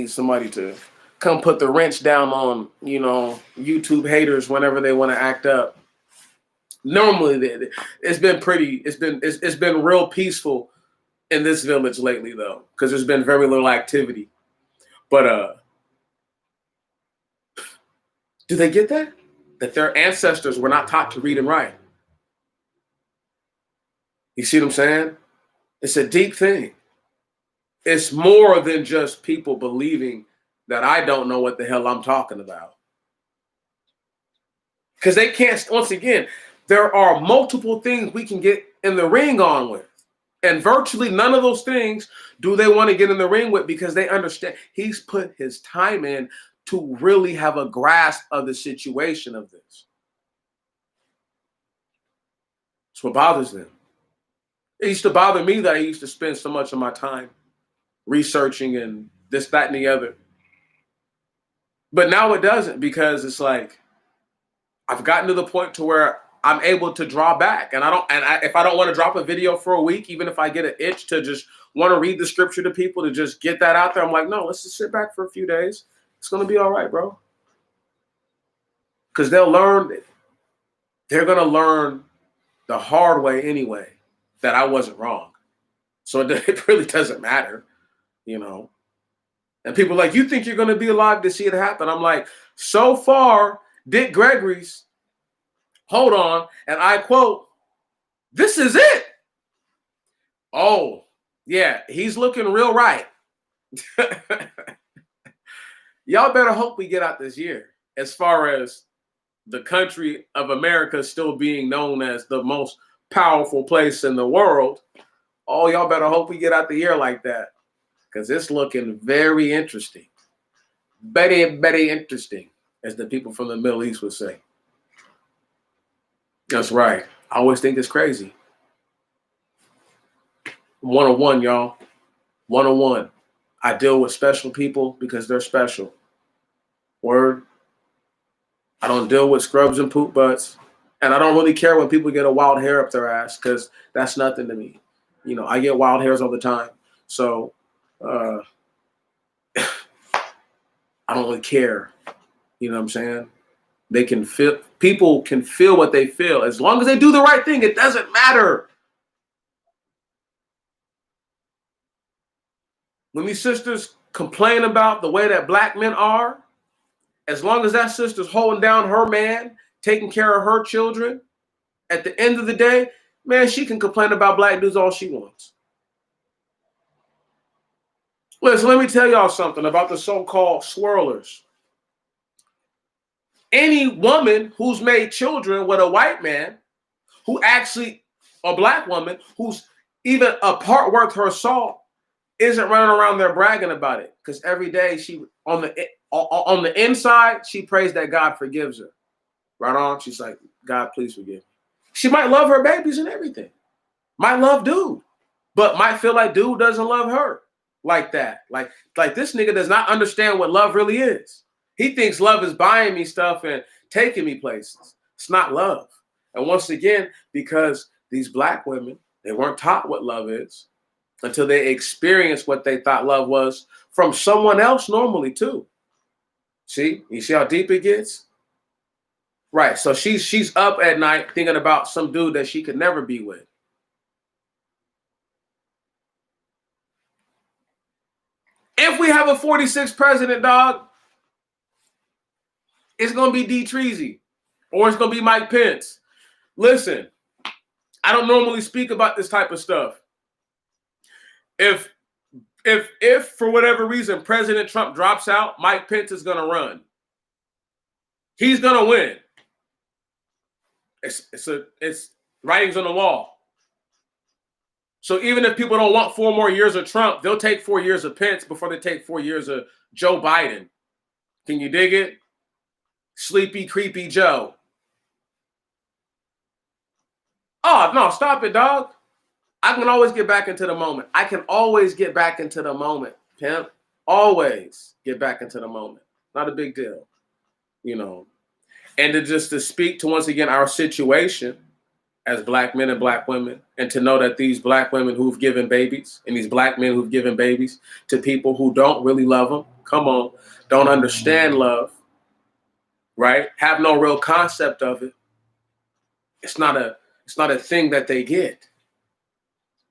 S1: somebody to come put the wrench down on, YouTube haters whenever they want to act up. Normally, it's been real peaceful in this village lately, though, because there's been very little activity. But do they get that? That their ancestors were not taught to read and write. You see what I'm saying? It's a deep thing. It's more than just people believing that I don't know what the hell I'm talking about. Because they can't, once again, there are multiple things we can get in the ring on with. And virtually none of those things do they want to get in the ring with because they understand he's put his time in to really have a grasp of the situation of this. That's what bothers them. It used to bother me that I used to spend so much of my time researching and this, that, and the other. But now it doesn't, because it's like I've gotten to the point to where I'm able to draw back, and if I don't want to drop a video for a week, even if I get an itch to just want to read the scripture to people to just get that out there, I'm like, no, let's just sit back for a few days. It's going to be all right, bro. Because they'll learn it. They're going to learn the hard way anyway, that I wasn't wrong. So it really doesn't matter, And people are like, you think you're going to be alive to see it happen? I'm like, so far, Dick Gregory's, hold on, and I quote, this is it. Oh, yeah, he's looking real right. Y'all better hope we get out this year, as far as the country of America still being known as the most powerful place in the world. Oh, y'all better hope we get out the year like that, because it's looking very interesting. Very, very interesting, as the people from the Middle East would say. That's right. I always think it's crazy. 101, y'all. 101. I deal with special people because they're special. Word. I don't deal with scrubs and poop butts. And I don't really care when people get a wild hair up their ass, because that's nothing to me. I get wild hairs all the time. So I don't really care. You know what I'm saying? People can feel what they feel. As long as they do the right thing, it doesn't matter. When these sisters complain about the way that black men are, as long as that sister's holding down her man, taking care of her children, at the end of the day, man, she can complain about black dudes all she wants. Listen, let me tell y'all something about the so-called swirlers. Any woman who's made children with a white man, who actually, a black woman, who's even a part worth her salt, isn't running around there bragging about it. Because every day she, on the inside, she prays that God forgives her. Right on, she's like, God, please forgive me. She might love her babies and everything. Might love dude, but might feel like dude doesn't love her like that. Like this nigga does not understand what love really is. He thinks love is buying me stuff and taking me places. It's not love. And once again, because these black women, they weren't taught what love is until they experienced what they thought love was from someone else normally too. See? You see how deep it gets? Right. So she's up at night thinking about some dude that she could never be with. If we have a 46th president, dog, it's gonna be D. Treasy, or it's gonna be Mike Pence. Listen, I don't normally speak about this type of stuff. If if for whatever reason President Trump drops out, Mike Pence is gonna run. He's gonna win. It's writings on the wall. So even if people don't want 4 more years of Trump, they'll take 4 years of Pence before they take 4 years of Joe Biden. Can you dig it? Sleepy, creepy Joe. Oh, no, stop it, dog. I can always get back into the moment. I can always get back into the moment, pimp. Always get back into the moment. Not a big deal, you know. And to speak to, once again, our situation as black men and black women, and to know that these black women who've given babies and these black men who've given babies to people who don't really love them, come on, don't understand love, right? Have no real concept of it. It's not a thing that they get.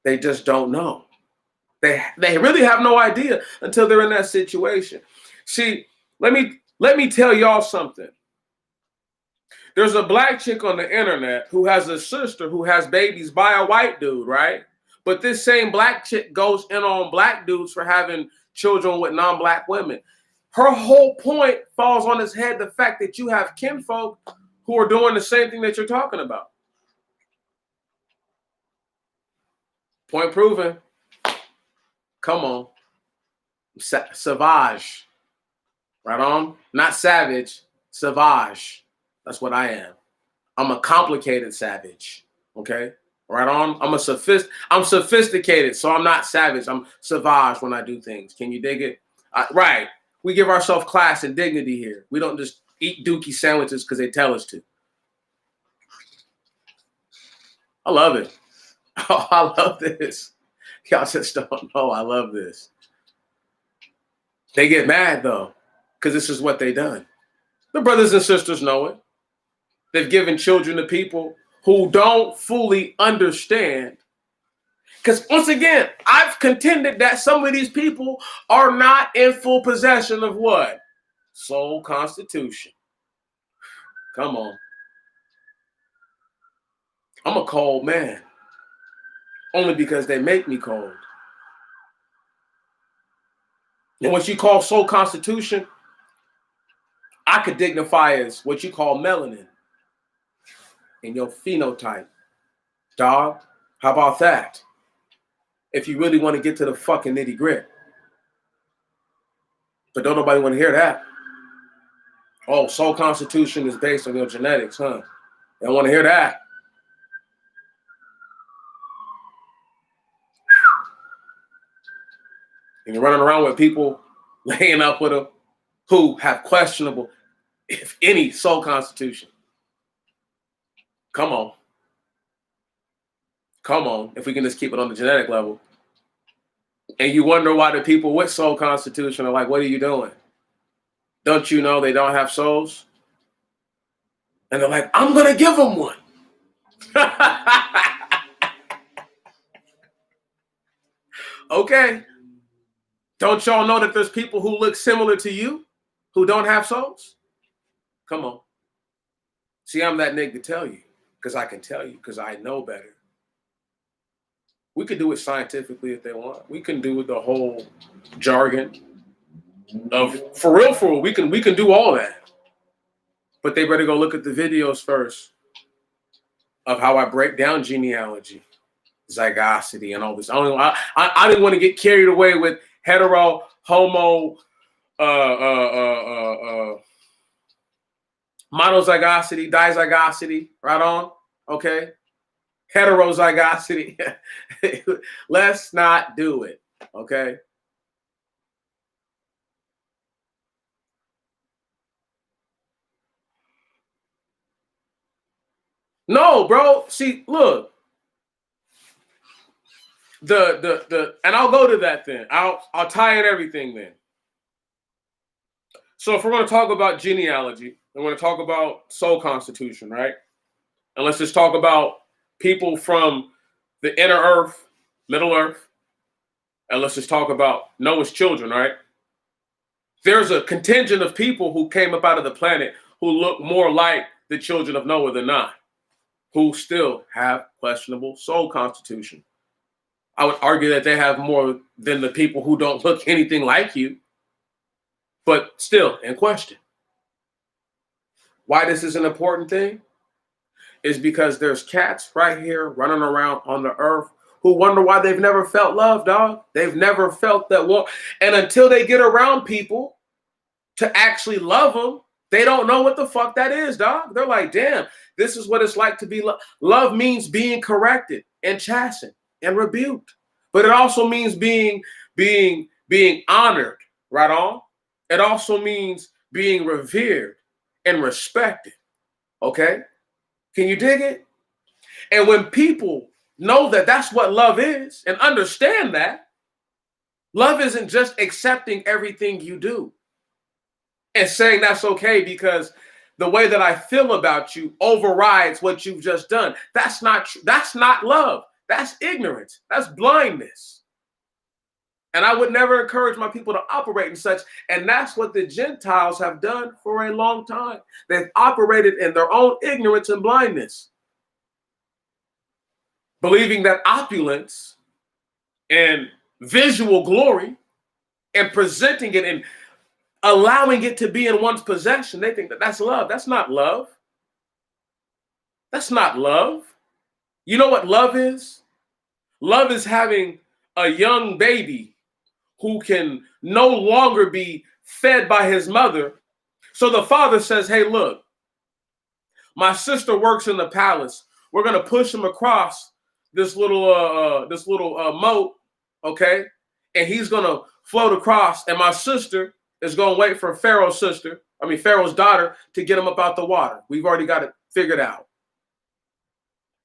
S1: They just don't know. They really have no idea until they're in that situation. See, let me tell y'all something. There's a black chick on the internet who has a sister who has babies by a white dude, right? But this same black chick goes in on black dudes for having children with non-black women. Her whole point falls on his head, the fact that you have kinfolk who are doing the same thing that you're talking about. Point proven. Come on. Savage. Right on? Not savage. Savage. That's what I am. I'm a complicated savage. Okay? Right on? I'm sophisticated, so I'm not savage. I'm savage when I do things. Can you dig it? Right. We give ourselves class and dignity here. We don't just eat dookie sandwiches because they tell us to. I love it. Oh, I love this. Y'all just don't know. I love this. They get mad, though, because this is what they done. The brothers and sisters know it. They've given children to people who don't fully understand. Because once again, I've contended that some of these people are not in full possession of what? Soul constitution. Come on. I'm a cold man. Only because they make me cold. And what you call soul constitution, I could dignify as what you call melanin in your phenotype. Dog, how about that? If you really want to get to the fucking nitty gritty. But don't nobody want to hear that. Oh, soul constitution is based on your genetics, huh? They don't want to hear that. And you're running around with people laying up with them who have questionable, if any, soul constitution. Come on. Come on, if we can just keep it on the genetic level. And you wonder why the people with soul constitution are like, what are you doing? Don't you know they don't have souls? And they're like, I'm going to give them one. Okay. Don't y'all know that there's people who look similar to you who don't have souls? Come on. See, I'm that nigga to tell you because I can tell you because I know better. We could do it scientifically if they want. We can do the whole jargon of for real. We can do all that. But they better go look at the videos first of how I break down genealogy, zygosity, and all this. I didn't want to get carried away with hetero, homo, monozygosity, dizygosity, right on, okay? Heterozygosity. Let's not do it, okay? No, bro. See, look. And I'll go to that then. I'll tie in everything then. So if we're going to talk about genealogy, and we're going to talk about soul constitution, right? And let's just talk about people from the inner earth, middle earth, and let's just talk about Noah's children, right? There's a contingent of people who came up out of the planet who look more like the children of Noah than not, who still have questionable soul constitution. I would argue that they have more than the people who don't look anything like you, but still in question. Why this is an important thing is because there's cats right here running around on the earth who wonder why they've never felt love, dog. They've never felt that one. And until they get around people to actually love them, they don't know what the fuck that is, dog. They're like, damn, this is what it's like to be loved. Love means being corrected and chastened and rebuked. But it also means being honored, right on? It also means being revered and respected. Okay? Can you dig it? And when people know that that's what love is and understand that, love isn't just accepting everything you do and saying that's okay because the way that I feel about you overrides what you've just done. That's not true. That's not love. That's ignorance. That's blindness. And I would never encourage my people to operate in such. And that's what the Gentiles have done for a long time. They've operated in their own ignorance and blindness, believing that opulence and visual glory and presenting it and allowing it to be in one's possession, they think that that's love. That's not love. That's not love. You know what love is? Love is having a young baby who can no longer be fed by his mother. So the father says, hey, look, my sister works in the palace. We're going to push him across this little moat, okay? And he's going to float across, and my sister is going to wait for Pharaoh's daughter to get him up out the water. We've already got it figured out.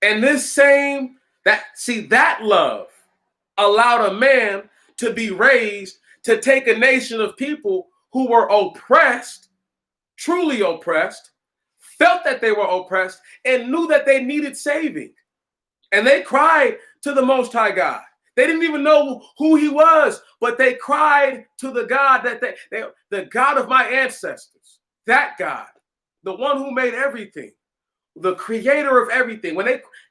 S1: And that love allowed a man to be raised to take a nation of people who were oppressed, truly oppressed, felt that they were oppressed, and knew that they needed saving. And they cried to the Most High God. They didn't even know who he was, but they cried to the God the God of my ancestors, that God, the one who made everything, the creator of everything.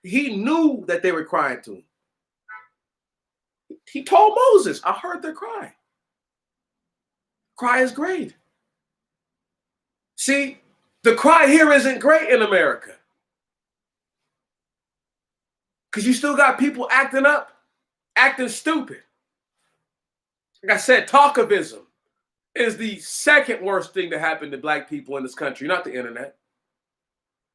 S1: He knew that they were crying to him. He told Moses, I heard their cry. Cry is great. See, the cry here isn't great in America. Because you still got people acting up, acting stupid. Like I said, talkivism is the second worst thing to happen to black people in this country, not the internet.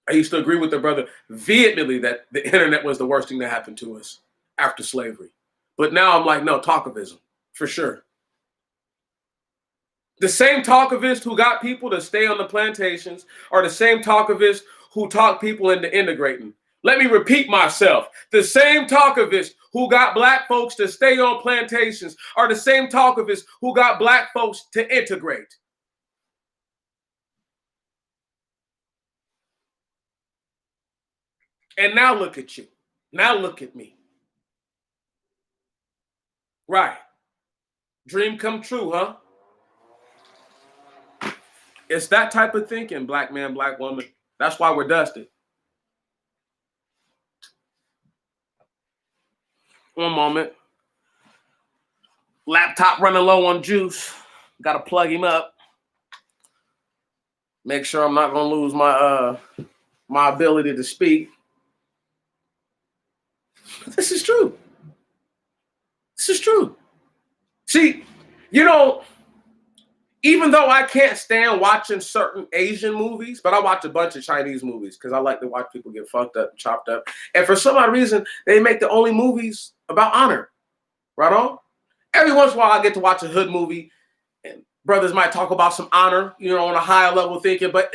S1: I used to agree with the brother vehemently that the internet was the worst thing that happened to us after slavery. But now I'm like, no, talkivism, for sure. The same talkivists who got people to stay on the plantations are the same talkivists who talk people into integrating. Let me repeat myself. The same talkivists who got black folks to stay on plantations are the same talkivists who got black folks to integrate. And now look at you. Now look at me. Right. Dream come true, huh? It's that type of thinking, black man, black woman. That's why we're dusted. One moment. Laptop running low on juice. Got to plug him up. Make sure I'm not going to lose my ability to speak. This is true. This is true. See, even though I can't stand watching certain Asian movies, but I watch a bunch of Chinese movies because I like to watch people get fucked up, chopped up. And for some odd reason, they make the only movies about honor. Right on? Every once in a while, I get to watch a hood movie, and brothers might talk about some honor, on a higher level thinking. But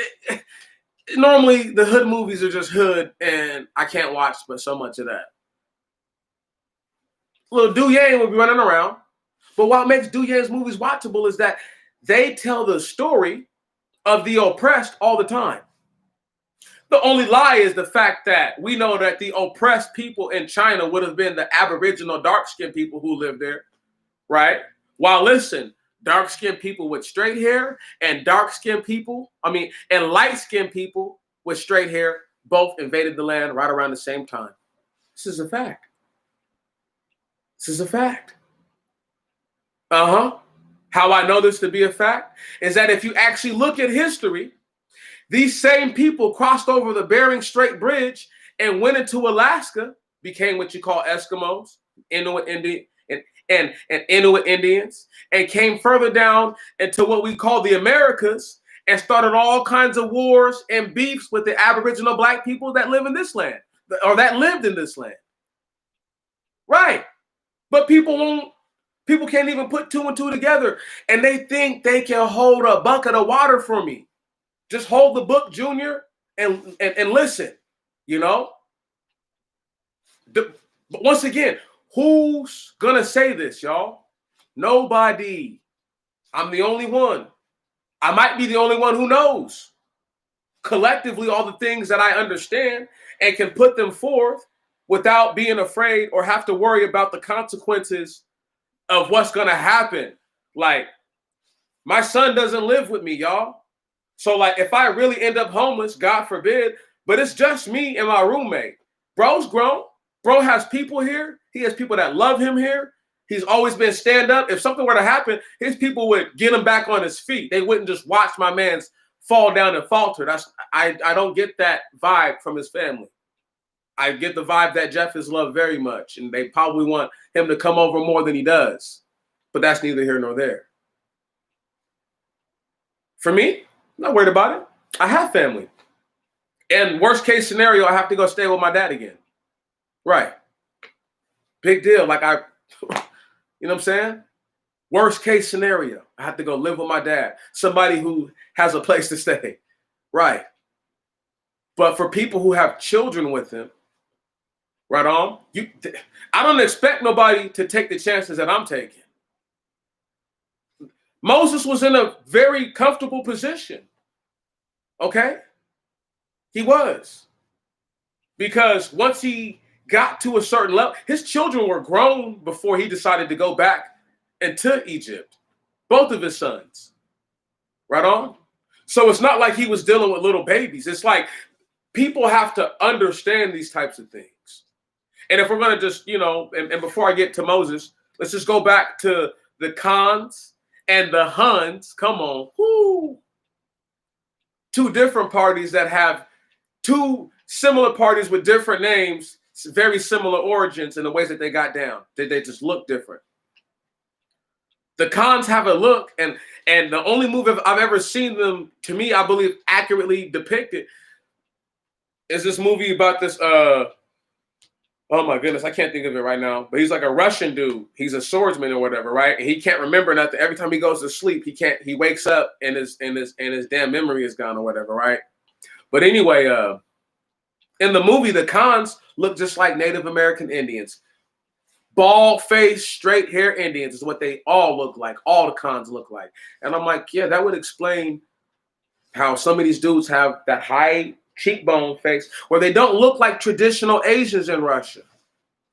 S1: normally, the hood movies are just hood, and I can't watch but so much of that. Little Du Yang will be running around. But what makes Du Yang's movies watchable is that they tell the story of the oppressed all the time. The only lie is the fact that we know that the oppressed people in China would have been the Aboriginal dark-skinned people who lived there, right? While listen, dark-skinned people with straight hair and dark-skinned people, and light-skinned people with straight hair both invaded the land right around the same time. This is a fact. This is a fact. How I know this to be a fact is that if you actually look at history, these same people crossed over the Bering Strait Bridge and went into Alaska, became what you call Eskimos, Inuit Indian, and Inuit Indians, and came further down into what we call the Americas and started all kinds of wars and beefs with the Aboriginal black people that live in this land, or that lived in this land. Right. But people can't even put two and two together, and they think they can hold a bucket of water for me. Just hold the book, Junior, and listen, But once again, who's gonna say this, y'all? Nobody. I'm the only one. I might be the only one who knows collectively all the things that I understand and can put them forth without being afraid or have to worry about the consequences of what's gonna happen. Like, my son doesn't live with me, y'all. So, like, if I really end up homeless, God forbid, but it's just me and my roommate. Bro's grown. Bro has people here. He has people that love him here. He's always been stand up. If something were to happen, his people would get him back on his feet. They wouldn't just watch my man's fall down and falter. I don't get that vibe from his family. I get the vibe that Jeff is loved very much, and they probably want him to come over more than he does. But that's neither here nor there. For me, I'm not worried about it. I have family. And worst case scenario, I have to go stay with my dad again. Right. Big deal. Like you know what I'm saying? Worst case scenario, I have to go live with my dad. Somebody who has a place to stay. Right. But for people who have children with him, right on, I don't expect nobody to take the chances that I'm taking. Moses was in a very comfortable position. Okay? He was. Because once he got to a certain level, his children were grown before he decided to go back into Egypt. Both of his sons. Right on? So it's not like he was dealing with little babies. It's like people have to understand these types of things. And if we're going to just, and before I get to Moses, let's just go back to the Khans and the Huns. Come on. Woo. Two different parties that have two similar parties with different names, very similar origins in the ways that they got down. They just look different. The Khans have a look, and the only movie I've ever seen them, to me, I believe, accurately depicted is this movie about this, oh my goodness, I can't think of it right now, but he's like a Russian dude. He's a swordsman or whatever, right? And he can't remember nothing. Every time he goes to sleep, he wakes up and his damn memory is gone or whatever, right? But anyway, in the movie, the Khans look just like Native American Indians. Bald-faced, straight-hair Indians is what they all look like. All the Khans look like. And I'm like, yeah, that would explain how some of these dudes have that high cheekbone face where they don't look like traditional Asians in Russia.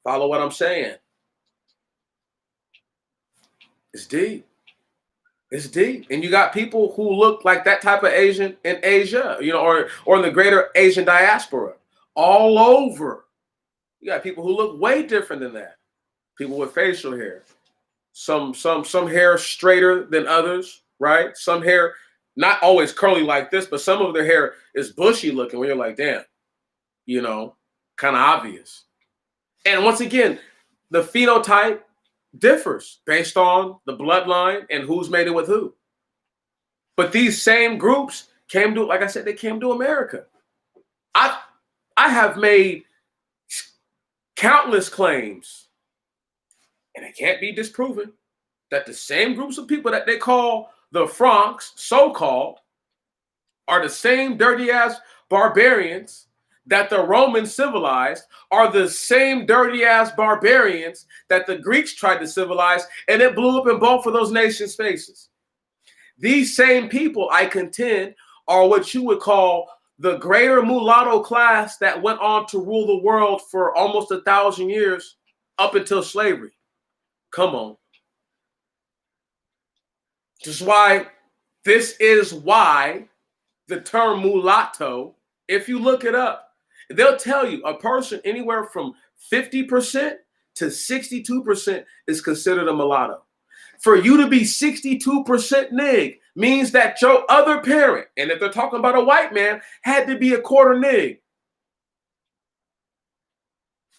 S1: Follow what I'm saying? It's deep. It's deep. And you got people who look like that type of Asian in Asia, or in the greater Asian diaspora all over. You got people who look way different than that. People with facial hair. Some hair straighter than others, right? Some hair not always curly like this, but some of their hair is bushy looking where you're like, damn, kind of obvious. And once again, the phenotype differs based on the bloodline and who's made it with who. But these same groups came to, like I said, they came to America. I have made countless claims, and it can't be disproven, that the same groups of people that they call the Franks, so-called, are the same dirty-ass barbarians that the Romans civilized, are the same dirty-ass barbarians that the Greeks tried to civilize, and it blew up in both of those nations' faces. These same people, I contend, are what you would call the greater mulatto class that went on to rule the world for almost 1,000 years up until slavery. Come on. This is why the term mulatto, if you look it up, they'll tell you a person anywhere from 50% to 62% is considered a mulatto. For you to be 62% nig means that your other parent, and if they're talking about a white man, had to be a quarter nig.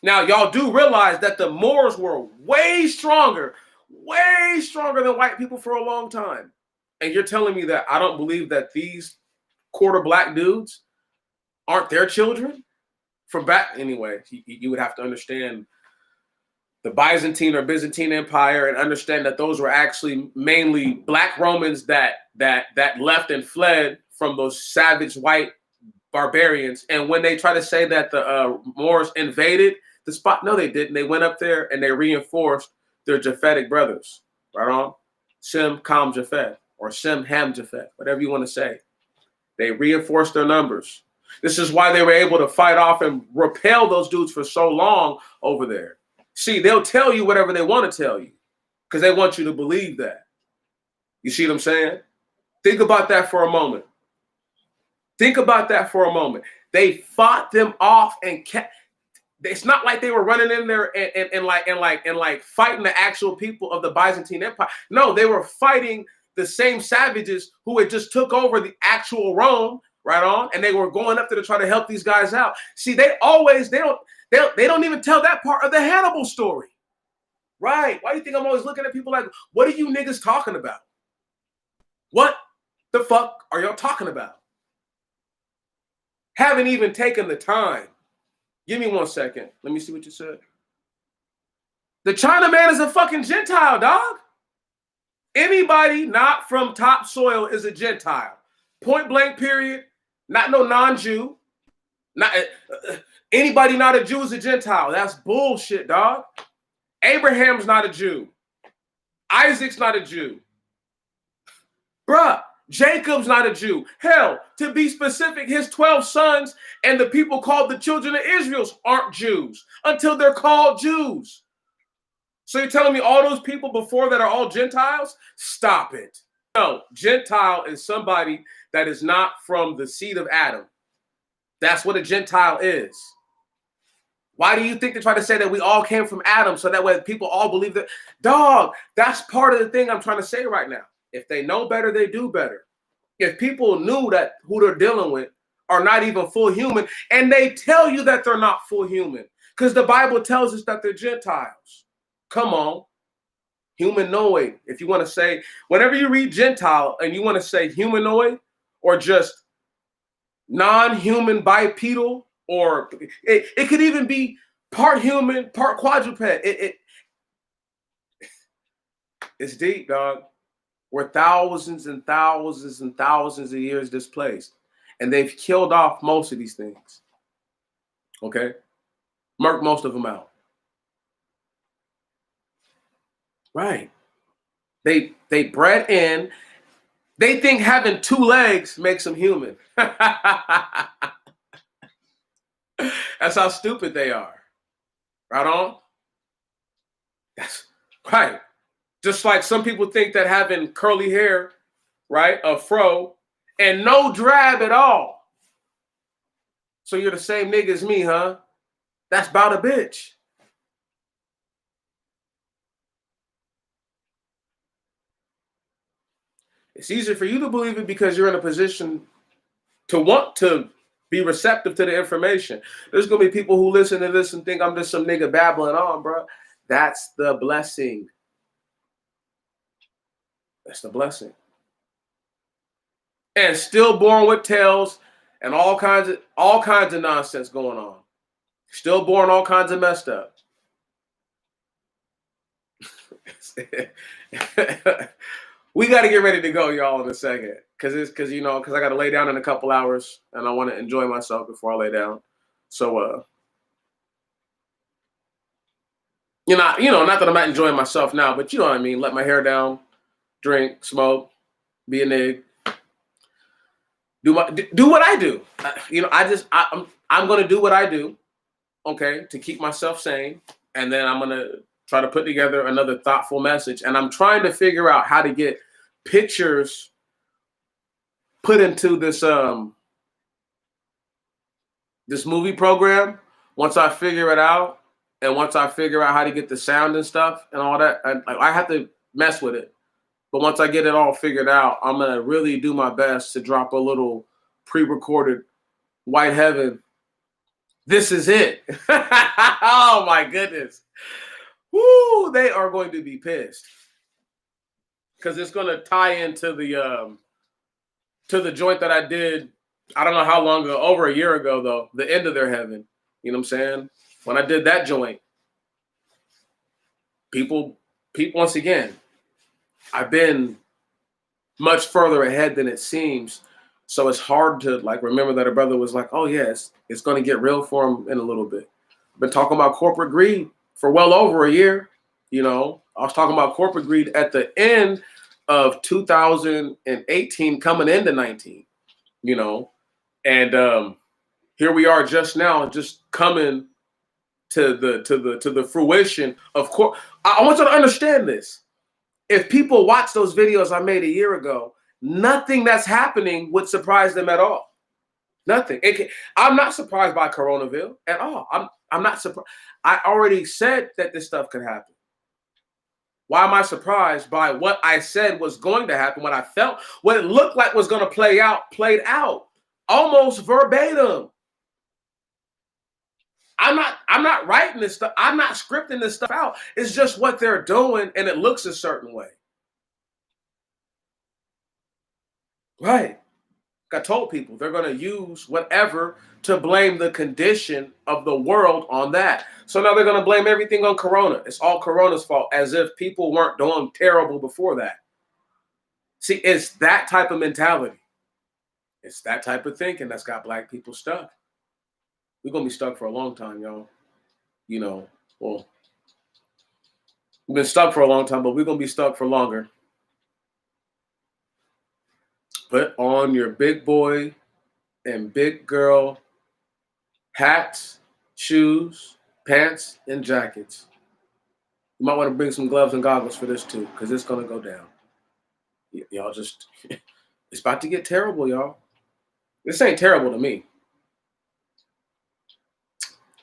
S1: Now, y'all do realize that the Moors were way stronger than white people for a long time. And you're telling me that I don't believe that these quarter black dudes aren't their children? From back, anyway, you would have to understand the Byzantine or Byzantine Empire and understand that those were actually mainly black Romans that left and fled from those savage white barbarians. And when they try to say that the Moors invaded the spot, no, they didn't. They went up there and they reinforced their Japhetic brothers, right on? Shem, Ham, Japheth, or Shem, Ham, Japheth, whatever you want to say. They reinforced their numbers. This is why they were able to fight off and repel those dudes for so long over there. See, they'll tell you whatever they want to tell you because they want you to believe that. You see what I'm saying? Think about that for a moment. Think about that for a moment. They fought them off and kept. It's not like they were running in there and like fighting the actual people of the Byzantine Empire. No, they were fighting the same savages who had just took over the actual Rome, right on, and they were going up there to try to help these guys out. See, they don't even tell that part of the Hannibal story. Right. Why do you think I'm always looking at people like, what are you niggas talking about? What the fuck are y'all talking about? Haven't even taken the time. Give me 1 second. Let me see what you said. The Chinaman is a fucking Gentile, dog. Anybody not from top soil is a Gentile. Point blank, period. Not no non-Jew. Not anybody not a Jew is a Gentile. That's bullshit, dog. Abraham's not a Jew. Isaac's not a Jew. Bruh, Jacob's not a Jew. Hell, to be specific, his 12 sons and the people called the children of Israel aren't Jews until they're called Jews. So you're telling me all those people before that are all Gentiles? Stop it. No, Gentile is somebody that is not from the seed of Adam. That's what a Gentile is. Why do you think they try to say that we all came from Adam so that way people all believe that? Dog, that's part of the thing I'm trying to say right now. If they know better, they do better. If people knew that who they're dealing with are not even full human, and they tell you that they're not full human, because the Bible tells us that they're Gentiles. Come on. Humanoid. If you want to say, whenever you read Gentile and you want to say humanoid or just non-human bipedal, or it could even be part human, part quadruped. It's deep, dog. We're thousands and thousands and thousands of years displaced. And they've killed off most of these things. Okay? Murked most of them out. Right. They bred in. They think having 2 legs makes them human. That's how stupid they are. Right on? That's right. Just like some people think that having curly hair, right, a fro, and no drab at all. So you're the same nigga as me, huh? That's about a bitch. It's easier for you to believe it because you're in a position to want to be receptive to the information. There's going to be people who listen to this and think I'm just some nigga babbling on, bro. That's the blessing. That's the blessing. And still born with tails and all kinds of nonsense going on. Still born all kinds of messed up. We got to get ready to go, y'all, in a second, because I got to lay down in a couple hours, and I want to enjoy myself before I lay down. So, not that I'm not enjoying myself now, but you know what I mean. Let my hair down, drink, smoke, be a nig, do what I do. I'm gonna do what I do, okay, to keep myself sane, and then I'm gonna try to put together another thoughtful message. And I'm trying to figure out how to get pictures put into this movie program. Once I figure it out, and once I figure out how to get the sound and stuff and all that, I have to mess with it. But once I get it all figured out, I'm gonna really do my best to drop a little pre-recorded White Heaven. This is it. Oh my goodness. Woo, they are going to be pissed. Because it's gonna tie into the joint that I did, I don't know how long ago, over a year ago though, the end of their heaven. You know what I'm saying? When I did that joint, people once again, I've been much further ahead than it seems. So it's hard to like remember that a brother was like, oh yes, it's gonna get real for him in a little bit. I've been talking about corporate greed for well over a year. You know, I was talking about corporate greed at the end of 2018 coming into 19, you know, and here we are just now, just coming to the fruition of course. I want you to understand this. If people watch those videos I made a year ago, nothing that's happening would surprise them at all. Nothing. I'm not surprised by Coronaville at all. I'm not surprised. I already said that this stuff could happen. Why am I surprised by what I said was going to happen, what I felt, what it looked like was going to play out, played out, almost verbatim. I'm not writing this stuff. I'm not scripting this stuff out. It's just what they're doing, and it looks a certain way. Right. I told people they're going to use whatever to blame the condition of the world on that. So now they're going to blame everything on Corona. It's all Corona's fault, as if people weren't doing terrible before that. See, it's that type of mentality. It's that type of thinking that's got black people stuck. We're going to be stuck for a long time, y'all. You know, well, we've been stuck for a long time, but we're going to be stuck for longer. Put on your big boy and big girl hats, shoes, pants, and jackets. You might want to bring some gloves and goggles for this too, because it's going to go down. Y'all just, it's about to get terrible, y'all. This ain't terrible to me.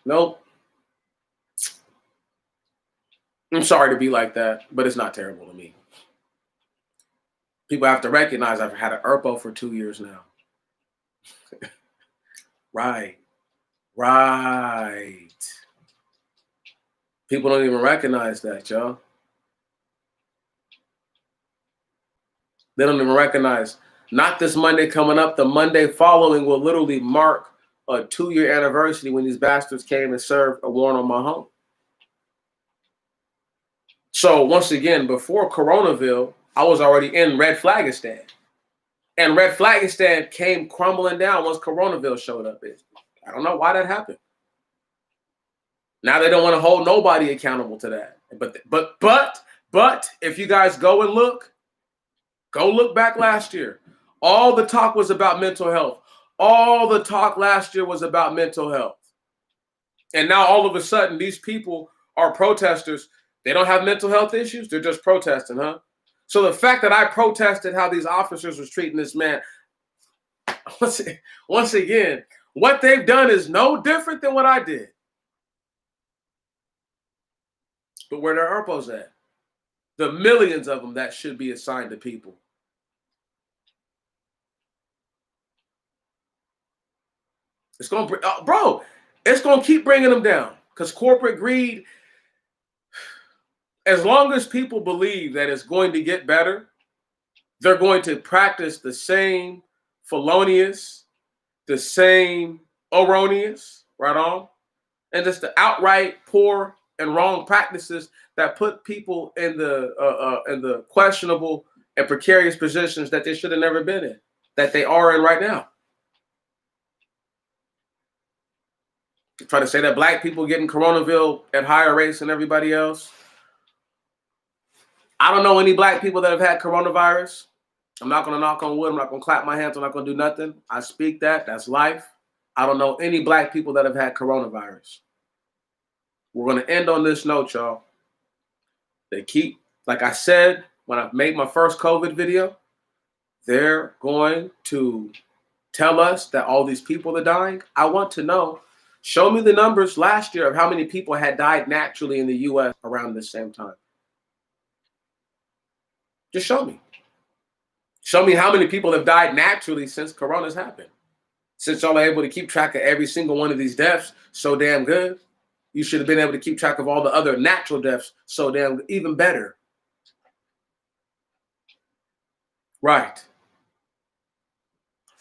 S1: Nope. I'm sorry to be like that, but it's not terrible to me. People have to recognize I've had an ERPO for 2 years now. Right. People don't even recognize that, y'all. They don't even recognize. Not this Monday coming up. The Monday following will literally mark a 2-year anniversary when these bastards came and served a warrant on my home. So once again, before Coronaville, I was already in Red Flagistan. And Red Flagistan came crumbling down once Coronaville showed up. I don't know why that happened. Now they don't want to hold nobody accountable to that. But if you guys go look back last year. All the talk was about mental health. All the talk last year was about mental health. And now all of a sudden, these people are protesters. They don't have mental health issues. They're just protesting, huh? So the fact that I protested how these officers was treating this man, once again, what they've done is no different than what I did. But where their ERPOs at? The millions of them that should be assigned to people. It's going to, it's going to keep bringing them down because corporate greed, as long as people believe that it's going to get better, they're going to practice the same felonious, the same erroneous, right on, and just the outright poor and wrong practices that put people in the questionable and precarious positions that they should have never been in, that they are in right now. Try to say that black people getting Coronaville at higher rates than everybody else. I don't know any black people that have had coronavirus. I'm not going to knock on wood. I'm not going to clap my hands. I'm not going to do nothing. I speak that. That's life. I don't know any black people that have had coronavirus. We're going to end on this note, y'all. They keep, like I said, when I made my first COVID video, they're going to tell us that all these people are dying. I want to know. Show me the numbers last year of how many people had died naturally in the U.S. around the same time. Just show me. Show me how many people have died naturally since Corona's happened. Since y'all are able to keep track of every single one of these deaths so damn good, you should have been able to keep track of all the other natural deaths so damn even better. Right.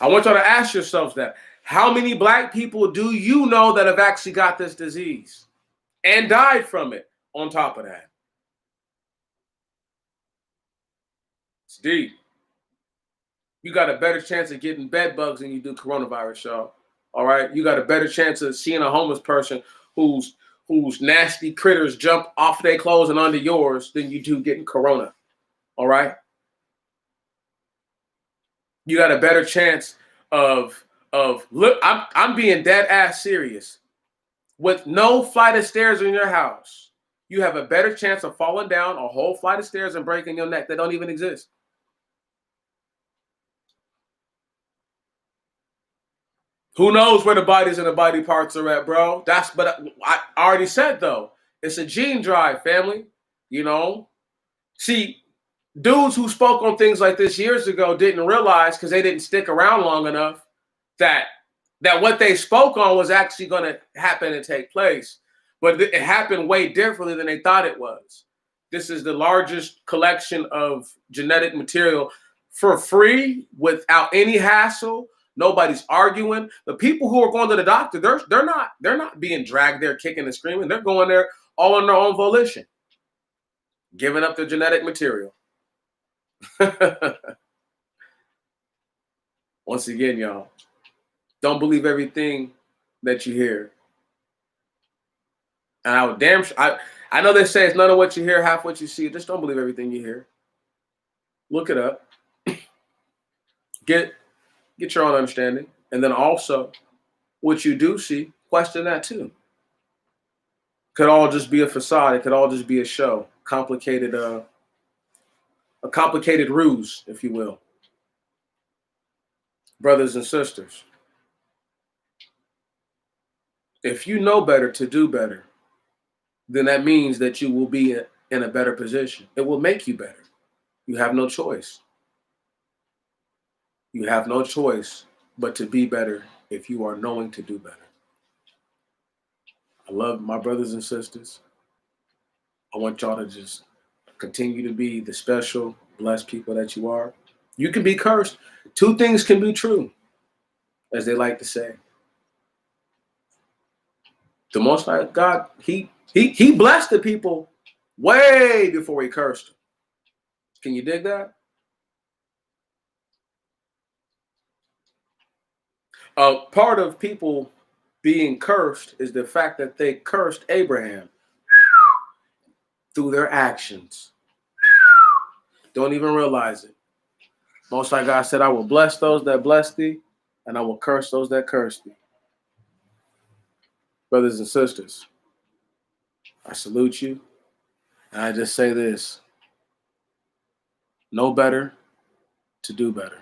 S1: I want y'all to ask yourselves that. How many black people do you know that have actually got this disease and died from it on top of that? It's deep. You got a better chance of getting bed bugs than you do coronavirus, y'all. All right? You got a better chance of seeing a homeless person whose nasty critters jump off their clothes and onto yours than you do getting corona. All right? You got a better chance of look, I'm being dead ass serious. With no flight of stairs in your house, you have a better chance of falling down a whole flight of stairs and breaking your neck that don't even exist. Who knows where the bodies and the body parts are at, bro? But I already said though, it's a gene drive, family. You know, see, dudes who spoke on things like this years ago didn't realize because they didn't stick around long enough that what they spoke on was actually going to happen and take place. But it happened way differently than they thought it was. This is the largest collection of genetic material for free without any hassle. Nobody's arguing. The people who are going to the doctor, they're not being dragged there kicking and screaming. They're going there all on their own volition, giving up their genetic material. Once again, y'all, don't believe everything that you hear. And I would I know they say it's none of what you hear, half what you see. Just don't believe everything you hear. Look it up. Get your own understanding. And then also, what you do see, question that too. Could all just be a facade. It could all just be a show. A complicated ruse, if you will. Brothers and sisters, if you know better to do better, then that means that you will be in a better position. It will make you better. You have no choice. You have no choice but to be better if you are knowing to do better. I love my brothers and sisters. I want y'all to just continue to be the special, blessed people that you are. You can be cursed. Two things can be true, as they like to say. The Most High God, he blessed the people way before he cursed them. Can you dig that? Part of people being cursed is the fact that they cursed Abraham through their actions. Don't even realize it. Most High God said, I will bless those that bless thee, and I will curse those that curse thee. Brothers and sisters, I salute you. And I just say this: know better to do better.